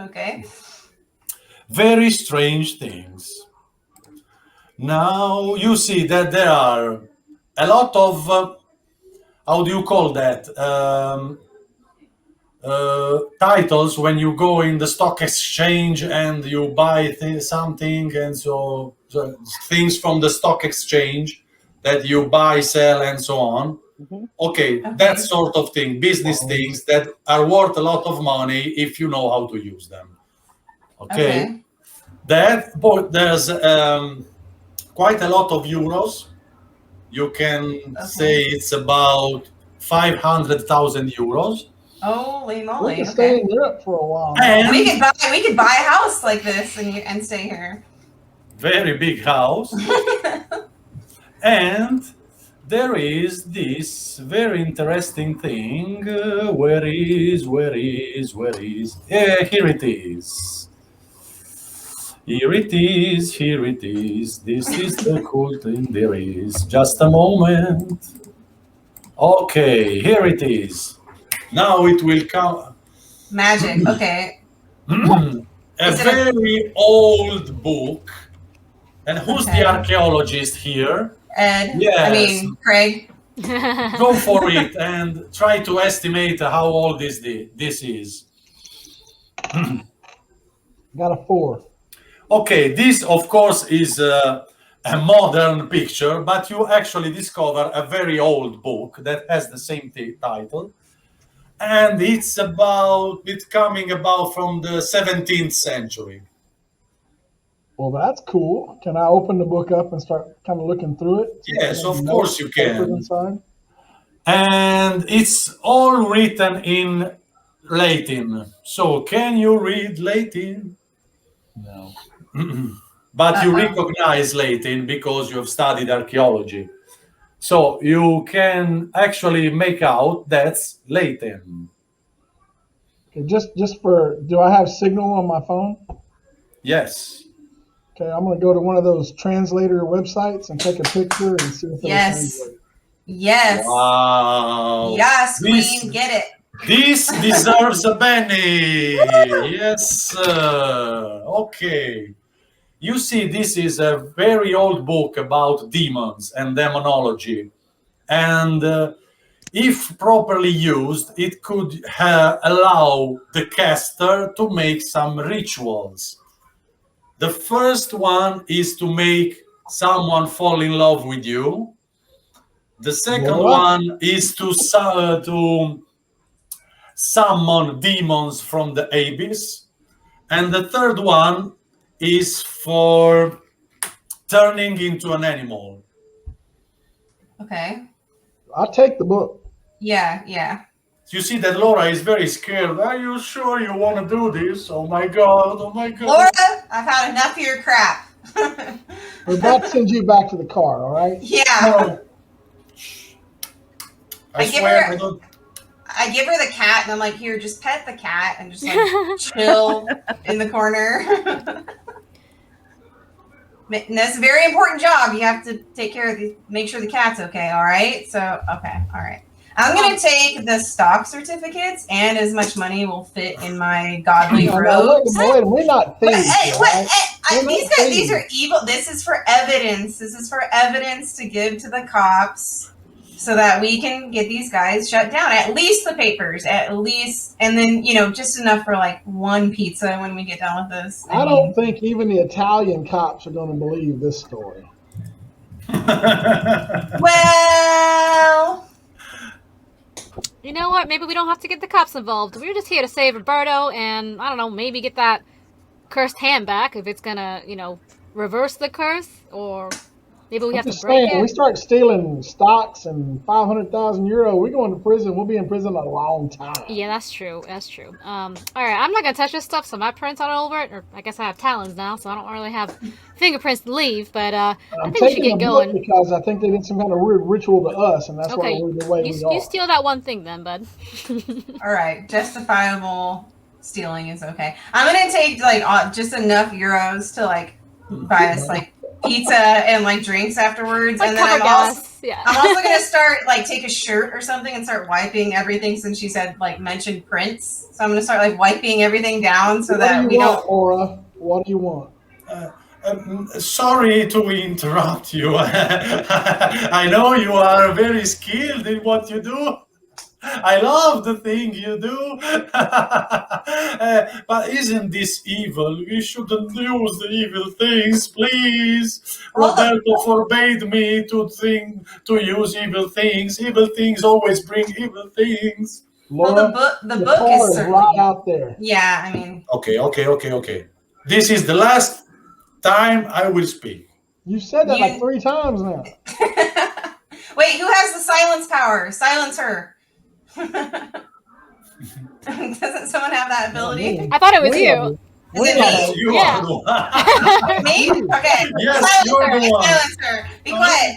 Speaker 3: Okay.
Speaker 2: Very strange things. Now you see that there are a lot of how do you call that? Titles when you go in the stock exchange and you buy something, and so things from the stock exchange that you buy, sell, and so on.
Speaker 6: Mhm.
Speaker 2: Okay, that sort of thing, business things that are worth a lot of money if you know how to use them. Okay. But there's quite a lot of euros. You can say it's about 500,000 euros.
Speaker 3: Holy
Speaker 5: We
Speaker 3: moly.
Speaker 5: can stay
Speaker 3: Okay.
Speaker 5: in Europe for a while.
Speaker 2: And
Speaker 3: We could buy a house like this and stay here.
Speaker 2: very big house. And there is this very interesting thing. Where is? Here it is. Here it is, here it is. This is the cool thing there is. Just a moment. Okay, here it is. Now it will come.
Speaker 3: Magic. Okay.
Speaker 2: A
Speaker 3: Is it a-
Speaker 2: very old book. And who's
Speaker 3: Okay.
Speaker 2: the archaeologist here?
Speaker 3: Ed.
Speaker 2: Yes.
Speaker 3: I mean, Craig.
Speaker 2: Go for it and try to estimate how old this is.
Speaker 5: Got a 4.
Speaker 2: Okay, this of course is a modern picture, but you actually discover a very old book that has the same title. And it's coming about from the 17th century.
Speaker 5: Well, that's cool. Can I open the book up and start kind of looking through it?
Speaker 2: Yes, of course you can.
Speaker 5: Inside?
Speaker 2: And it's all written in Latin. So can you read Latin?
Speaker 5: No.
Speaker 2: But you recognize Latin because you have studied archaeology. So you can actually make out that's Latin.
Speaker 5: Okay, just for, do I have signal on my phone?
Speaker 2: Yes.
Speaker 5: Okay, I'm going to go to one of those translator websites and take a picture and see if it'll
Speaker 3: Yes.
Speaker 5: translate.
Speaker 3: Yes.
Speaker 2: Wow.
Speaker 3: Yes,
Speaker 2: This-
Speaker 3: Queen. Get it.
Speaker 2: This deserves a Benny. Yes. Okay. You see, this is a very old book about demons and demonology. And if properly used, it could allow the caster to make some rituals. The first one is to make someone fall in love with you. The second one is to summon demons from the abyss. And the third one is for turning into an animal.
Speaker 3: Okay.
Speaker 5: I'll take the book.
Speaker 3: Yeah, yeah.
Speaker 2: You see that Laura is very scared. Are you sure you want to do this? Oh my God, oh my God.
Speaker 3: Laura, I've had enough of your crap.
Speaker 5: We're about to send you back to the car, all right?
Speaker 3: Yeah.
Speaker 2: No. I
Speaker 3: I give
Speaker 2: swear
Speaker 3: her-
Speaker 2: I don't.
Speaker 3: I give her the cat, and I'm like, here, just pet the cat and just like chill in the corner. And that's a very important job. You have to take care of make sure the cat's okay. All right. So, okay. All right. I'm going to take the stock certificates, and as much money will fit in my godly
Speaker 5: No,
Speaker 3: robes.
Speaker 5: wait, we're not thieves.
Speaker 3: Hey,
Speaker 5: all
Speaker 3: what?
Speaker 5: right?
Speaker 3: Hey,
Speaker 5: We're
Speaker 3: these
Speaker 5: not
Speaker 3: guys, these
Speaker 5: thieves.
Speaker 3: are evil. This is for evidence. This is for evidence to give to the cops so that we can get these guys shut down. At least the papers, at least, and then just enough for like one pizza when we get done with this.
Speaker 5: I don't think even the Italian cops are going to believe this story.
Speaker 3: Well,
Speaker 4: You know what? Maybe we don't have to get the cops involved. We're just here to save Roberto and, I don't know, maybe get that cursed hand back if it's gonna, reverse the curse, or maybe we have to
Speaker 5: Just
Speaker 4: break
Speaker 5: saying, we
Speaker 4: it.
Speaker 5: start stealing stocks and 500,000 euro, we're going to prison. We'll be in prison a long time.
Speaker 4: Yeah, that's true. That's true. All right, I'm not gonna touch this stuff, so my prints aren't all over it. Or I guess I have talons now, so I don't really have fingerprints to leave. But I
Speaker 5: I'm
Speaker 4: think we should
Speaker 5: taking
Speaker 4: get
Speaker 5: the book
Speaker 4: going.
Speaker 5: because I think they did some kind of weird ritual to us, and that's
Speaker 4: Okay,
Speaker 5: why we're the way we are.
Speaker 4: you steal that one thing then, bud.
Speaker 3: all right. Justifiable stealing is okay. I'm gonna take just enough euros to buy us pizza and drinks afterwards,
Speaker 4: Like
Speaker 3: and then
Speaker 4: cover
Speaker 3: I'm also
Speaker 4: gas. Yeah.
Speaker 3: I'm also gonna start take a shirt or something and start wiping everything since she said mentioned prints. So I'm gonna start wiping everything down so that
Speaker 5: What do
Speaker 3: we
Speaker 5: you
Speaker 3: don't.
Speaker 5: want, Laura? What do you want?
Speaker 2: Sorry to interrupt you. I know you are very skilled in what you do. I love the thing you do. But isn't this evil? We shouldn't use the evil things, please.
Speaker 3: Well,
Speaker 2: Roberto forbade me to use evil things. Evil things always bring evil things.
Speaker 3: Well,
Speaker 5: Laura,
Speaker 3: the
Speaker 5: the
Speaker 3: book
Speaker 5: car
Speaker 3: is
Speaker 5: is
Speaker 3: certainly.
Speaker 5: right out there.
Speaker 3: Yeah, I mean,
Speaker 2: Okay. This is the last time I will speak.
Speaker 5: You said that
Speaker 3: You-
Speaker 5: 3 times now.
Speaker 3: wait, who has the silence power? Silence her. Doesn't someone have that ability?
Speaker 4: I thought it was
Speaker 5: We
Speaker 4: you.
Speaker 5: have-
Speaker 3: Is
Speaker 5: we
Speaker 3: it
Speaker 5: have-
Speaker 3: me?
Speaker 2: You
Speaker 4: Yeah.
Speaker 2: are the one.
Speaker 3: Me? Okay.
Speaker 2: Yes,
Speaker 3: silence
Speaker 2: you're
Speaker 3: her.
Speaker 2: the one.
Speaker 3: Silence her. Be quiet.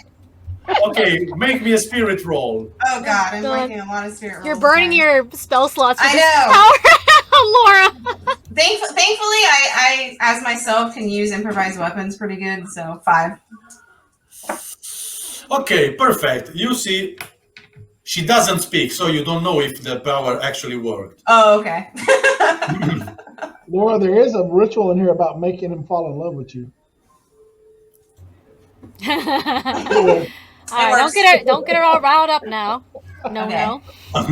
Speaker 2: Okay, make me a spirit roll.
Speaker 3: Oh God, I'm
Speaker 4: God.
Speaker 3: making a lot of spirit rolls.
Speaker 4: You're burning
Speaker 3: okay.
Speaker 4: your spell slots with
Speaker 3: I
Speaker 4: this
Speaker 3: know.
Speaker 4: power, Laura.
Speaker 3: Thankfully, I, as myself, can use improvised weapons pretty good. So 5.
Speaker 2: Okay, perfect. You see, she doesn't speak, so you don't know if the power actually worked.
Speaker 3: Oh, okay.
Speaker 5: Laura, there is a ritual in here about making him fall in love with you.
Speaker 4: All
Speaker 5: Anyway,
Speaker 4: right,
Speaker 3: works.
Speaker 4: don't get her all riled up now. No,
Speaker 3: Okay.
Speaker 4: no.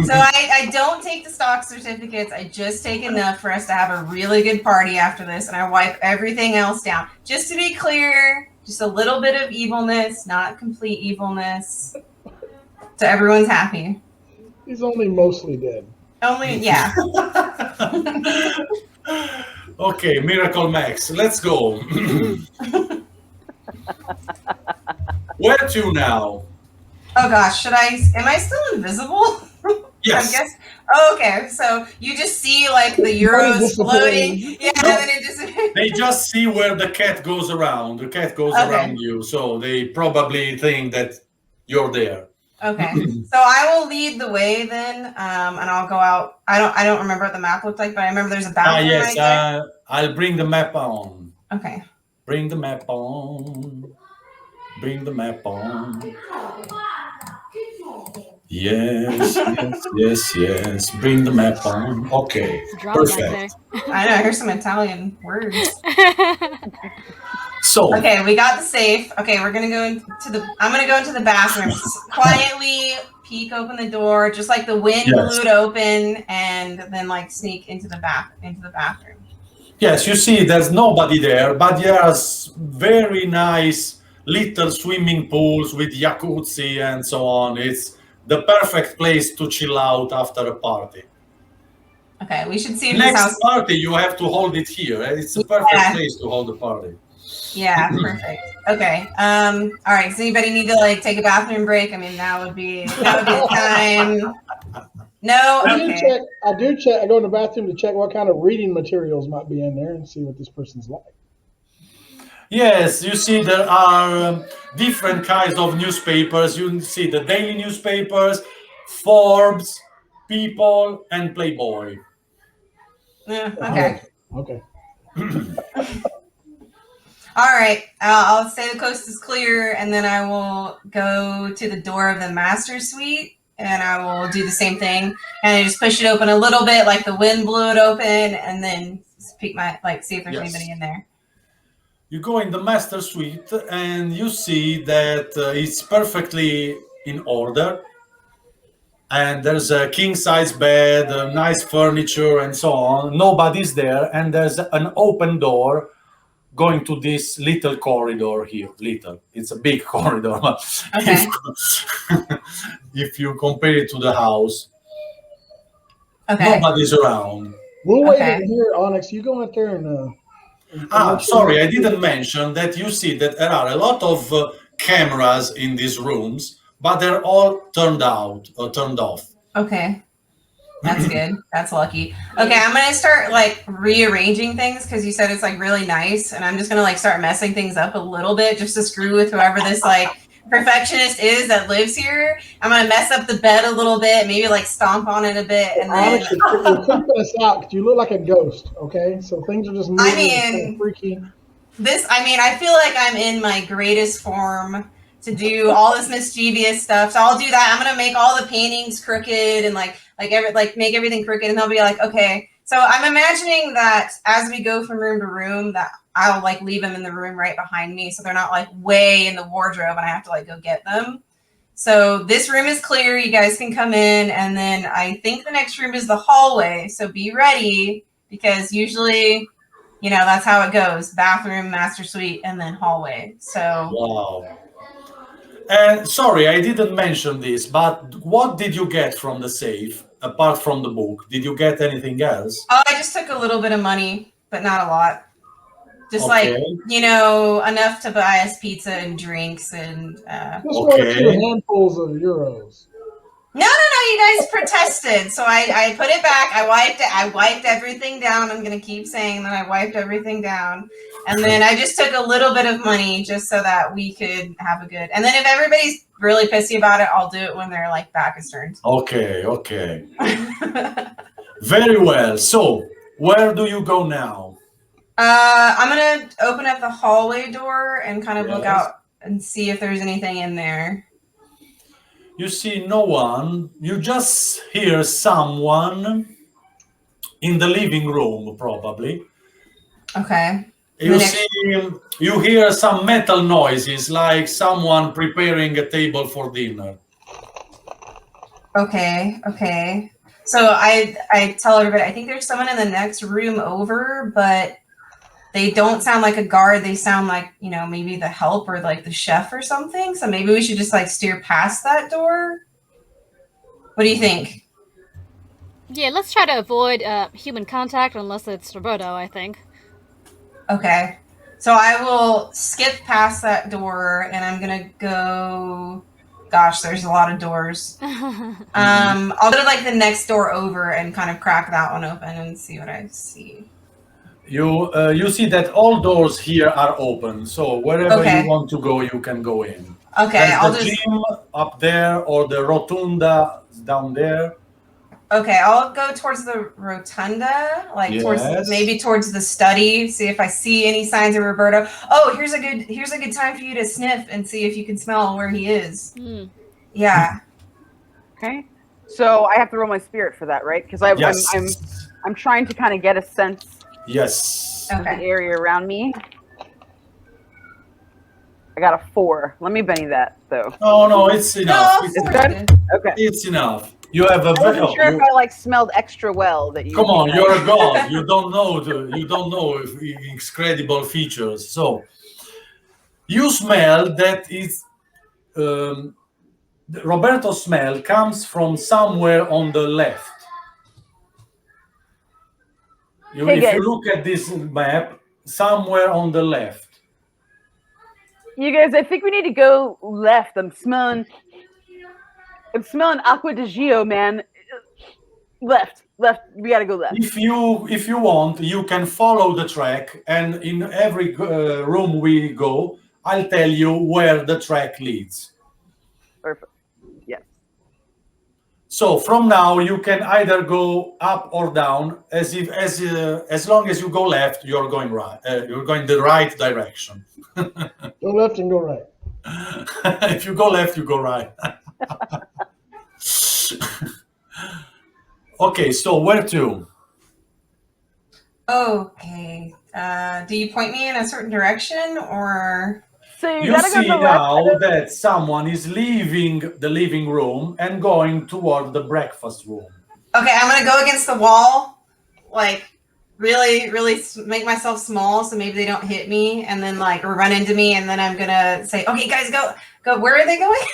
Speaker 3: So I don't take the stock certificates. I just take enough for us to have a really good party after this, and I wipe everything else down. Just to be clear, just a little bit of evilness, not complete evilness. So everyone's happy.
Speaker 5: he's only mostly dead.
Speaker 3: Only, yeah.
Speaker 2: Okay, Miracle Max, let's go. Where to now?
Speaker 3: Oh gosh, am I still invisible?
Speaker 2: Yes.
Speaker 3: I guess. Oh, okay, so you just see like the euros
Speaker 5: disappearing.
Speaker 3: floating. Yeah, and then it disappears.
Speaker 2: They just see where the cat goes around. The cat goes
Speaker 3: Okay.
Speaker 2: around you, so they probably think that you're there.
Speaker 3: Okay, so I will lead the way then, and I'll go out. I don't remember what the map looked like, but I remember there's a bathroom
Speaker 2: Yes,
Speaker 3: right there.
Speaker 2: I'll bring the map on.
Speaker 3: Okay.
Speaker 2: Bring the map on. Bring the map on. Yes. Bring the map on. Okay,
Speaker 4: Drama back there.
Speaker 2: perfect.
Speaker 3: I know. I hear some Italian words.
Speaker 2: So,
Speaker 3: Okay, we got the safe. Okay, we're gonna go into the. I'm gonna go into the bathroom. Quietly peek open the door, just like the wind blew it open, and then like sneak into the bathroom.
Speaker 2: yes, you see, there's nobody there, but there's very nice little swimming pools with jacuzzi and so on. It's the perfect place to chill out after a party.
Speaker 3: Okay, we should see if
Speaker 2: Next
Speaker 3: this house.
Speaker 2: party, you have to hold it here. It's a perfect place to hold the party.
Speaker 3: Yeah, perfect. Okay. All right. Does anybody need to like take a bathroom break? I mean, that would be the time. No. Okay.
Speaker 5: I do check. I go in the bathroom to check what kind of reading materials might be in there and see what this person's like.
Speaker 2: Yes, you see there are different kinds of newspapers. You see the daily newspapers, Forbes, People, and Playboy.
Speaker 3: Yeah, okay.
Speaker 5: Okay.
Speaker 3: All right. I'll say the coast is clear, and then I will go to the door of the master suite, and I will do the same thing. And I just push it open a little bit, like the wind blew it open, and then peek see if there's anybody in there.
Speaker 2: You go in the master suite and you see that it's perfectly in order. And there's a king-size bed, nice furniture, and so on. Nobody's there, and there's an open door going to this little corridor here. Little, it's a big corridor.
Speaker 3: Okay.
Speaker 2: If you compare it to the house,
Speaker 3: Okay.
Speaker 2: nobody's around.
Speaker 5: We'll wait in here, Onyx. You go out there and.
Speaker 2: Sorry, I didn't mention that you see that there are a lot of cameras in these rooms, but they're all turned off.
Speaker 3: Okay. That's good. That's lucky. Okay, I'm gonna start like rearranging things because you said it's like really nice, and I'm just gonna like start messing things up a little bit just to screw with whoever this like perfectionist is that lives here. I'm gonna mess up the bed a little bit, maybe like stomp on it a bit, and then
Speaker 5: You're creeping us out because you look like a ghost. Okay, so things are just moving. Kind of freaky.
Speaker 3: I feel like I'm in my greatest form to do all this mischievous stuff. So I'll do that. I'm gonna make all the paintings crooked and make everything crooked, and they'll be like, okay. So I'm imagining that as we go from room to room, that I'll like leave them in the room right behind me, so they're not like way in the wardrobe, and I have to like go get them. So this room is clear. You guys can come in, and then I think the next room is the hallway. So be ready because usually, that's how it goes: bathroom, master suite, and then hallway. So
Speaker 2: wow. And sorry, I didn't mention this, but what did you get from the safe apart from the book? Did you get anything else?
Speaker 3: Oh, I just took a little bit of money, but not a lot. Just enough to buy us pizza and drinks and.
Speaker 5: Just one or two handfuls of euros.
Speaker 3: No, you guys protested, so I put it back. I wiped everything down. I'm gonna keep saying that I wiped everything down, and then I just took a little bit of money just so that we could have a good. And then if everybody's really pissy about it, I'll do it when their like back is turned.
Speaker 2: Okay. Very well. So, where do you go now?
Speaker 3: I'm gonna open up the hallway door and kind of look
Speaker 2: Yes.
Speaker 3: out and see if there's anything in there.
Speaker 2: You see no one. You just hear someone in the living room, probably.
Speaker 3: Okay.
Speaker 2: You hear some metal noises, like someone preparing a table for dinner.
Speaker 3: Okay. So I tell everybody, I think there's someone in the next room over, but they don't sound like a guard. They sound like, maybe the help or like the chef or something. So maybe we should just like steer past that door. What do you think?
Speaker 4: Yeah, let's try to avoid human contact unless it's Roberto, I think.
Speaker 3: Okay. So I will skip past that door and I'm going to go... Gosh, there's a lot of doors. I'll go to like the next door over and kind of crack that one open and see what I see.
Speaker 2: You see that all doors here are open, so wherever you want to go, you can go in.
Speaker 3: Okay,
Speaker 2: There's the gym up there or the rotunda down there.
Speaker 3: Okay, I'll go towards the rotunda, like towards the study, see if I see any signs of Roberto. Oh, here's a good time for you to sniff and see if you can smell where he is.
Speaker 4: Mm.
Speaker 3: Yeah.
Speaker 6: Okay. So I have to roll my spirit for that, right? Because I'm trying to kind of get a sense.
Speaker 2: Yes.
Speaker 6: Of the area around me. I got a 4. Let me Benny that though.
Speaker 2: Oh no, it's enough.
Speaker 3: No,
Speaker 6: it's good. Okay.
Speaker 2: It's enough. You have a.
Speaker 6: I wasn't sure if I like smelled extra well that you.
Speaker 2: Come on, you're a god. You don't know if incredible features. So you smell that it's Roberto's smell comes from somewhere on the left. If you look at this map, somewhere on the left.
Speaker 6: You guys, I think we need to go left. I'm smelling Aqua di Gio, man. Left. We gotta go left.
Speaker 2: If you want, you can follow the track, and in every room we go, I'll tell you where the track leads.
Speaker 6: Perfect. Yes.
Speaker 2: So from now, you can either go up or down. As long as you go left, you're going right. You're going the right direction.
Speaker 5: Go left and go right.
Speaker 2: If you go left, you go right. Okay, so where to?
Speaker 3: Okay. Do you point me in a certain direction or?
Speaker 6: So
Speaker 2: you see now that someone is leaving the living room and going toward the breakfast room.
Speaker 3: Okay, I'm gonna go against the wall, like really make myself small so maybe they don't hit me and then like run into me, and then I'm gonna say, okay guys, go. Where are they going?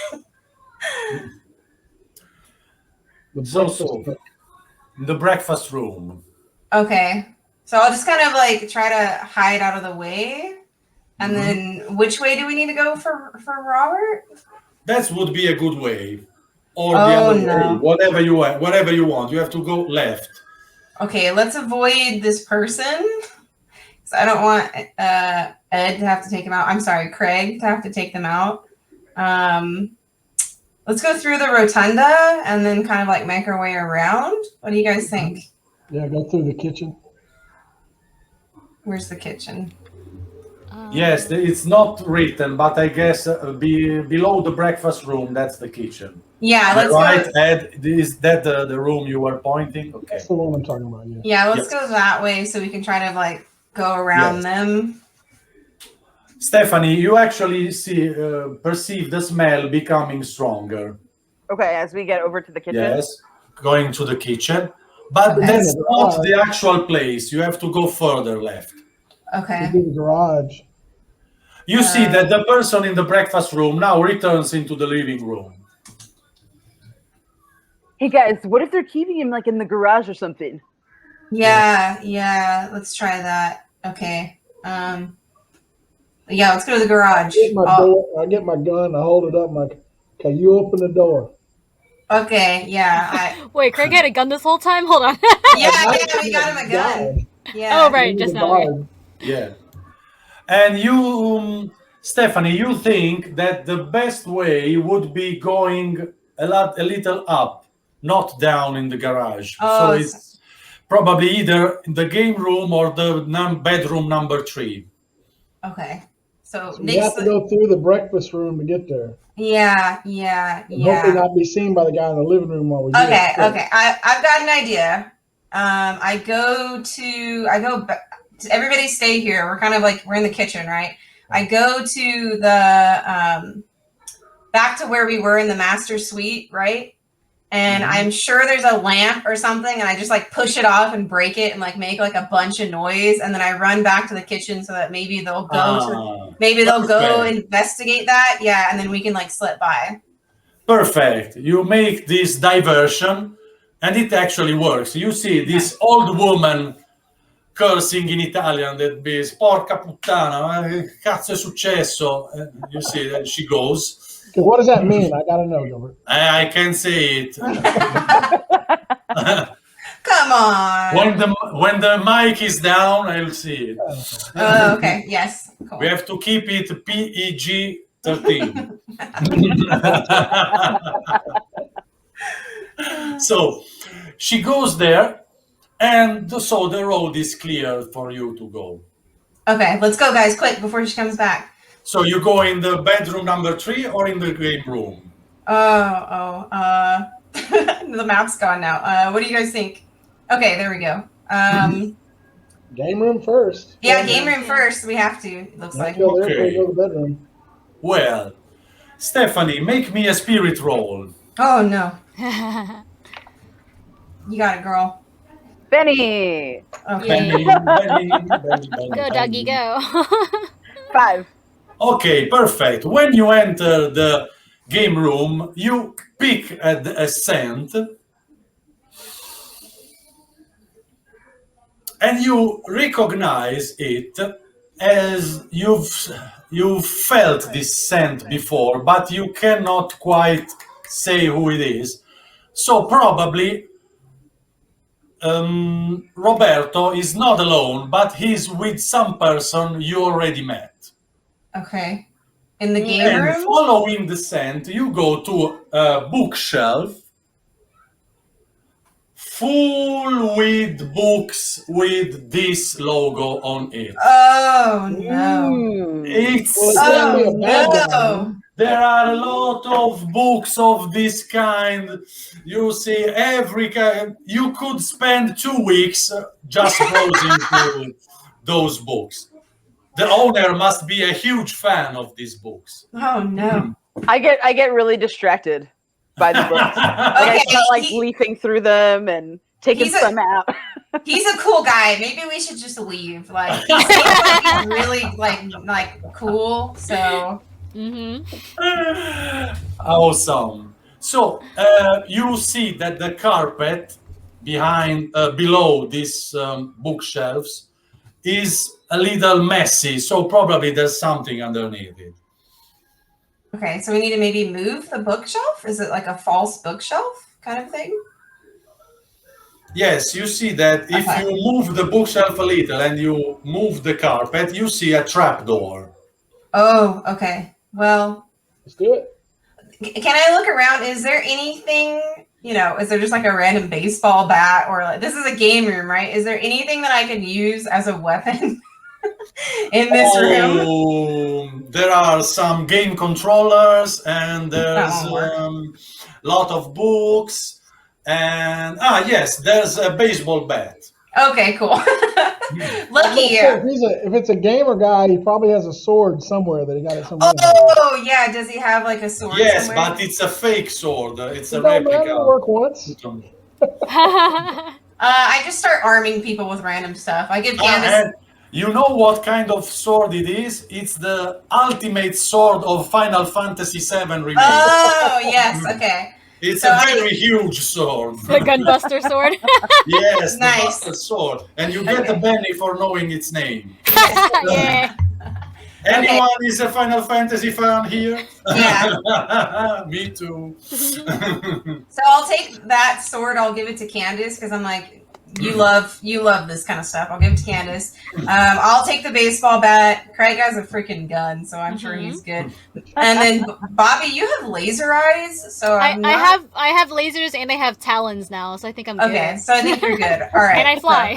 Speaker 2: The breakfast room.
Speaker 3: Okay, so I'll just kind of like try to hide out of the way, and then which way do we need to go for Robert?
Speaker 2: That would be a good way, or the other way, whatever you want. You have to go left.
Speaker 3: Okay, let's avoid this person. So I don't want Ed to have to take him out. I'm sorry, Craig to have to take them out. Let's go through the rotunda and then kind of like make our way around. What do you guys think?
Speaker 5: Yeah, go through the kitchen.
Speaker 3: Where's the kitchen?
Speaker 2: Yes, it's not written, but I guess below the breakfast room, that's the kitchen.
Speaker 3: Yeah, let's
Speaker 2: go. Ed, is that the room you were pointing? Okay.
Speaker 5: That's the one I'm talking about, yeah.
Speaker 3: Yeah, let's go that way so we can try to like go around them.
Speaker 2: Stephanie, you actually perceive the smell becoming stronger.
Speaker 6: Okay, as we get over to the kitchen.
Speaker 2: Yes, going to the kitchen. But that's not the actual place. You have to go further left.
Speaker 3: Okay.
Speaker 5: To the garage.
Speaker 2: You see that the person in the breakfast room now returns into the living room.
Speaker 6: Hey guys, what if they're keeping him like in the garage or something?
Speaker 3: Yeah, let's try that. Okay. Yeah, let's go to the garage.
Speaker 5: I get my gun, I hold it up, I'm like, okay, you open the door.
Speaker 3: Okay, yeah.
Speaker 4: Wait, Craig had a gun this whole time? Hold on.
Speaker 3: Yeah, we got him a gun. Yeah.
Speaker 4: Oh, right, just now. Okay.
Speaker 2: Yeah. And you, Stephanie, you think that the best way would be going a little up, not down in the garage. So it's probably either in the game room or the bedroom number 3.
Speaker 3: Okay. So
Speaker 5: you have to go through the breakfast room to get there.
Speaker 3: Yeah.
Speaker 5: And hopefully not be seen by the guy in the living room while we do it.
Speaker 3: Okay. I've got an idea. Everybody stay here. We're kind of like, we're in the kitchen, right? I go to the, back to where we were in the master suite, right? And I'm sure there's a lamp or something, and I just like push it off and break it and like make like a bunch of noise, and then I run back to the kitchen so that maybe they'll go investigate that. Yeah, and then we can like slip by.
Speaker 2: Perfect. You make this diversion, and it actually works. You see this old woman cursing in Italian that is porca puttana, ma che cazzo è successo? You see that she goes.
Speaker 5: Okay, what does that mean? I gotta know, Gilbert.
Speaker 2: I can't say it.
Speaker 3: Come on.
Speaker 2: When the mic is down, I'll see it.
Speaker 3: Oh, okay. Yes. Cool.
Speaker 2: We have to keep it PEG-13. So she goes there, and so the road is clear for you to go.
Speaker 3: Okay, let's go, guys, quick before she comes back.
Speaker 2: So you go in the bedroom number 3 or in the game room?
Speaker 3: The map's gone now. What do you guys think? Okay, there we go.
Speaker 5: Game room first.
Speaker 3: Yeah, game room first. We have to. It looks like.
Speaker 5: Go there before you go to the bedroom.
Speaker 2: Well, Stephanie, make me a spirit roll.
Speaker 3: Oh no. You got it, girl.
Speaker 6: Benny.
Speaker 3: Okay.
Speaker 2: Benny.
Speaker 4: Go, doggy, go.
Speaker 6: 5.
Speaker 2: Okay, perfect. When you enter the game room, you pick a scent, and you recognize it as you've felt this scent before, but you cannot quite say who it is. So probably Roberto is not alone, but he's with some person you already met.
Speaker 3: Okay. In the game
Speaker 2: And
Speaker 3: room?
Speaker 2: following the scent, you go to a bookshelf full with books with this logo on it.
Speaker 3: Oh no.
Speaker 2: It's
Speaker 3: no.
Speaker 2: There are a lot of books of this kind. You see every kind. You could spend 2 weeks just browsing through those books. The owner must be a huge fan of these books.
Speaker 3: Oh no.
Speaker 6: I get really distracted by the books. I start like leafing through them and taking some out.
Speaker 3: He's a cool guy. Maybe we should just leave. Like he seems like he's really like cool. So
Speaker 2: Awesome. So you see that the carpet below these bookshelves is a little messy, so probably there's something underneath it.
Speaker 3: Okay, so we need to maybe move the bookshelf? Is it like a false bookshelf kind of thing?
Speaker 2: Yes, you see that if you move the bookshelf a little and you move the carpet, you see a trapdoor.
Speaker 3: Oh, okay. Well,
Speaker 5: let's do it.
Speaker 3: Can I look around? Is there anything, is there just like a random baseball bat or like, this is a game room, right? Is there anything that I could use as a weapon in this room?
Speaker 2: There are some game controllers and there's a lot of books and yes, there's a baseball bat.
Speaker 3: Okay, cool. Lucky you.
Speaker 5: If it's a gamer guy, he probably has a sword somewhere that he got it somewhere.
Speaker 3: Oh, yeah. Does he have like a sword
Speaker 2: Yes,
Speaker 3: somewhere?
Speaker 2: but it's a fake sword. It's a
Speaker 5: replica.
Speaker 2: replica.
Speaker 5: Work once.
Speaker 3: I just start arming people with random stuff. I give Candace.
Speaker 2: You know what kind of sword it is? It's the ultimate sword of Final Fantasy VII Remake.
Speaker 3: Oh, yes. Okay.
Speaker 2: It's a very huge sword.
Speaker 4: The gunbuster sword?
Speaker 2: Yes,
Speaker 3: nice.
Speaker 2: The sword. And you get a Benny for knowing its name.
Speaker 4: Yeah.
Speaker 2: Anyone is a Final Fantasy fan here?
Speaker 3: Yeah.
Speaker 2: Me too.
Speaker 3: So I'll take that sword. I'll give it to Candace because I'm like, you love this kind of stuff. I'll give it to Candace. I'll take the baseball bat. Craig has a freaking gun, so I'm sure he's good. And then Bobby, you have laser eyes, so
Speaker 4: I have lasers and I have talons now, so I think I'm good.
Speaker 3: Okay, so I think you're good. All right.
Speaker 4: And I fly.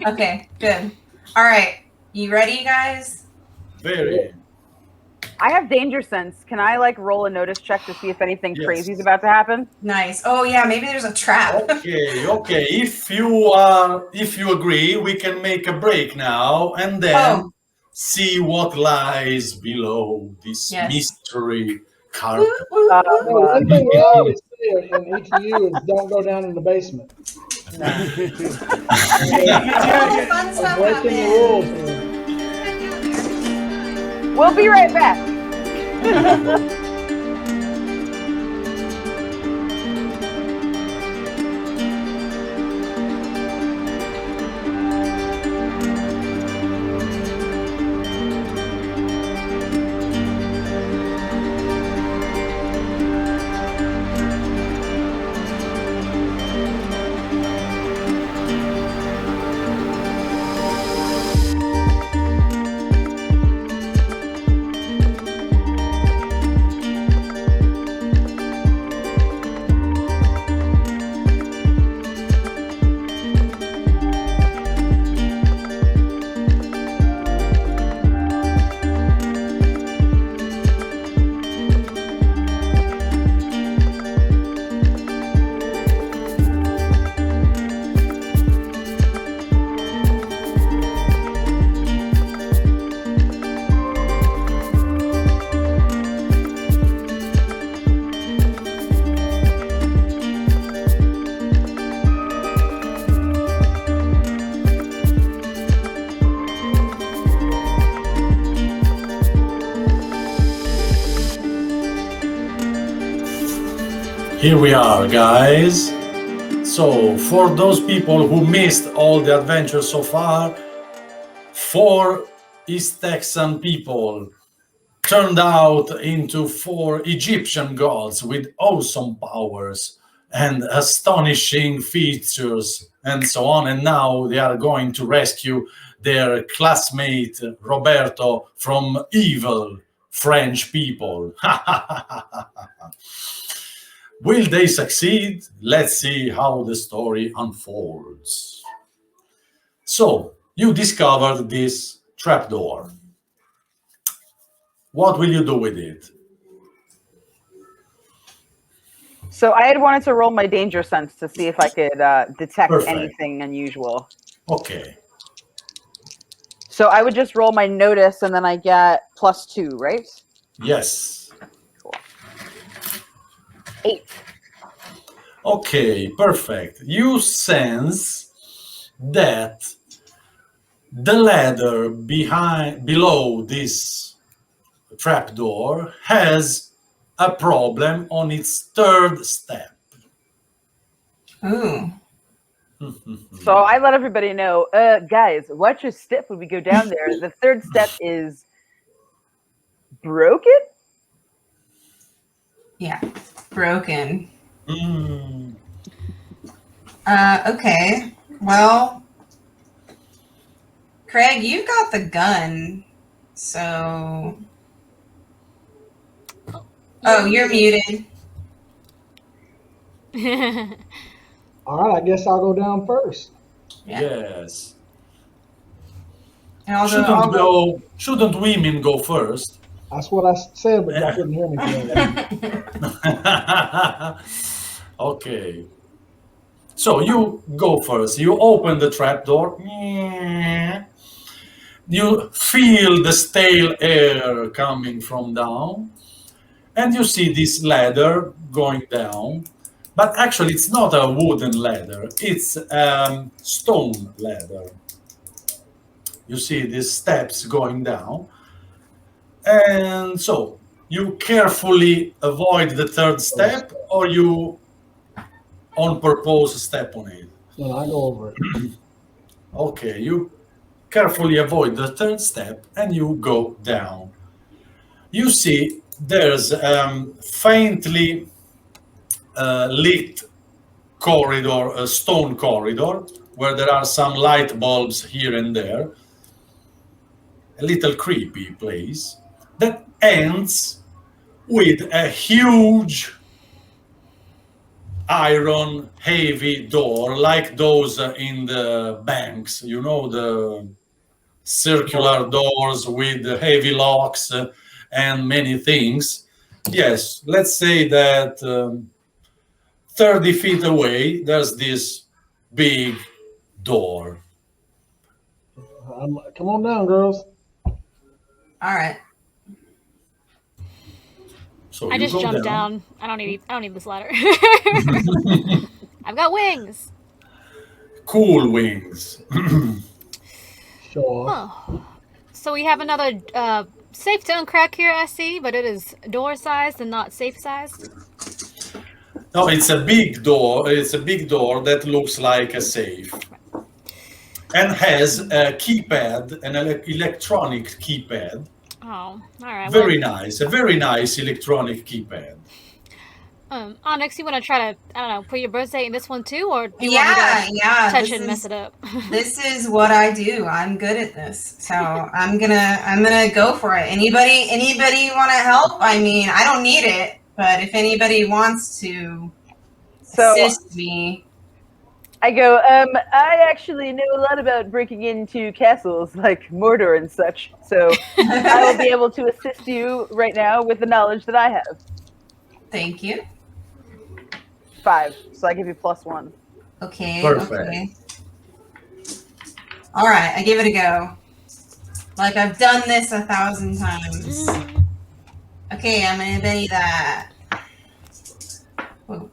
Speaker 3: Okay, good. All right, you ready, guys?
Speaker 2: Very.
Speaker 6: I have danger sense. Can I like roll a notice check to see if anything
Speaker 2: Yes.
Speaker 6: crazy is about to happen?
Speaker 3: Nice. Oh yeah, maybe there's a trap.
Speaker 2: Okay. If you agree, we can make a break now and then see what lies below this mystery carpet.
Speaker 5: One thing we always say in ETU is don't go down in the basement.
Speaker 3: Fun stuff
Speaker 5: Breaking the
Speaker 3: happens.
Speaker 5: rules here.
Speaker 6: We'll be right back.
Speaker 2: Here we are, guys. So, for those people who missed all the adventures so far, 4 East Texan people turned out into 4 Egyptian gods with awesome powers and astonishing features and so on. And now they are going to rescue their classmate Roberto from evil French people. Will they succeed? Let's see how the story unfolds. So, you discovered this trapdoor. What will you do with it?
Speaker 6: So I had wanted to roll my danger sense to see if I could detect
Speaker 2: Perfect.
Speaker 6: anything unusual.
Speaker 2: Okay.
Speaker 6: So I would just roll my notice and then I get +2, right?
Speaker 2: Yes.
Speaker 6: 8.
Speaker 2: Okay, perfect. You sense that the ladder below this trapdoor has a problem on its 3rd step.
Speaker 3: Ooh.
Speaker 6: So I let everybody know, guys, watch your step when we go down there. The 3rd step is broken?
Speaker 3: Yeah. Broken.
Speaker 2: Mm.
Speaker 3: Okay. Well, Craig, you got the gun, so. Oh, you're muted.
Speaker 5: All right, I guess I'll go down first.
Speaker 3: Yeah.
Speaker 2: Yes.
Speaker 3: And I'll go.
Speaker 2: Shouldn't women go first?
Speaker 5: That's what I said, but y'all couldn't hear me clearly.
Speaker 2: Okay. So you go first. You open the trapdoor. You feel the stale air coming from down. And you see this ladder going down. But actually, it's not a wooden ladder. It's a stone ladder. You see these steps going down. And so you carefully avoid the 3rd step, or you on purpose step on it?
Speaker 5: No, I go over it.
Speaker 2: Okay, you carefully avoid the third step, and you go down. You see there's faintly lit corridor, a stone corridor, where there are some light bulbs here and there. A little creepy place that ends with a huge iron heavy door like those in the banks, you know, the circular doors with heavy locks and many things. Yes, let's say that 30 feet away there's this big door.
Speaker 5: Come on down, girls.
Speaker 3: All right.
Speaker 2: So
Speaker 4: I
Speaker 2: you
Speaker 4: just
Speaker 2: go
Speaker 4: jumped down. I don't need this ladder. I've got wings.
Speaker 2: Cool wings.
Speaker 5: Sure.
Speaker 4: Oh. So we have another safe to uncrack here, I see, but it is door sized and not safe sized.
Speaker 2: No, it's a big door. It's a big door that looks like a safe and has a keypad, an electronic keypad.
Speaker 4: Oh, all right.
Speaker 2: Very nice. A very nice electronic keypad.
Speaker 4: Onyx, you want to try to, I don't know, put your birth date in this one too, or do you want me to touch it and mess it up?
Speaker 3: This is what I do. I'm good at this, so I'm gonna go for it. Anybody want to help? I mean, I don't need it, but if anybody wants to assist me,
Speaker 6: I go. I actually know a lot about breaking into castles like Mordor and such, so I will be able to assist you right now with the knowledge that I have.
Speaker 3: thank you.
Speaker 6: 5, so I give you +1.
Speaker 3: Okay.
Speaker 2: Perfect.
Speaker 3: Okay. All right, I give it a go. Like I've done this 1,000 times. Okay, I'm gonna Benny that. Whoa.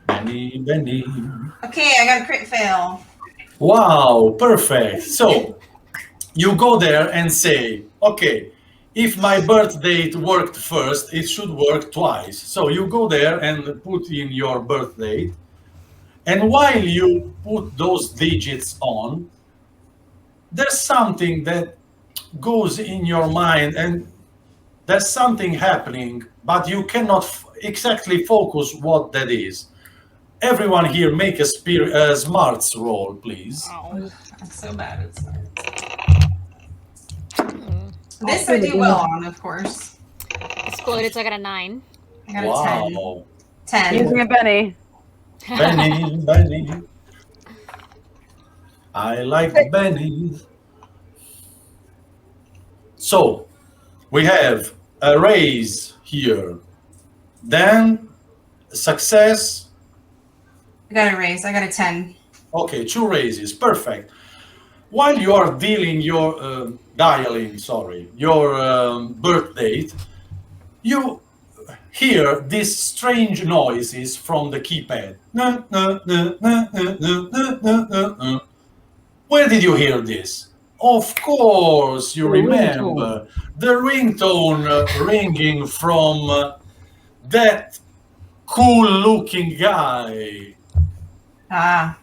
Speaker 2: Benny.
Speaker 3: Okay, I got a crit fail.
Speaker 2: Wow, perfect. So you go there and say, okay, if my birth date worked first, it should work twice. So you go there and put in your birth date. And while you put those digits on, there's something that goes in your mind and there's something happening, but you cannot exactly focus what that is. Everyone here make a smarts roll, please.
Speaker 3: Oh, I'm so bad at smarts. This I do well on, of course.
Speaker 4: Exploded, so I got a 9.
Speaker 3: I got a
Speaker 2: Wow.
Speaker 3: 10.
Speaker 6: Using a Benny.
Speaker 2: Benny. I like Benny. So we have a raise here. Then success.
Speaker 3: I got a raise. I got a 10.
Speaker 2: Okay, 2 raises. Perfect. While you are dialing your birth date, you hear these strange noises from the keypad. Where did you hear this? Of course, you remember the ringtone ringing from that cool-looking guy.
Speaker 3: Ah.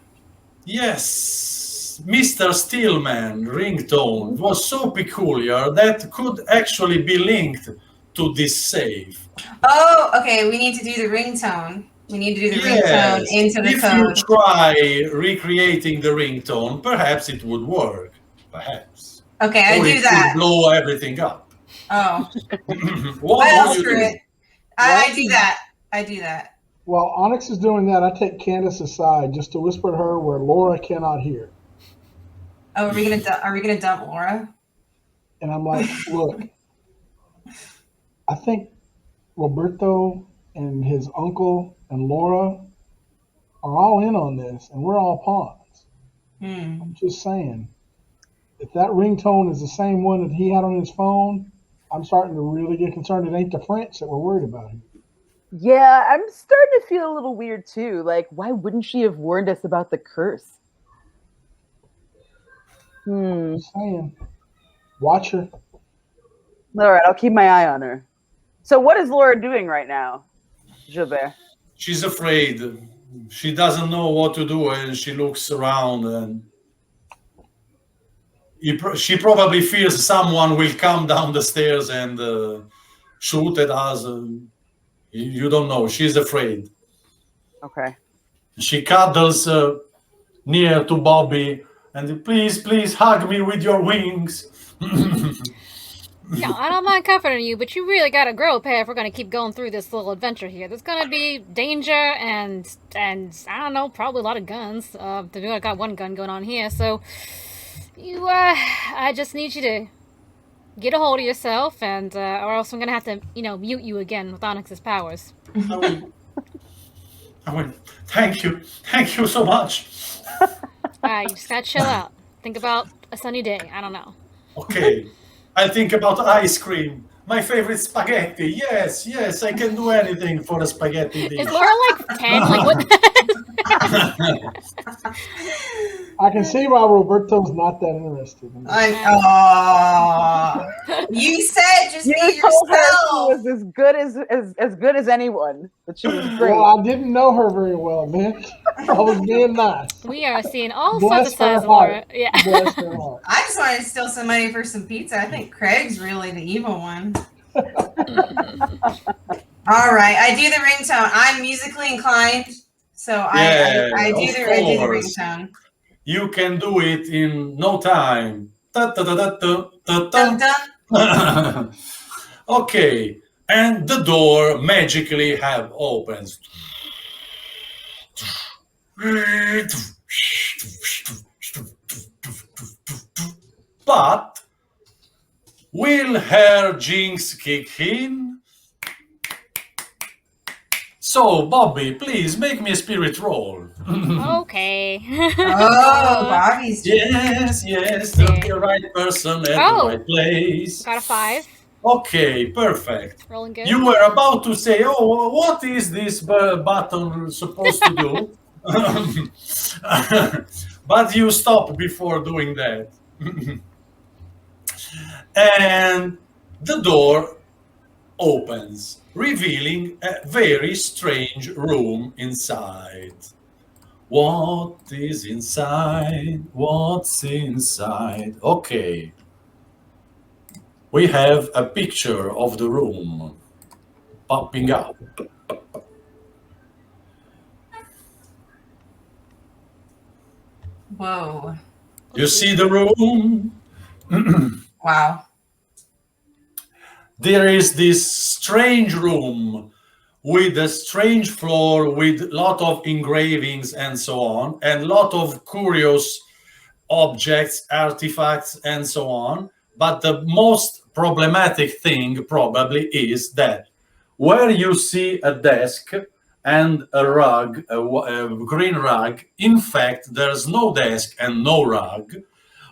Speaker 2: Yes, Mr. Stillman ringtone was so peculiar that could actually be linked to this save.
Speaker 3: Oh, okay. We need to do the ringtone. We need to do the ringtone into the code.
Speaker 2: If you try recreating the ringtone, perhaps it would work. Perhaps.
Speaker 3: Okay, I
Speaker 2: or
Speaker 3: do
Speaker 2: it
Speaker 3: that.
Speaker 2: Would blow everything up.
Speaker 3: Oh.
Speaker 2: What do you do?
Speaker 3: I do that. I do that.
Speaker 5: While Onyx is doing that, I take Candace aside just to whisper to her where Laura cannot hear.
Speaker 3: Oh, are we gonna dump Laura?
Speaker 5: And I'm like, look, I think Roberto and his uncle and Laura are all in on this, and we're all pawns. I'm just saying, if that ringtone is the same one that he had on his phone, I'm starting to really get concerned. It ain't the French that we're worried about here.
Speaker 6: Yeah, I'm starting to feel a little weird too. Like, why wouldn't she have warned us about the curse?
Speaker 5: Just saying. Watch her.
Speaker 6: All right, I'll keep my eye on her. So what is Laura doing right now, Gilbert?
Speaker 2: She's afraid. She doesn't know what to do, and she looks around and She probably fears someone will come down the stairs and shoot at us. You don't know. She's afraid.
Speaker 6: Okay.
Speaker 2: She cuddles near to Bobby and please hug me with your wings.
Speaker 4: Yeah, I don't mind comforting you, but you really gotta grow a pair if we're gonna keep going through this little adventure here. There's gonna be danger and I don't know, probably a lot of guns. I got one gun going on here, so I just need you to get a hold of yourself, and or else I'm gonna have to, mute you again with Onyx's powers.
Speaker 2: I went, thank you so much.
Speaker 4: You just gotta chill out. Think about a sunny day. I don't know.
Speaker 2: Okay, I think about ice cream. My favorite spaghetti. Yes, I can do anything for a spaghetti dish.
Speaker 4: Is Laura like 10? Like what?
Speaker 5: I can see why Roberto's not that interested. In this.
Speaker 3: You said just
Speaker 6: You
Speaker 3: be
Speaker 6: told her
Speaker 3: yourself.
Speaker 6: she was as good as anyone. That she was great.
Speaker 5: Well, I didn't know her very well, Nick. I was being nice.
Speaker 4: We are seeing all
Speaker 5: Bless
Speaker 4: sorts of sides
Speaker 5: her
Speaker 4: of Laura.
Speaker 5: heart.
Speaker 4: Yeah.
Speaker 5: Bless her heart.
Speaker 3: I just wanted to steal some money for some pizza. I think Craig's really the evil one. All right, I do the ringtone. I'm musically inclined, so I do the ringtone.
Speaker 2: You can do it in no time.
Speaker 3: Dun, dun.
Speaker 2: Okay, and the door magically have opens. But will her jinx kick in? So, Bobby, please make me a spirit roll.
Speaker 4: Okay.
Speaker 3: Oh, Bobby's.
Speaker 2: Yes, the right person at the right place.
Speaker 4: Got a 5.
Speaker 2: Okay, perfect.
Speaker 4: Rolling good.
Speaker 2: You were about to say, oh, what is this button supposed to do? But you stopped before doing that. And the door opens, revealing a very strange room inside. What is inside? What's inside? Okay. We have a picture of the room popping up.
Speaker 3: Whoa.
Speaker 2: You see the room?
Speaker 3: Wow.
Speaker 2: There is this strange room with a strange floor with a lot of engravings and so on, and a lot of curious objects, artifacts, and so on. But the most problematic thing probably is that where you see a desk and a rug, a green rug, in fact, there's no desk and no rug,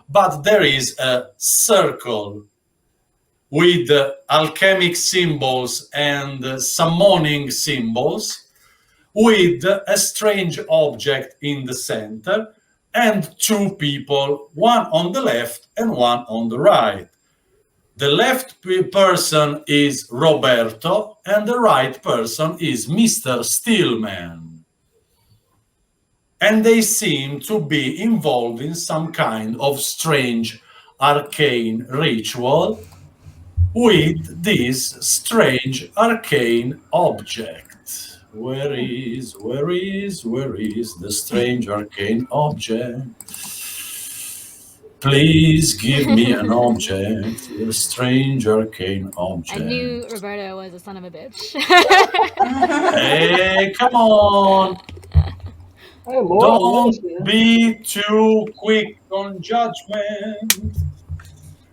Speaker 2: but there is a circle with alchemic symbols and summoning symbols, with a strange object in the center, and 2 people, one on the left and one on the right. The left person is Roberto, and the right person is Mr. Steelman. And they seem to be involved in some kind of strange arcane ritual with this strange arcane object. Where is the strange arcane object? Please give me an object, a strange arcane object.
Speaker 4: I knew Roberto was a son of a bitch.
Speaker 2: Hey, come on.
Speaker 5: Hey, Laura,
Speaker 2: Don't be too quick on judgment.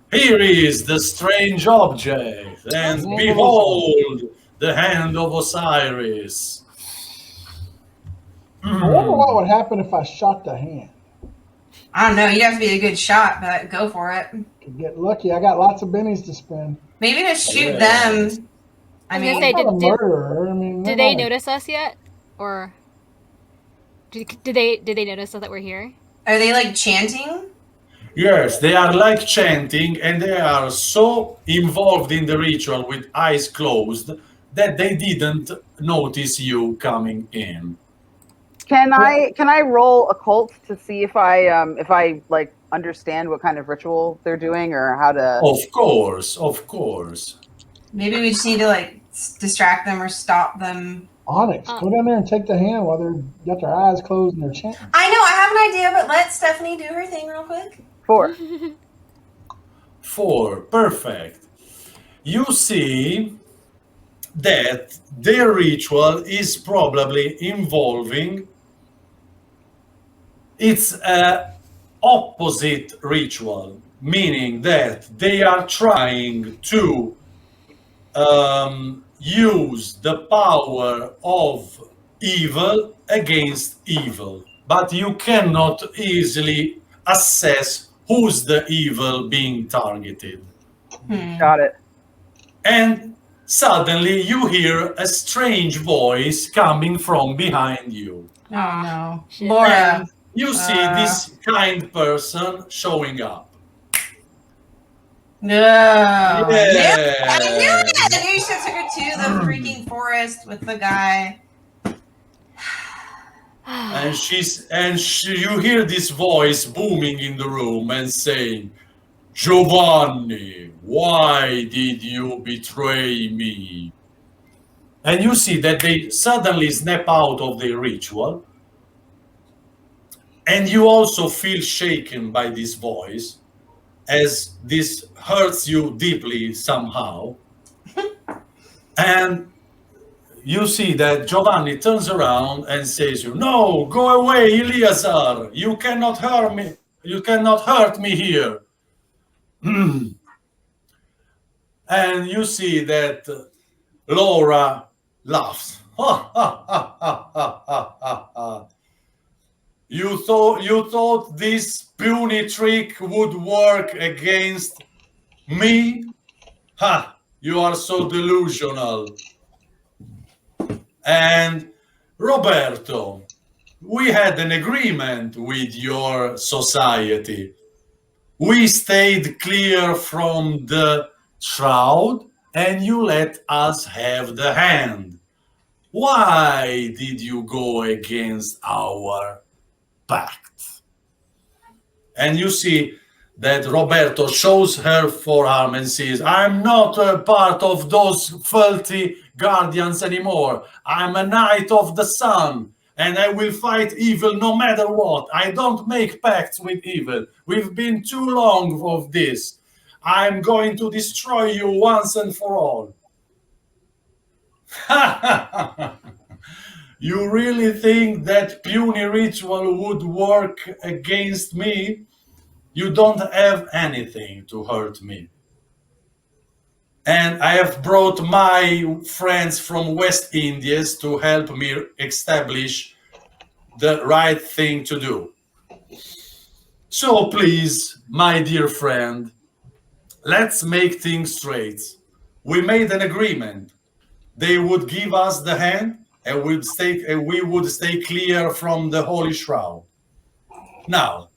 Speaker 2: Here is the strange object, and behold, the hand of Osiris.
Speaker 5: I wonder what would happen if I shot the hand.
Speaker 3: I don't know. You'd have to be a good shot, but go for it.
Speaker 5: Could get lucky. I got lots of bennies to spend.
Speaker 3: Maybe just shoot them. I mean,
Speaker 4: Say,
Speaker 5: I'm not a murderer. I mean,
Speaker 4: did they notice us yet, or did they notice us that we're here?
Speaker 3: are they like chanting?
Speaker 2: Yes, they are like chanting, and they are so involved in the ritual with eyes closed that they didn't notice you coming in.
Speaker 6: Can I roll occult to see if I like understand what kind of ritual they're doing or how to?
Speaker 2: Of course.
Speaker 3: Maybe we just need to like distract them or stop them.
Speaker 5: Onyx, go down there and take the hand while they're got their eyes closed and they're chanting.
Speaker 3: I know, I have an idea, but let Stephanie do her thing real quick.
Speaker 6: 4.
Speaker 2: 4, perfect. You see that their ritual is probably involving it's a opposite ritual, meaning that they are trying to use the power of evil against evil, but you cannot easily assess who's the evil being targeted.
Speaker 6: Got it.
Speaker 2: And suddenly you hear a strange voice coming from behind you.
Speaker 3: Oh no.
Speaker 4: Shit.
Speaker 3: Laura.
Speaker 2: You see this kind person showing up.
Speaker 3: No.
Speaker 2: Yeah.
Speaker 3: I knew it! I knew you should have took her to the freaking forest with the guy.
Speaker 2: And you hear this voice booming in the room and saying, Giovanni, why did you betray me? And you see that they suddenly snap out of their ritual. And you also feel shaken by this voice, as this hurts you deeply somehow. And you see that Giovanni turns around and says, no, go away, Eleazar. You cannot hurt me. You cannot hurt me here. And you see that Laura laughs. You thought this puny trick would work against me? Ha! You are so delusional. And Roberto, we had an agreement with your society. We stayed clear from the shroud and you let us have the hand. Why did you go against our pact? And you see that Roberto shows her forearm and says, I'm not a part of those filthy guardians anymore. I'm a knight of the sun, and I will fight evil no matter what. I don't make pacts with evil. We've been too long of this. I'm going to destroy you once and for all. You really think that puny ritual would work against me? You don't have anything to hurt me. And I have brought my friends from West Indies to help me establish the right thing to do. So please, my dear friend, let's make things straight. We made an agreement. They would give us the hand and we would stay clear from the Holy Shroud. Now,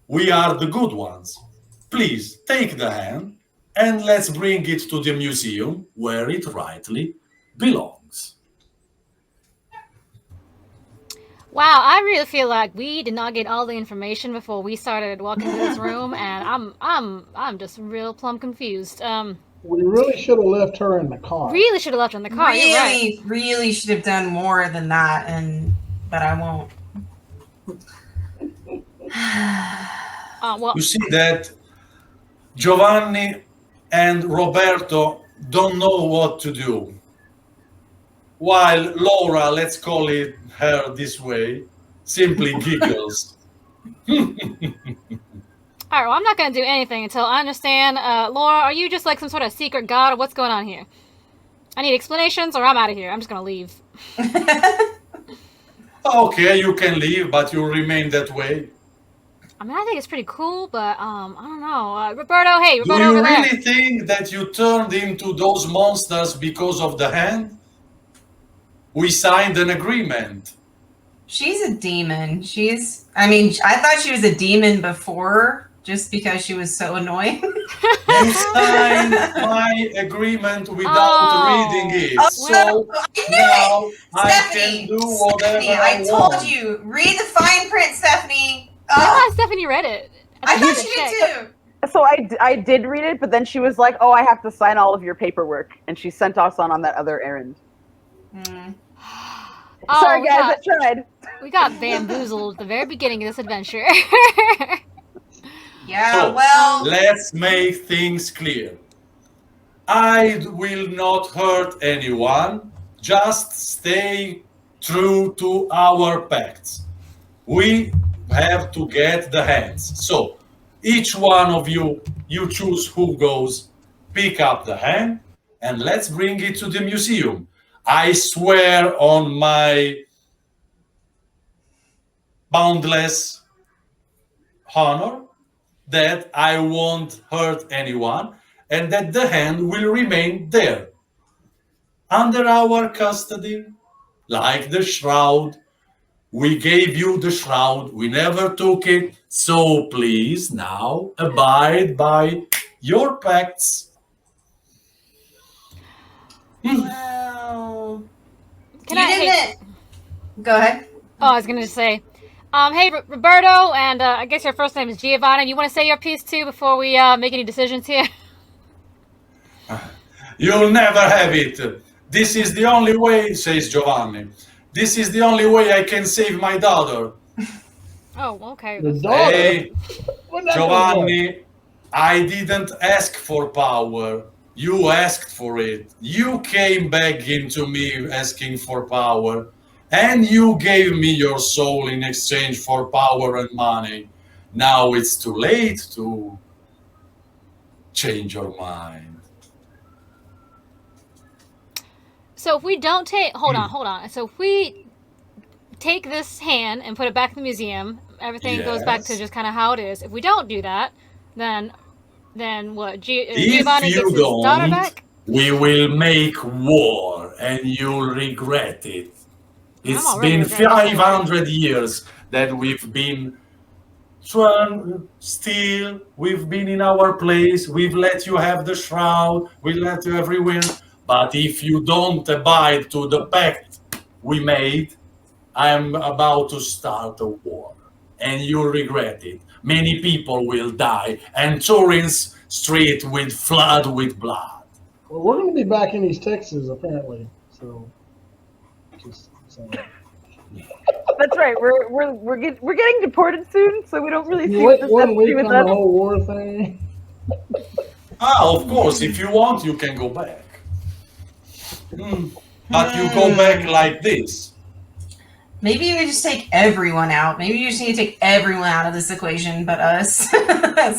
Speaker 2: we are the good ones. Please take the hand and let's bring it to the museum where it rightly belongs.
Speaker 4: Wow, I really feel like we did not get all the information before we started walking into this room, and I'm just real plumb confused.
Speaker 5: We really should have left her in the car.
Speaker 4: Really should have left her in the car. You're right.
Speaker 3: Really should have done more than that, but I won't.
Speaker 4: Well,
Speaker 2: You see that Giovanni and Roberto don't know what to do. While Laura, let's call it her this way, simply giggles.
Speaker 4: all right, well, I'm not going to do anything until I understand. Laura, are you just like some sort of secret god, or what's going on here? I need explanations, or I'm out of here. I'm just going to leave.
Speaker 2: Okay, you can leave, but you'll remain that way.
Speaker 4: I mean, I think it's pretty cool, but I don't know. Roberto, hey,
Speaker 2: Do
Speaker 4: Roberto
Speaker 2: you
Speaker 4: over there.
Speaker 2: really think that you turned into those monsters because of the hand? We signed an agreement.
Speaker 3: She's a demon. I thought she was a demon before, just because she was so annoying.
Speaker 2: You signed my agreement without reading it. So now I can do whatever
Speaker 3: Stephanie, I
Speaker 2: I
Speaker 3: told
Speaker 2: want.
Speaker 3: you, read the fine print, Stephanie.
Speaker 4: I thought Stephanie read it.
Speaker 3: I
Speaker 4: That's
Speaker 3: thought
Speaker 4: a
Speaker 3: you
Speaker 4: check.
Speaker 3: did too.
Speaker 6: So I did read it, but then she was like, "Oh, I have to sign all of your paperwork," and she sent us on that other errand.
Speaker 4: Oh,
Speaker 6: Sorry, guys, I tried.
Speaker 4: we got bamboozled at the very beginning of this adventure.
Speaker 3: Yeah,
Speaker 2: So,
Speaker 3: well,
Speaker 2: let's make things clear. I will not hurt anyone. Just stay true to our pacts. We have to get the hands. So, each one of you, you choose who goes, pick up the hand, and let's bring it to the museum. I swear on my boundless honor that I won't hurt anyone and that the hand will remain there under our custody, like the shroud. We gave you the shroud, we never took it, so please now abide by your pacts.
Speaker 3: well,
Speaker 4: Can
Speaker 3: you
Speaker 4: I? Hey,
Speaker 3: didn't. Go ahead.
Speaker 4: oh, I was gonna just say, hey Roberto, and I guess your first name is Giovanni. You want to say your piece too before we make any decisions here?
Speaker 2: You'll never have it. This is the only way, says Giovanni. This is the only way I can save my daughter.
Speaker 4: Oh, okay.
Speaker 5: The daughter.
Speaker 2: Hey,
Speaker 5: Where'd that come from?
Speaker 2: Giovanni, I didn't ask for power. You asked for it. You came begging to me asking for power. And you gave me your soul in exchange for power and money. Now it's too late to change your mind.
Speaker 4: So if we don't take, hold on. So if we take this hand and put it back in the museum, everything goes back to
Speaker 2: Yes.
Speaker 4: just kind of how it is. If we don't do that, then what?
Speaker 2: If
Speaker 4: Giovanni
Speaker 2: you
Speaker 4: gets his daughter
Speaker 2: don't,
Speaker 4: back.
Speaker 2: we will make war and you'll regret it. It's
Speaker 4: already
Speaker 2: been
Speaker 4: regretting it.
Speaker 2: 500 years that we've been still, we've been in our place, we've let you have the shroud, we let you everywhere. But if you don't abide to the pact we made, I'm about to start a war. And you'll regret it. Many people will die, and Turin's street will flood with blood.
Speaker 5: Well, we're going to be back in East Texas, apparently. So, just saying.
Speaker 6: That's right. We're getting deported soon, so we don't really see
Speaker 5: You
Speaker 6: what
Speaker 5: wait
Speaker 6: this has
Speaker 5: 1
Speaker 6: to
Speaker 5: week
Speaker 6: do with
Speaker 5: on the
Speaker 6: us.
Speaker 5: whole war thing.
Speaker 2: Of course, if you want, you can go back. But you go back like this.
Speaker 3: Maybe you just take everyone out. Maybe you just need to take everyone out of this equation but us.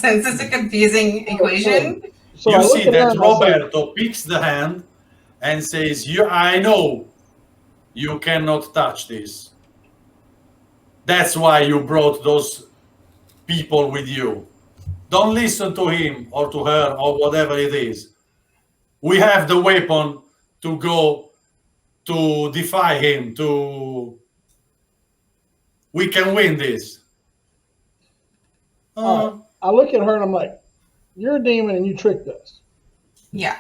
Speaker 3: Since it's a confusing equation.
Speaker 5: So
Speaker 2: You
Speaker 5: I look
Speaker 2: see
Speaker 5: at her
Speaker 2: that
Speaker 5: and I say,
Speaker 2: Roberto picks the hand and says, I know you cannot touch this. That's why you brought those people with you. Don't listen to him or to her or whatever it is. We have the weapon to go to defy him, we can win this.
Speaker 5: all right. I look at her and I'm like, you're a demon and you tricked us.
Speaker 3: Yeah.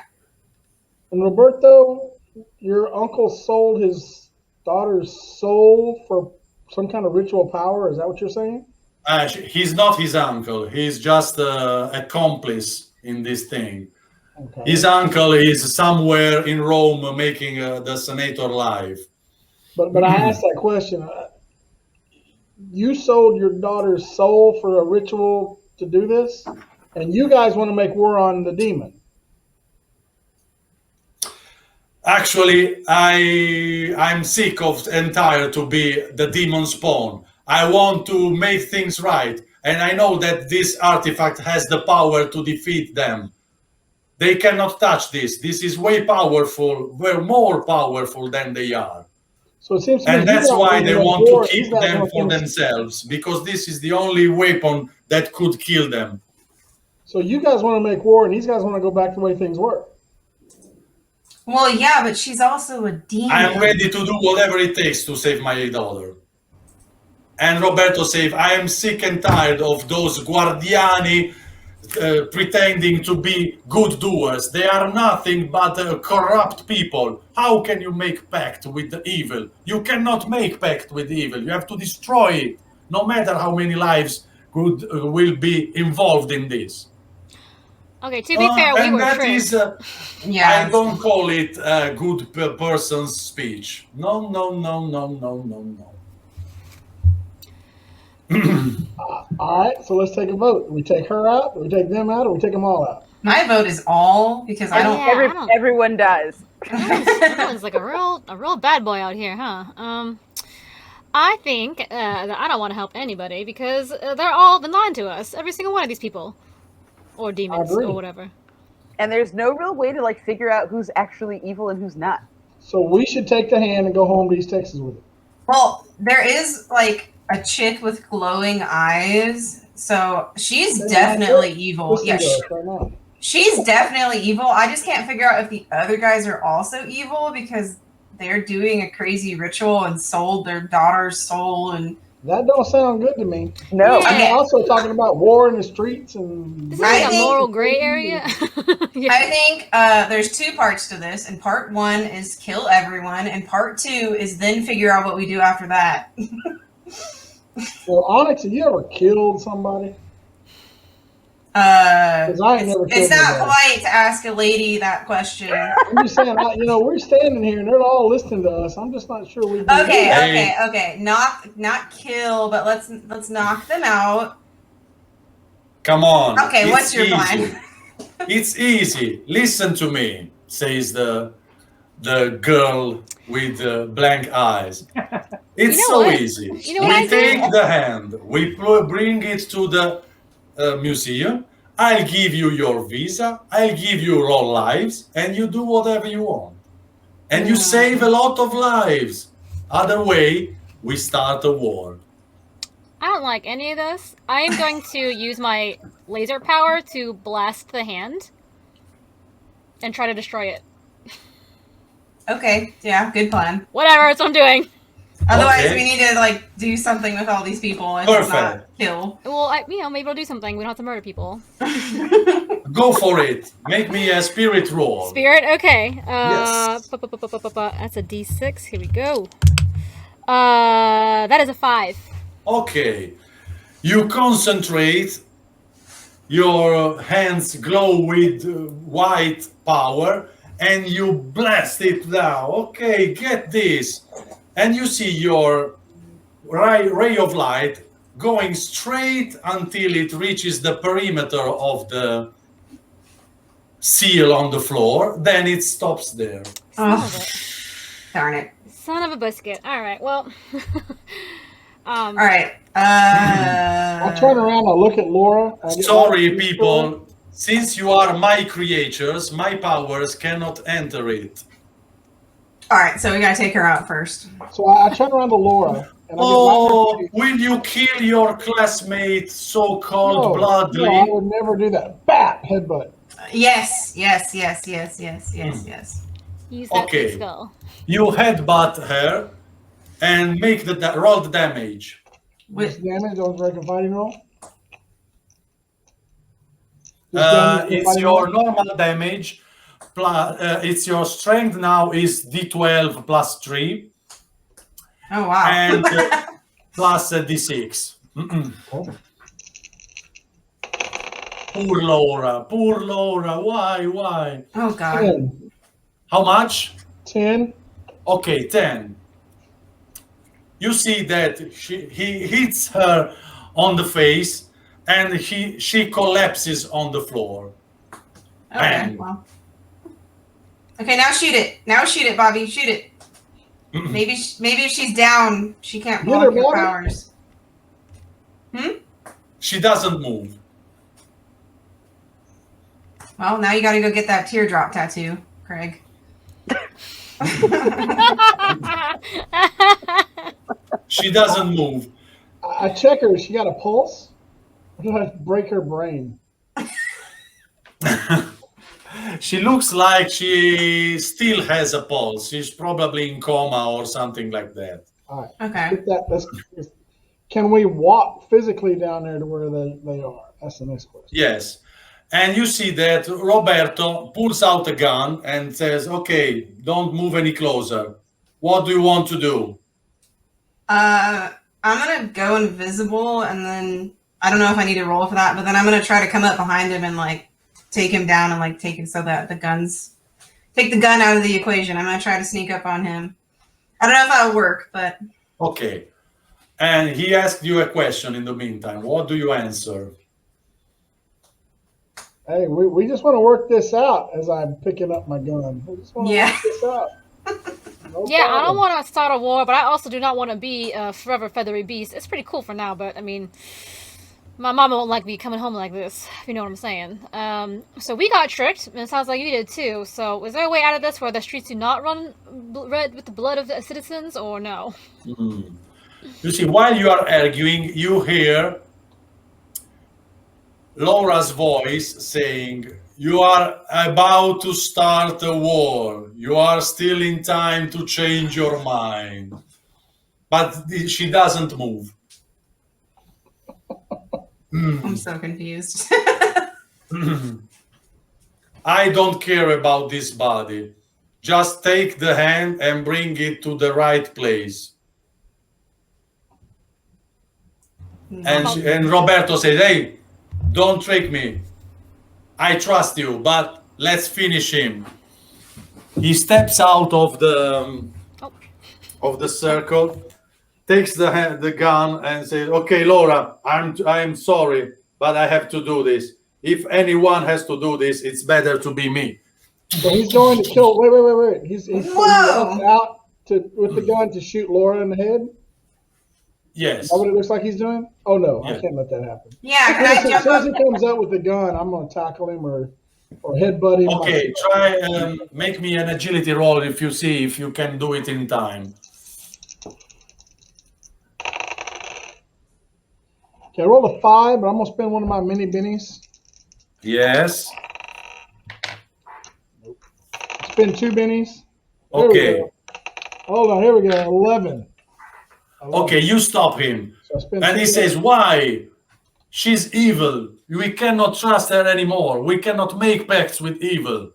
Speaker 5: And Roberto, your uncle sold his daughter's soul for some kind of ritual power. Is that what you're saying?
Speaker 2: He's not his uncle. He's just an accomplice in this thing.
Speaker 5: Okay.
Speaker 2: His uncle is somewhere in Rome making the senator live.
Speaker 5: But I asked that question. You sold your daughter's soul for a ritual to do this, and you guys want to make war on the demon.
Speaker 2: Actually, I'm sick of and tired to be the demon's pawn. I want to make things right, and I know that this artifact has the power to defeat them. They cannot touch this. This is way powerful. We're more powerful than they are.
Speaker 5: So it seems to me
Speaker 2: And
Speaker 5: you
Speaker 2: that's
Speaker 5: guys
Speaker 2: why
Speaker 5: wanna
Speaker 2: they
Speaker 5: make
Speaker 2: want
Speaker 5: war,
Speaker 2: to
Speaker 5: and
Speaker 2: keep
Speaker 5: you guys
Speaker 2: them
Speaker 5: wanna
Speaker 2: for
Speaker 5: finish-
Speaker 2: themselves, because this is the only weapon that could kill them.
Speaker 5: So you guys want to make war, and these guys want to go back the way things were.
Speaker 3: Well, yeah, but she's also a demon.
Speaker 2: I am ready to do whatever it takes to save my daughter. And Roberto said, I am sick and tired of those guardiani pretending to be good doers. They are nothing but corrupt people. How can you make pact with the evil? You cannot make pact with evil. You have to destroy it, no matter how many lives will be involved in this.
Speaker 4: Okay, to be fair, we
Speaker 2: and
Speaker 4: were
Speaker 2: that
Speaker 4: tricked.
Speaker 2: is,
Speaker 3: Yeah.
Speaker 2: I don't call it a good person's speech. No, no, no, no, no, no, no.
Speaker 5: All right, so let's take a vote. Do we take her out? Do we take them out? Or we take them all out?
Speaker 3: My vote is all because I don't.
Speaker 4: Yeah, I don't-
Speaker 6: Everyone does.
Speaker 4: Everyone's like a real bad boy out here, huh? I think that I don't want to help anybody because they're all been lying to us. Every single one of these people, or demons,
Speaker 5: agree.
Speaker 4: or whatever.
Speaker 6: And there's no real way to like figure out who's actually evil and who's not.
Speaker 5: So we should take the hand and go home to East Texas with it.
Speaker 3: Well, there is like a chick with glowing eyes, so she's definitely evil.
Speaker 5: Listen
Speaker 3: Yeah,
Speaker 5: to us right now.
Speaker 3: she's definitely evil. I just can't figure out if the other guys are also evil because they're doing a crazy ritual and sold their daughter's soul and.
Speaker 5: That don't sound good to me.
Speaker 6: No.
Speaker 4: Yeah.
Speaker 5: And they're also talking about war in the streets and.
Speaker 4: This is
Speaker 3: I
Speaker 4: like a
Speaker 3: think-
Speaker 4: moral gray area. Yeah.
Speaker 3: I think there's two parts to this, and part one is kill everyone, and part two is then figure out what we do after that.
Speaker 5: Well, Onyx, have you ever killed somebody?
Speaker 3: 'Cause
Speaker 5: Because I ain't never killed
Speaker 3: it's not
Speaker 5: anybody.
Speaker 3: polite to ask a lady that question.
Speaker 5: I'm just saying, we're standing here and they're all listening to us. I'm just not sure we.
Speaker 3: Okay. Not kill, but let's knock them out.
Speaker 2: Come on.
Speaker 3: Okay,
Speaker 2: it's
Speaker 3: what's your
Speaker 2: easy.
Speaker 3: plan?
Speaker 2: It's easy. Listen to me, says the girl with the blank eyes. It's
Speaker 4: You know
Speaker 2: so
Speaker 4: what?
Speaker 2: easy.
Speaker 4: You know what I
Speaker 2: We
Speaker 4: do?
Speaker 2: take the hand, we bring it to the museum. I'll give you your visa. I'll give you all lives, and you do whatever you want. And you save a lot of lives. Other way, we start a war.
Speaker 4: I don't like any of this. I am going to use my laser power to blast the hand and try to destroy it.
Speaker 3: Okay, yeah, good plan.
Speaker 4: Whatever, that's what I'm doing.
Speaker 3: Otherwise,
Speaker 2: Okay.
Speaker 3: we need to do something with all these people and just not
Speaker 2: Perfect.
Speaker 3: kill.
Speaker 4: Well, maybe I'll do something. We don't have to murder people.
Speaker 2: Go for it. Make me a spirit roll.
Speaker 4: Spirit, okay.
Speaker 2: Yes.
Speaker 4: That's a D6. Here we go. That is a 5.
Speaker 2: Okay. You concentrate. Your hands glow with white power, and you blast it down. Okay, get this. And you see your ray of light going straight until it reaches the perimeter of the seal on the floor. Then it stops there.
Speaker 4: Son
Speaker 3: Oh,
Speaker 4: of it.
Speaker 3: darn it.
Speaker 4: Son of a biscuit. All right, well.
Speaker 3: All right.
Speaker 5: I turn around, I look at Laura. I get
Speaker 2: Sorry,
Speaker 5: Laura-
Speaker 2: people. Since you are my creatures, my powers cannot enter it.
Speaker 3: All right, so we gotta take her out first.
Speaker 5: So I turn around to Laura and I
Speaker 2: Oh,
Speaker 5: get
Speaker 2: will you kill your classmate so cold bloodedly?
Speaker 5: No, I would never do that. Bap, headbutt.
Speaker 3: Yes.
Speaker 4: Use that
Speaker 2: Okay.
Speaker 4: big skull.
Speaker 2: You headbutt her and make the roll the damage.
Speaker 5: What's the damage on Dragon Fighting Roll? What's damage on
Speaker 2: It's
Speaker 5: fighting
Speaker 2: your
Speaker 5: roll?
Speaker 2: normal damage. Plus, it's your strength now is D12 plus 3
Speaker 3: Oh wow.
Speaker 2: and plus a D6.
Speaker 5: Oh.
Speaker 2: Poor Laura. Why?
Speaker 3: Oh god.
Speaker 5: 10.
Speaker 2: How much?
Speaker 5: 10.
Speaker 2: Okay, 10. You see that he hits her on the face and she collapses on the floor.
Speaker 3: Okay.
Speaker 2: Bang.
Speaker 3: Well. Okay, now shoot it. Bobby. Shoot it. Maybe if she's down, she can't
Speaker 5: Get her,
Speaker 3: block your
Speaker 5: Bobby.
Speaker 3: powers.
Speaker 2: She doesn't move.
Speaker 3: Well, now you got to go get that teardrop tattoo, Craig.
Speaker 2: She doesn't move.
Speaker 5: I check her. She got a pulse. I'm going to break her brain.
Speaker 2: She looks like she still has a pulse. She's probably in coma or something like that.
Speaker 5: All right.
Speaker 3: Okay.
Speaker 5: Get that. Can we walk physically down there to where they are? That's the next question.
Speaker 2: Yes. And you see that Roberto pulls out a gun and says, okay, don't move any closer. What do you want to do?
Speaker 3: I'm gonna go invisible and then I don't know if I need to roll for that, but then I'm gonna try to come up behind him and like take him down and like take him so that take the gun out of the equation. I'm gonna try to sneak up on him. I don't know if that'll work, but
Speaker 2: Okay. And he asked you a question in the meantime. What do you answer?
Speaker 5: Hey, we just want to work this out as I'm picking up my gun. We just want to
Speaker 3: Yeah.
Speaker 5: work this out. No
Speaker 4: Yeah, I
Speaker 5: problem.
Speaker 4: don't want to start a war, but I also do not want to be a forever feathery beast. It's pretty cool for now, but I mean, my mama won't like me coming home like this, if you know what I'm saying. So we got tricked, and it sounds like you did too. So is there a way out of this where the streets do not run red with the blood of the citizens, or no?
Speaker 2: You see, while you are arguing, you hear Laura's voice saying, "You are about to start a war. You are still in time to change your mind." But she doesn't move.
Speaker 3: I'm so confused.
Speaker 2: I don't care about this body. Just take the hand and bring it to the right place. And Roberto said, "Hey, don't trick me. I trust you, but let's finish him." He steps out of the circle, takes the gun, and says, "Okay, Laura, I'm sorry, but I have to do this. If anyone has to do this, it's better to be me."
Speaker 5: So he's going to kill. Wait. He's
Speaker 3: Whoa.
Speaker 5: out with the gun to shoot Laura in the head.
Speaker 2: Yes.
Speaker 5: Is that what it looks like he's doing? Oh no,
Speaker 2: Yeah.
Speaker 5: I can't let that happen.
Speaker 3: Yeah, can I
Speaker 5: As
Speaker 3: jump
Speaker 5: soon as
Speaker 3: up?
Speaker 5: he comes up with the gun, I'm going to tackle him or headbutt him.
Speaker 2: Okay, try make me an agility roll if you see if you can do it in time.
Speaker 5: Okay, I rolled a 5, but I'm going to spend one of my mini bennies.
Speaker 2: Yes.
Speaker 5: Spend 2 bennies. There we
Speaker 2: Okay.
Speaker 5: go. Hold on, here we go. 11.
Speaker 2: Okay, you stop him.
Speaker 5: So I spend
Speaker 2: And he
Speaker 5: 2
Speaker 2: says, "Why? She's evil. We cannot trust her anymore. We cannot make pacts with evil."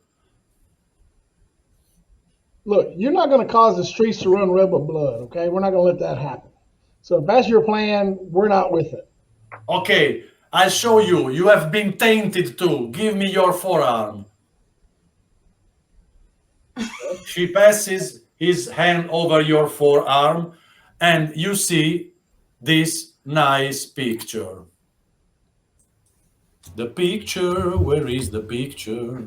Speaker 5: Look, you're not going to cause the streets to run red with blood, okay? We're not going to let that happen. So if that's your plan, we're not with it.
Speaker 2: Okay, I'll show you. You have been tainted too. Give me your forearm. She passes his hand over your forearm, and you see this nice picture. The picture, where is the picture?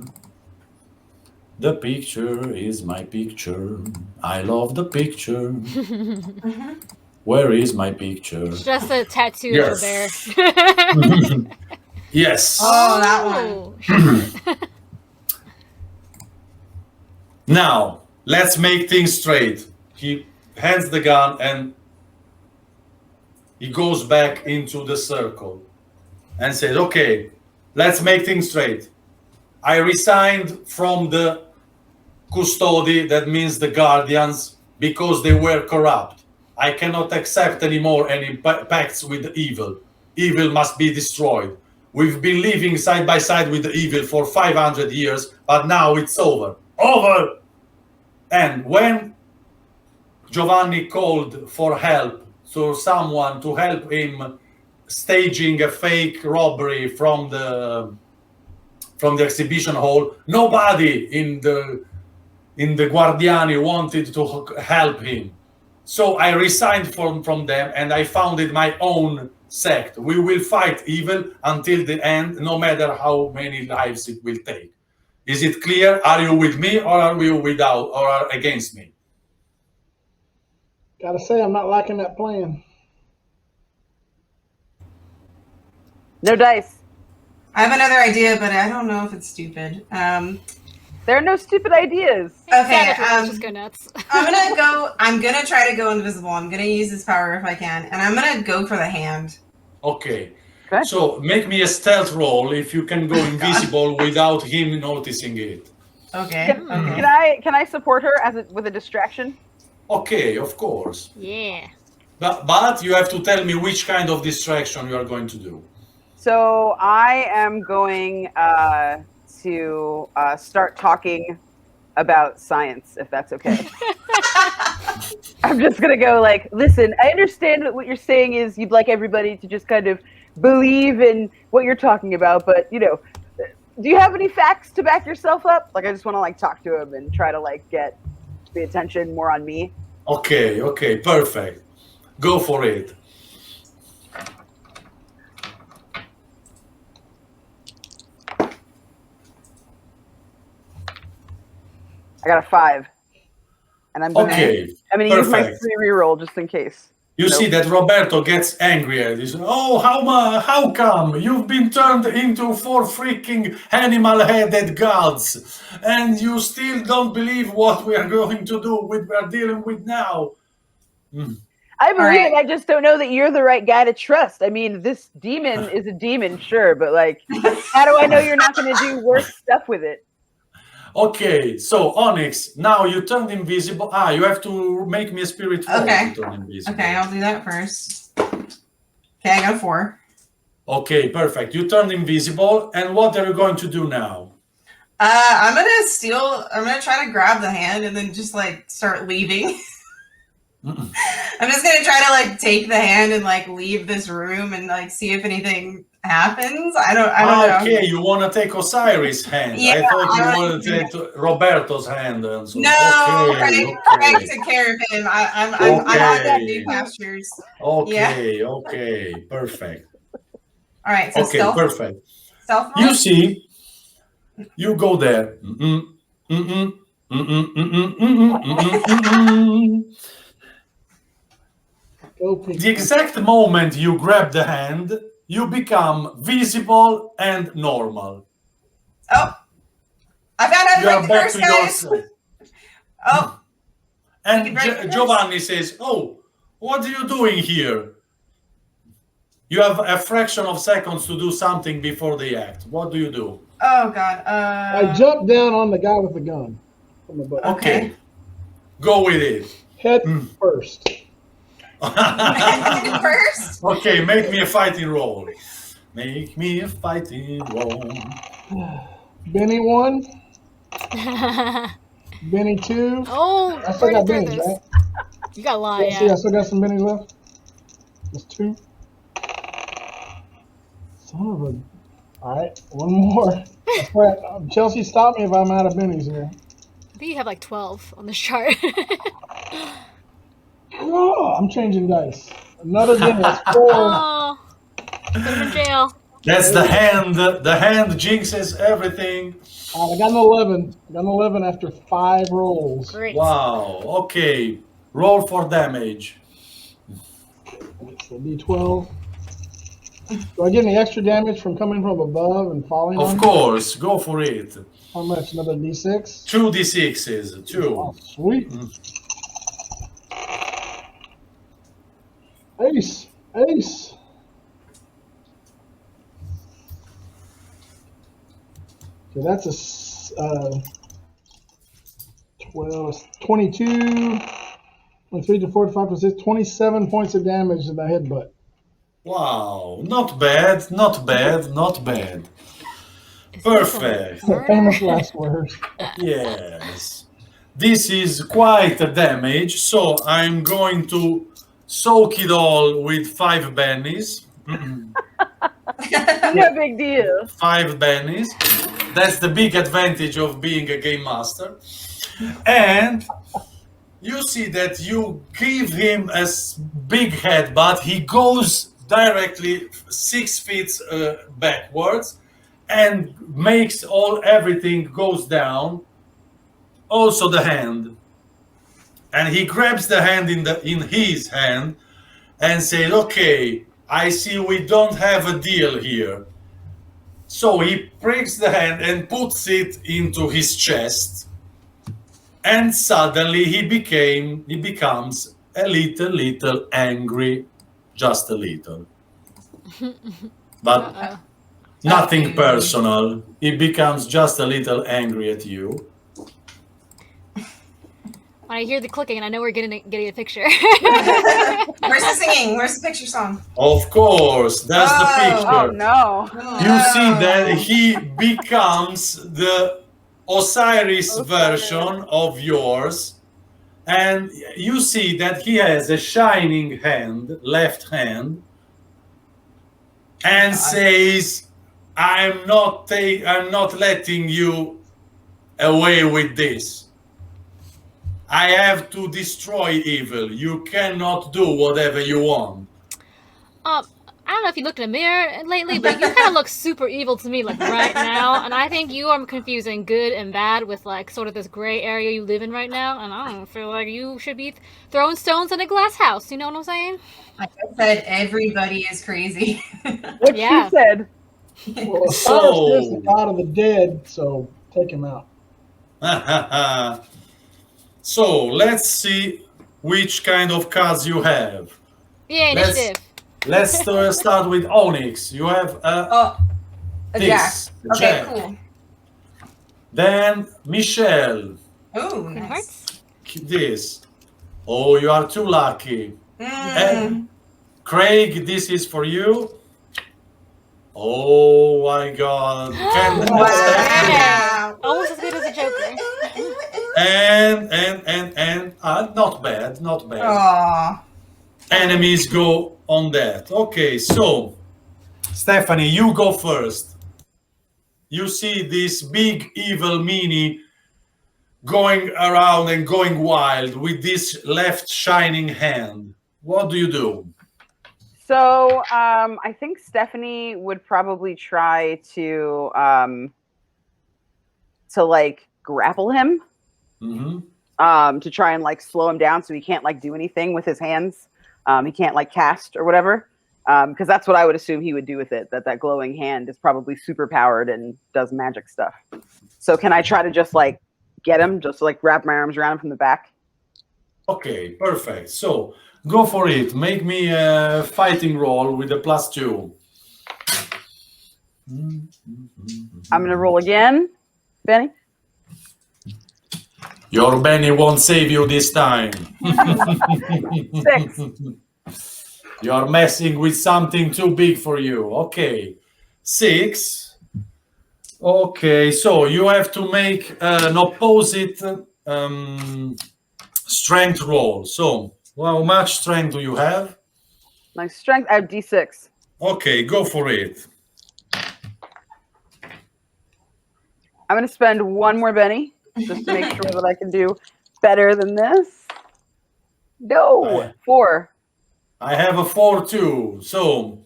Speaker 2: The picture is my picture. I love the picture. Where is my picture?
Speaker 4: It's just a tattoo
Speaker 2: Yes.
Speaker 4: of a bear.
Speaker 2: Yes.
Speaker 3: Oh, that one.
Speaker 4: Oh.
Speaker 2: Now, let's make things straight. He hands the gun and he goes back into the circle and says, "Okay, let's make things straight. I resigned from the custody, that means the guardians, because they were corrupt. I cannot accept anymore any pacts with the evil. Evil must be destroyed. We've been living side by side with the evil for 500 years, but now it's over. Over!" And when Giovanni called for help, to someone to help him staging a fake robbery from the exhibition hall, nobody in the Guardiani wanted to help him. So I resigned from them and I founded my own sect. We will fight evil until the end, no matter how many lives it will take. Is it clear? Are you with me or are you without or are against me?
Speaker 5: Gotta say, I'm not liking that plan.
Speaker 6: No dice.
Speaker 3: I have another idea, but I don't know if it's stupid.
Speaker 6: There are no stupid ideas.
Speaker 3: Okay,
Speaker 4: Let's just go nuts.
Speaker 3: I'm gonna try to go invisible. I'm gonna use this power if I can, and I'm gonna go for the hand.
Speaker 2: Okay.
Speaker 6: Okay.
Speaker 2: So make me a stealth roll if you can go invisible without him noticing it.
Speaker 3: Okay.
Speaker 6: Can I support her with a distraction?
Speaker 2: Okay, of course.
Speaker 4: Yeah.
Speaker 2: But you have to tell me which kind of distraction you are going to do.
Speaker 6: So I am going to start talking about science, if that's okay. I'm just gonna go like, listen, I understand that what you're saying is you'd like everybody to just kind of believe in what you're talking about, but do you have any facts to back yourself up? Like, I just want to like talk to him and try to like get the attention more on me.
Speaker 2: Okay, perfect. Go for it.
Speaker 6: I got a 5, and I'm gonna use my
Speaker 2: perfect.
Speaker 6: 3 reroll just in case.
Speaker 2: You see that Roberto gets angrier. He says, "Oh, how come you've been turned into 4 freaking animal-headed gods, and you still don't believe what we are going to do? We are dealing with now."
Speaker 6: I believe it. I just don't know that you're the right guy to trust. I mean, this demon is a demon, sure, but like, how do I know you're not going to do worse stuff with it?
Speaker 2: Okay, so Onyx, now you turned invisible. You have to make me a spirit roll to turn invisible.
Speaker 3: Okay, I'll do that first. Okay, I got 4.
Speaker 2: Okay, perfect. You turned invisible, and what are you going to do now?
Speaker 3: I'm gonna try to grab the hand and then just like start leaving. I'm just gonna try to like take the hand and like leave this room and like see if anything happens. I don't know.
Speaker 2: Okay, you want to take Osiris' hand.
Speaker 3: Yeah,
Speaker 2: I thought you wanted to take Roberto's hand. And so,
Speaker 3: no,
Speaker 2: okay.
Speaker 3: Craig took care of him. I'm on that new pastures.
Speaker 2: Okay, perfect.
Speaker 3: All right, so stealth.
Speaker 2: Perfect.
Speaker 3: Stealth roll?
Speaker 2: You see, you go there. The exact moment you grab the hand, you become visible and normal.
Speaker 3: Oh, I found out
Speaker 2: you are
Speaker 3: the
Speaker 2: back
Speaker 3: curse,
Speaker 2: to
Speaker 3: guys.
Speaker 2: yourself.
Speaker 3: Oh.
Speaker 2: And Giovanni says, "Oh, what are you doing here? You have a fraction of seconds to do something before the act. What do you do?"
Speaker 3: Oh, God.
Speaker 5: I jumped down on the guy with the gun from the butt.
Speaker 2: Okay. Go with it.
Speaker 5: Head first.
Speaker 3: Head first?
Speaker 2: Okay, make me a fighting roll. Make me a fighting roll.
Speaker 5: Benny 1. Benny 2.
Speaker 4: Oh,
Speaker 5: I still got bennies, right?
Speaker 4: You got a lot,
Speaker 5: See, I still got some bennies left. That's 2. Son of a... All right, one more. Chelsea, stop me if I'm out of bennies here.
Speaker 4: I think you have like 12 on this chart.
Speaker 5: Oh, I'm changing dice. Another benny. That's 4.
Speaker 4: Oh, put him in jail.
Speaker 2: That's the hand. The hand jinxes everything.
Speaker 5: I got an 11. I got an 11 after 5 rolls.
Speaker 4: Great.
Speaker 2: Wow. Okay. Roll for damage.
Speaker 5: So D12. Do I get any extra damage from coming from above and falling?
Speaker 2: Of course. Go for it.
Speaker 5: How much? Another D6?
Speaker 2: 2 D6s. 2.
Speaker 5: Oh, sweet. Ace. Ace. Okay, that's a 12, 22, 23 to 45 to 6, 27 points of damage to the headbutt.
Speaker 2: Wow. Not bad. Not bad. Not bad. Perfect.
Speaker 5: The famous last words.
Speaker 2: Yes. This is quite a damage, so I'm going to soak it all with 5 bennies.
Speaker 6: No big deal.
Speaker 2: 5 bennies. That's the big advantage of being a game master. And you see that you give him a big headbutt. He goes directly 6 feet backwards and makes everything goes down. Also the hand. And he grabs the hand in his hand and says, "Okay, I see we don't have a deal here." So he breaks the hand and puts it into his chest. And suddenly he becomes a little angry, just a little. But nothing personal. He becomes just a little angry at you.
Speaker 4: When I hear the clicking, and I know we're getting a picture.
Speaker 3: Where's the singing? Where's the picture song?
Speaker 2: Of course, that's the picture.
Speaker 6: Oh no!
Speaker 2: You see that he becomes the Osiris version of yours, and you see that he has a shining hand, left hand, and says, I'm not letting you away with this. I have to destroy evil. You cannot do whatever you want.
Speaker 4: I don't know if you looked in a mirror lately, but you kind of look super evil to me, like right now. And I think you are confusing good and bad with like sort of this gray area you live in right now. And I don't feel like you should be throwing stones in a glass house. You know what I'm saying?
Speaker 3: Like I said, everybody is crazy.
Speaker 6: What
Speaker 4: Yeah.
Speaker 6: she said.
Speaker 5: Well, Osiris is the god of the dead, so take him out.
Speaker 2: So let's see which kind of cards you have.
Speaker 4: Yeah, initiative.
Speaker 2: Let's start with Onyx. You have
Speaker 3: A jack.
Speaker 2: this,
Speaker 3: Okay,
Speaker 2: jack.
Speaker 3: cool.
Speaker 2: Then Michelle,
Speaker 3: Oh,
Speaker 4: Queen of
Speaker 3: nice.
Speaker 4: Hearts.
Speaker 2: this. Oh, you are too lucky. And Craig, this is for you. Oh my God.
Speaker 3: Wow.
Speaker 4: Almost as good as a Joker.
Speaker 2: And not bad, not bad.
Speaker 3: Aw.
Speaker 2: Enemies go on that. Okay, so Stephanie, you go first. You see this big evil meanie going around and going wild with this left shining hand. What do you do?
Speaker 6: So I think Stephanie would probably try to like grapple him, to try and like slow him down so he can't like do anything with his hands. He can't like cast or whatever, because that's what I would assume he would do with it. That glowing hand is probably super powered and does magic stuff. So can I try to just like get him, just like wrap my arms around him from the back?
Speaker 2: Okay, perfect. So go for it. Make me a fighting roll with a +2.
Speaker 6: I'm gonna roll again, Benny.
Speaker 2: Your Benny won't save you this time.
Speaker 6: 6.
Speaker 2: You're messing with something too big for you. Okay. 6. Okay, so you have to make an opposite strength roll. So, how much strength do you have?
Speaker 6: My strength, I have D6.
Speaker 2: Okay, go for it.
Speaker 6: I'm gonna spend one more Benny just to make sure that I can do better than this. No, 4.
Speaker 2: I have a 4 too. So,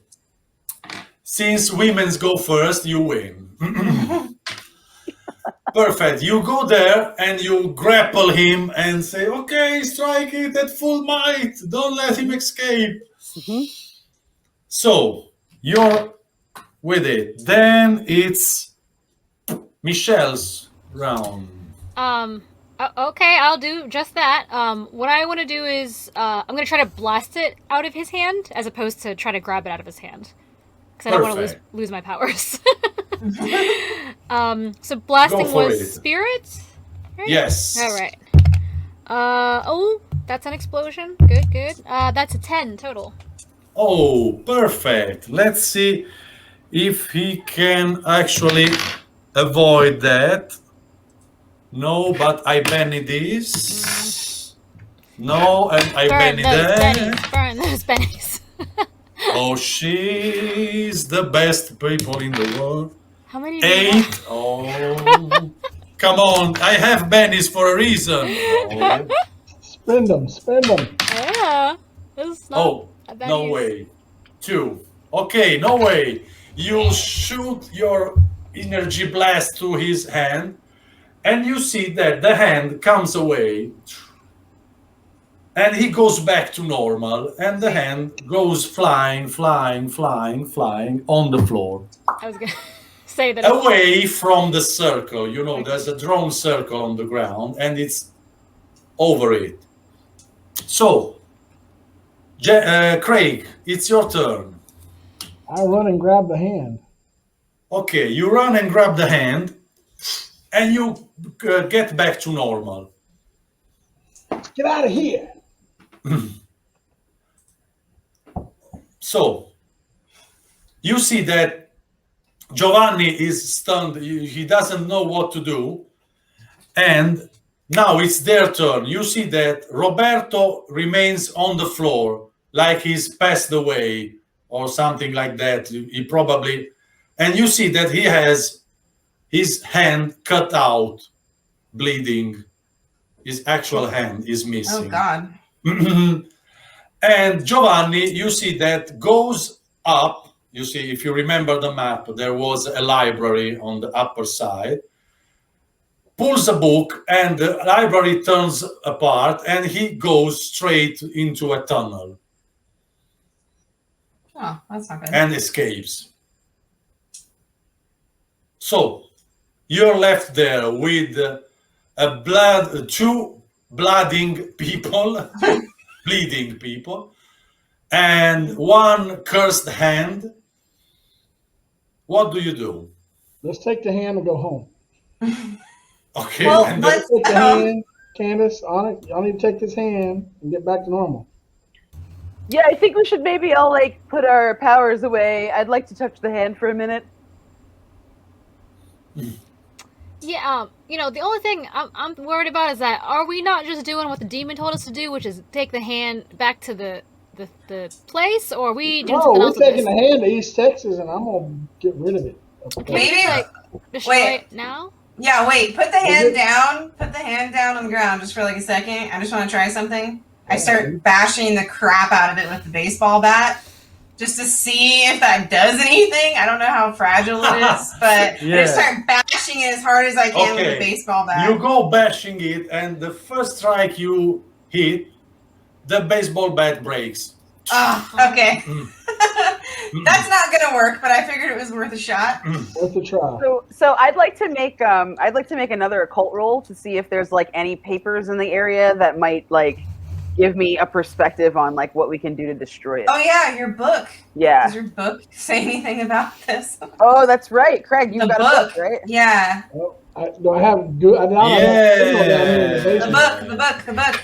Speaker 2: since women's go first, you win. Perfect. You go there and you grapple him and say, okay, strike it at full might. Don't let him escape. So, you're with it. Then it's Michelle's round.
Speaker 4: Okay, I'll do just that. What I want to do is, I'm going to try to blast it out of his hand, as opposed to try to grab it out of his hand. Because I don't want to lose my powers. So blasting was spirit? Right?
Speaker 2: Yes.
Speaker 4: Alright. Oh, that's an explosion. Good, good. That's a 10 total.
Speaker 2: Oh, perfect. Let's see if he can actually avoid that. No, but I banny this. No, and I banny that.
Speaker 4: Burn those bennies.
Speaker 2: Oh, she's the best people in the world.
Speaker 4: How many do you
Speaker 2: 8.
Speaker 4: have?
Speaker 2: Oh, come on. I have bennies for a reason. Oh,
Speaker 5: Spend them, spend them.
Speaker 4: Yeah. This is not a bad
Speaker 2: no
Speaker 4: use.
Speaker 2: way. 2. Okay, no way. You shoot your energy blast to his hand, and you see that the hand comes away, and he goes back to normal, and the hand goes flying on the floor.
Speaker 4: I was going to say that.
Speaker 2: Away from the circle. You know, there's a drawn circle on the ground, and it's over it. So, Craig, it's your turn.
Speaker 5: I run and grab the hand.
Speaker 2: Okay, you run and grab the hand, and you get back to normal.
Speaker 5: Get out of here.
Speaker 2: So, you see that Giovanni is stunned. He doesn't know what to do. And now it's their turn. You see that Roberto remains on the floor like he's passed away or something like that. He probably, and you see that he has his hand cut out, bleeding. His actual hand is
Speaker 3: Oh
Speaker 2: missing.
Speaker 3: God.
Speaker 2: And Giovanni, you see that goes up. You see, if you remember the map, there was a library on the upper side. Pulls a book, and the library turns apart, and he goes straight into a tunnel
Speaker 3: Oh, that's not good.
Speaker 2: and escapes. So you're left there with two bleeding people, and one cursed hand. What do you do?
Speaker 5: Let's take the hand and go home.
Speaker 2: Okay,
Speaker 3: Well,
Speaker 2: and
Speaker 3: let's
Speaker 5: Take the hand, Candace, on it. Y'all need to take this hand and get back to normal.
Speaker 6: Yeah, I think we should maybe all like put our powers away. I'd like to touch the hand for a minute.
Speaker 4: Yeah, the only thing I'm worried about is that are we not just doing what the demon told us to do, which is take the hand back to the place, or are we doing
Speaker 5: No,
Speaker 4: something
Speaker 5: we're
Speaker 4: else with
Speaker 5: taking
Speaker 4: this?
Speaker 5: the hand to East Texas, and I'm gonna get rid of it.
Speaker 4: Can we
Speaker 3: Maybe-
Speaker 4: like destroy
Speaker 3: Wait.
Speaker 4: it now?
Speaker 3: Yeah, wait, put the
Speaker 5: Is
Speaker 3: hand
Speaker 5: it-
Speaker 3: down. Put the hand down on the ground just for like a second. I just want to try something. I start bashing the crap out of it with the baseball bat just to see if that does anything. I don't know how fragile it is, but I
Speaker 2: Yeah.
Speaker 3: just start bashing it as hard as I can with
Speaker 2: Okay.
Speaker 3: the baseball bat.
Speaker 2: you go bashing it, and the first strike you hit, the baseball bat breaks.
Speaker 3: Oh, okay.
Speaker 2: Mm.
Speaker 3: That's not gonna work, but I figured it was worth a shot.
Speaker 5: Worth a try.
Speaker 6: So I'd like to make another occult roll to see if there's like any papers in the area that might like give me a perspective on like what we can do to destroy it.
Speaker 3: Oh yeah, your book.
Speaker 6: Yeah.
Speaker 3: Does your book say anything about this?
Speaker 6: Oh, that's right, Craig. You've
Speaker 3: The
Speaker 6: got a
Speaker 3: book.
Speaker 6: book, right?
Speaker 3: Yeah.
Speaker 5: Well, do I have good? I don't have signal down here in the
Speaker 3: The
Speaker 5: basement.
Speaker 3: book, the book.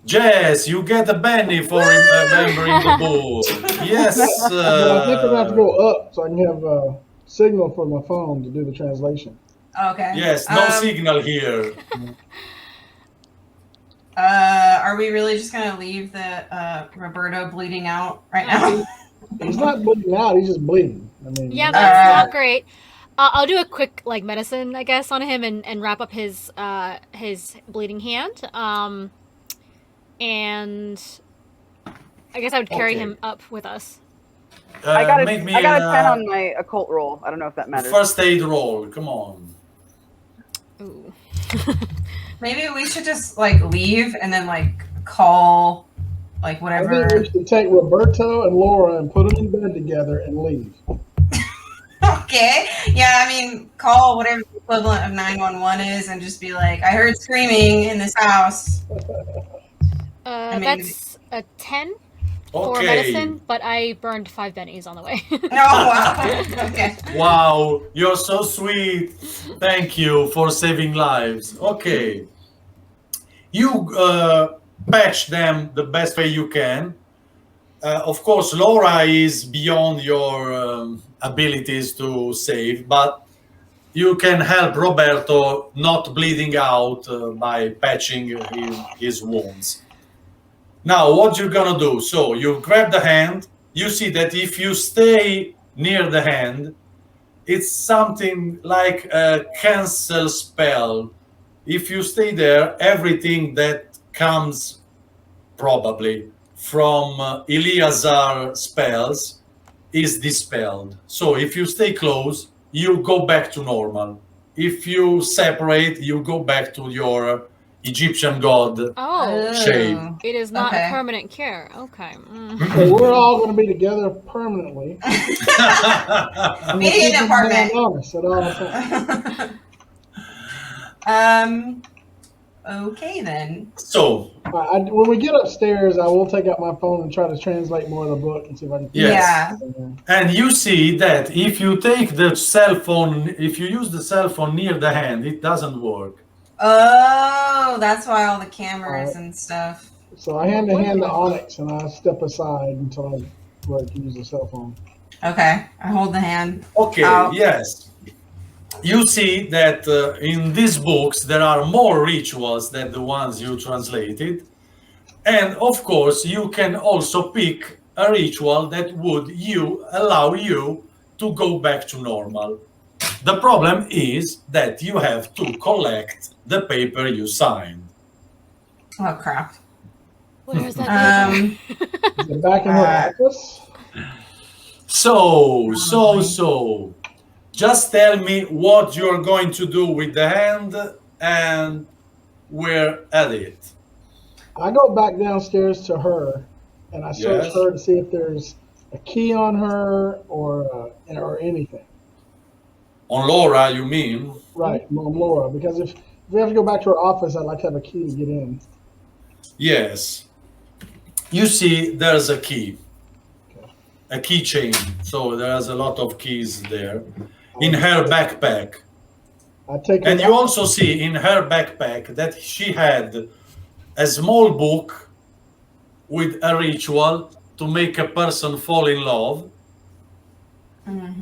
Speaker 2: Jess, you get a penny for remembering the book. Yes.
Speaker 5: But I think I'm gonna have to go up so I can have a signal for my phone to do the translation.
Speaker 3: Okay.
Speaker 2: Yes, no signal here.
Speaker 3: Are we really just gonna leave the Roberto bleeding out right now?
Speaker 5: He's not bleeding out. He's just bleeding. I mean,
Speaker 4: Yeah, that's not great. I'll do a quick like medicine, I guess, on him and wrap up his bleeding hand. And I guess I would carry
Speaker 2: Okay.
Speaker 4: him up with us.
Speaker 6: I got a
Speaker 2: Make me
Speaker 6: 10 on my occult roll. I don't know if that matters.
Speaker 2: first aid roll. Come on.
Speaker 4: Ooh.
Speaker 3: Maybe we should just like leave and then like call like
Speaker 5: I
Speaker 3: whatever.
Speaker 5: think we should take Roberto and Laura and put them in bed together and leave.
Speaker 3: Okay. Yeah, I mean, call whatever the equivalent of 911 is and just be like, I heard screaming in this house. mean-
Speaker 4: That's a 10 for
Speaker 2: Okay.
Speaker 4: medicine, but I burned 5 bennies on the way.
Speaker 3: Oh wow. Okay.
Speaker 2: Wow, you're so sweet. Thank you for saving lives. Okay. You patch them the best way you can. Of course, Laura is beyond your abilities to save, but you can help Roberto not bleeding out by patching his wounds. Now, what you're gonna do? So you grab the hand. You see that if you stay near the hand, it's something like a cancel spell. If you stay there, everything that comes probably from Eleazar spells is dispelled. So if you stay close, you go back to normal. If you separate, you go back to your Egyptian god.
Speaker 4: Oh,
Speaker 2: Shape.
Speaker 4: it is not
Speaker 3: Okay.
Speaker 4: a permanent cure. Okay.
Speaker 5: So we're all going to be together permanently. And
Speaker 3: Me in
Speaker 5: keep
Speaker 3: the
Speaker 5: an eye
Speaker 3: apartment.
Speaker 5: on us at all times.
Speaker 3: Okay then.
Speaker 2: So,
Speaker 5: When we get upstairs, I will take out my phone and try to translate more of the book and see if I can.
Speaker 2: Yes.
Speaker 3: Yeah.
Speaker 2: and you see that if you take the cell phone, if you use the cell phone near the hand, it doesn't work.
Speaker 3: Oh, that's why all the cameras and stuff.
Speaker 5: So I hand the hand to Onyx and I step aside until I can use the cell phone.
Speaker 3: Okay, I hold the hand.
Speaker 2: Okay,
Speaker 3: Out.
Speaker 2: yes. You see that in these books there are more rituals than the ones you translated. And of course, you can also pick a ritual that would allow you to go back to normal. The problem is that you have to collect the paper you signed.
Speaker 3: Oh crap.
Speaker 4: Where's that paper?
Speaker 5: Is it back in her office?
Speaker 2: So. Just tell me what you're going to do with the hand, and we're at it.
Speaker 5: I go back downstairs to her, and I search
Speaker 2: Yes.
Speaker 5: her to see if there's a key on her or anything.
Speaker 2: On Laura, you mean?
Speaker 5: Right, on Laura. Because if we have to go back to her office, I'd like to have a key to get in.
Speaker 2: Yes. You see, there's a key. A keychain. So there's a lot of keys there. In her backpack.
Speaker 5: I take
Speaker 2: And
Speaker 5: her
Speaker 2: you also see in her backpack that she had a small book with a ritual to make a person fall in love.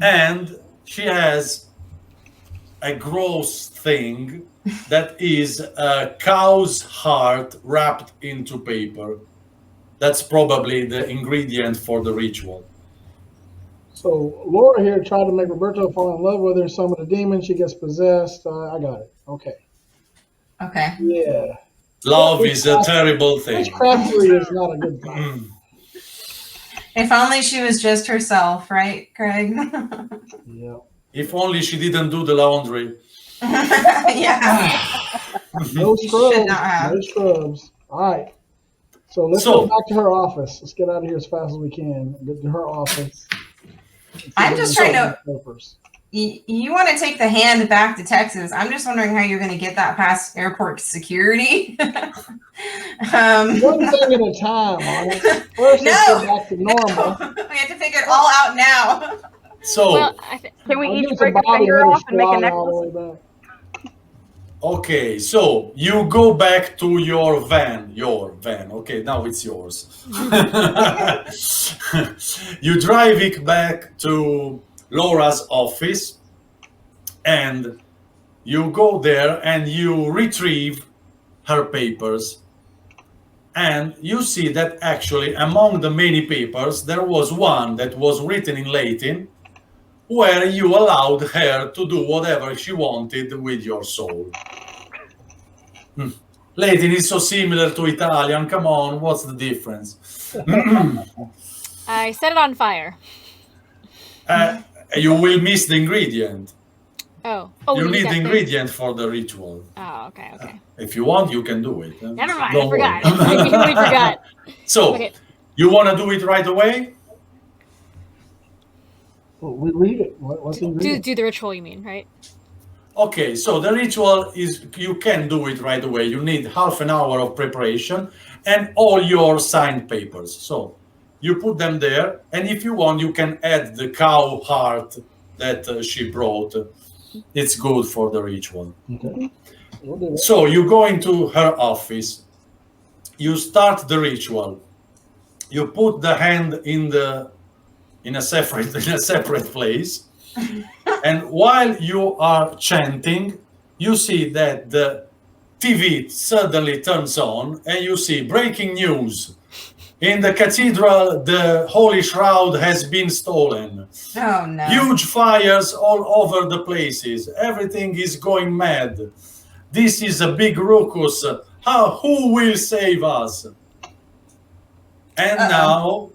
Speaker 2: And she has a gross thing that is a cow's heart wrapped into paper. That's probably the ingredient for the ritual.
Speaker 5: So Laura here tried to make Roberto fall in love with her. Some of the demons, she gets possessed. I got it. Okay.
Speaker 3: Okay.
Speaker 5: Yeah.
Speaker 2: Love is a terrible thing.
Speaker 5: Witchcraftery is not a good thing.
Speaker 3: If only she was just herself, right, Craig?
Speaker 5: Yeah.
Speaker 2: If only she didn't do the laundry.
Speaker 3: Yeah.
Speaker 5: No
Speaker 3: You
Speaker 5: scrubs.
Speaker 3: should not have.
Speaker 5: No scrubs. All right. So let's go back to her office. Let's get out of here as fast as we can. Get to her office.
Speaker 3: I'm just trying to.
Speaker 5: Papers.
Speaker 3: You want to take the hand back to Texas. I'm just wondering how you're going to get that past airport security.
Speaker 5: One thing at a time, Arnie. First, let's go back to normal.
Speaker 3: We have to figure it all out now.
Speaker 2: So,
Speaker 4: Well,
Speaker 6: Can we
Speaker 5: I'll
Speaker 6: each
Speaker 5: give
Speaker 6: break
Speaker 5: some
Speaker 6: a
Speaker 5: Bobby
Speaker 6: finger
Speaker 5: and let her
Speaker 6: off and make a
Speaker 5: squat all
Speaker 6: necklace?
Speaker 5: the way back.
Speaker 2: okay, so you go back to your van. Okay, now it's yours. You drive it back to Laura's office, and you go there and you retrieve her papers. And you see that actually among the many papers, there was one that was written in Latin, where you allowed her to do whatever she wanted with your soul. Latin is so similar to Italian. Come on, what's the difference?
Speaker 4: I set it on fire.
Speaker 2: You will miss the ingredient.
Speaker 4: Oh,
Speaker 2: You
Speaker 4: we
Speaker 2: need
Speaker 4: got
Speaker 2: the
Speaker 4: things.
Speaker 2: ingredient for the ritual.
Speaker 4: Oh, okay.
Speaker 2: If you want, you can do it.
Speaker 4: Never mind.
Speaker 2: Don't
Speaker 4: I forgot.
Speaker 2: worry.
Speaker 4: I completely forgot.
Speaker 2: So,
Speaker 4: Okay.
Speaker 2: you want to do it right away?
Speaker 5: Well, we read it. What's the ingredient?
Speaker 4: Do the ritual, you mean, right?
Speaker 2: Okay, so the ritual is, you can do it right away. You need half an hour of preparation and all your signed papers. So you put them there, and if you want, you can add the cow heart that she brought. It's good for the ritual.
Speaker 5: Okay. We'll do it.
Speaker 2: So you go into her office, you start the ritual, you put the hand in a separate place, and while you are chanting, you see that the TV suddenly turns on, and you see breaking news. In the cathedral, the Holy Shroud has been stolen.
Speaker 3: Oh, no.
Speaker 2: Huge fires all over the places. Everything is going mad. This is a big ruckus. Who will save us? And now,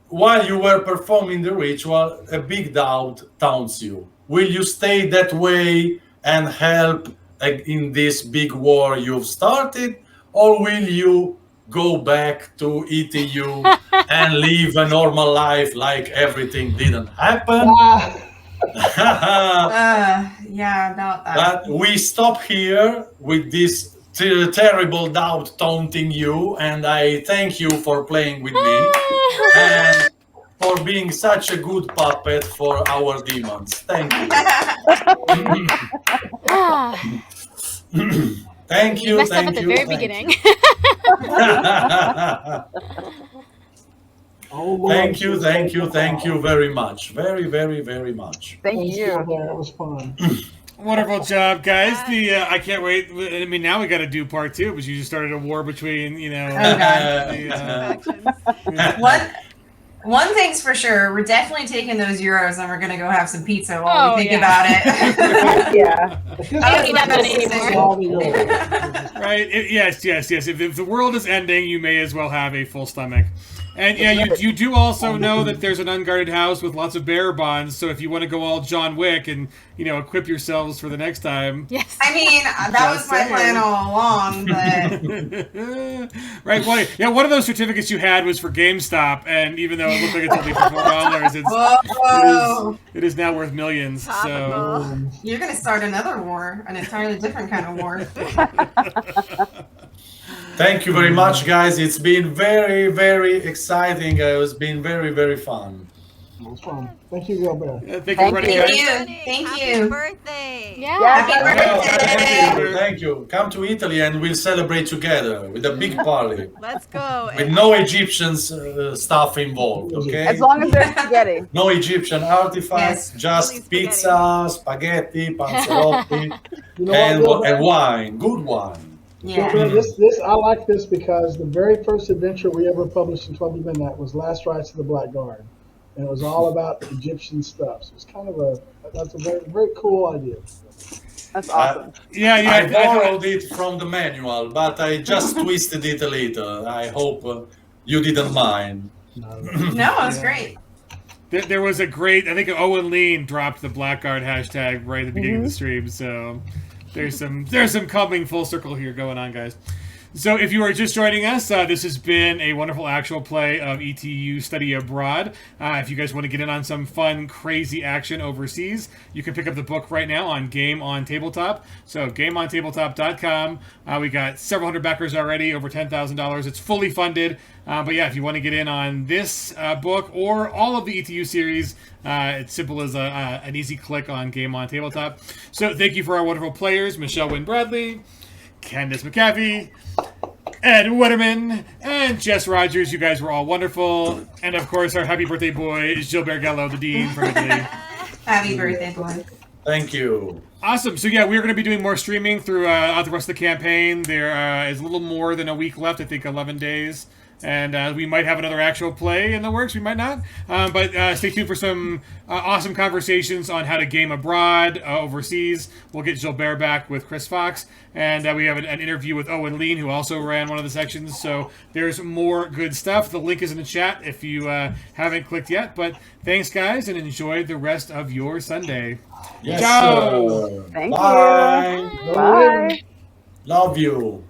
Speaker 2: while you were performing the ritual, a big doubt taunts you. Will you stay that way and help in this big war you've started? Or will you go back to ETU and live a normal life like everything didn't happen?
Speaker 3: Yeah, about that.
Speaker 2: But we stop here with this terrible doubt taunting you, and I thank you for playing with me and for being such a good puppet for our demons. Thank you. Thank you.
Speaker 4: Messed up
Speaker 2: Thank
Speaker 4: at the
Speaker 2: you.
Speaker 4: very
Speaker 2: thank
Speaker 4: beginning.
Speaker 2: Thank you, thank you, thank you very much. Very, very, very much.
Speaker 6: Thank you.
Speaker 5: It was fun.
Speaker 1: Wonderful job, guys. I can't wait. I mean, now we got to do part two, because you just started a war between,
Speaker 3: Oh, God.
Speaker 1: the,
Speaker 3: One thing's for sure, we're definitely taking those euros and we're gonna go have some pizza while
Speaker 4: Oh,
Speaker 3: we think
Speaker 4: yeah.
Speaker 3: about it.
Speaker 6: Yeah.
Speaker 4: I don't need that money anymore.
Speaker 5: All the euros.
Speaker 1: Right? Yes. If the world is ending, you may as well have a full stomach. And yeah, you do also know that there's an unguarded house with lots of bearer bonds. So if you want to go all John Wick and equip yourselves for the next time,
Speaker 4: Yes.
Speaker 3: I mean, that was my plan all along, but
Speaker 1: right? Well, yeah, one of those certificates you had was for GameStop, and even though it looked like it's only for $4,
Speaker 3: whoa,
Speaker 1: it is now worth millions. So
Speaker 7: Topical.
Speaker 3: you're gonna start another war, an entirely different kind of war.
Speaker 2: Thank you very much, guys. It's been very, very exciting. It's been very, very fun.
Speaker 5: It was fun. Thank you, Gilbert.
Speaker 1: thank you,
Speaker 6: Thank
Speaker 1: everybody,
Speaker 6: you.
Speaker 1: guys.
Speaker 3: Thank
Speaker 8: Happy
Speaker 3: you.
Speaker 8: birthday.
Speaker 4: Yeah.
Speaker 3: Happy
Speaker 2: Thank
Speaker 3: birthday.
Speaker 2: you. Thank you. Come to Italy and we'll celebrate together with a big party.
Speaker 8: Let's go.
Speaker 2: With no Egyptian stuff involved, okay?
Speaker 6: As long as there's spaghetti.
Speaker 2: No Egyptian artifacts,
Speaker 3: Yes.
Speaker 2: just
Speaker 8: Only spaghetti.
Speaker 2: pizza, spaghetti, panzerotti,
Speaker 5: You know what,
Speaker 2: and wine. Good wine.
Speaker 3: Yeah.
Speaker 5: Gilbert, this I like this because the very first adventure we ever published in 12 Midnight was Last Rites of the Black Guard, and it was all about Egyptian stuff. So it's kind of that's a very, very cool idea.
Speaker 6: That's awesome.
Speaker 1: Yeah,
Speaker 2: I
Speaker 1: yeah.
Speaker 2: borrowed it from the manual, but I just twisted it a little. I hope you didn't mind.
Speaker 3: No, it was great.
Speaker 1: There was a great, I think Owen Lean dropped the Blackguard hashtag right at the beginning of the stream, so there's some coming full circle here going on, guys. So if you are just joining us, this has been a wonderful actual play of ETU Study Abroad. If you guys want to get in on some fun, crazy action overseas, you can pick up the book right now on Game on Tabletop. So gameontabletop.com. We got several hundred backers already, over $10,000. It's fully funded. But yeah, if you want to get in on this book or all of the ETU series, it's simple as an easy click on Game on Tabletop. So thank you for our wonderful players, Michelle Wynn Bradley, Candace McAfee, Ed Wetterman, and Jess Rogers. You guys were all wonderful. And of course, our happy birthday boy is Gilbert Gallo, the Dean from Italy.
Speaker 3: Happy birthday, boy.
Speaker 2: Thank you.
Speaker 1: Awesome. So yeah, we're going to be doing more streaming throughout the rest of the campaign. There is a little more than a week left, I think 11 days. And we might have another actual play in the works. We might not. But stay tuned for some awesome conversations on how to game abroad overseas. We'll get Gilbert back with Chris Fox. And we have an interview with Owen Lean, who also ran one of the sections. So there's more good stuff. The link is in the chat if you haven't clicked yet. But thanks, guys, and enjoy the rest of your Sunday.
Speaker 2: Yes,
Speaker 1: Ciao.
Speaker 2: sir.
Speaker 6: Thank
Speaker 2: Bye.
Speaker 6: you. Bye.
Speaker 2: Love you.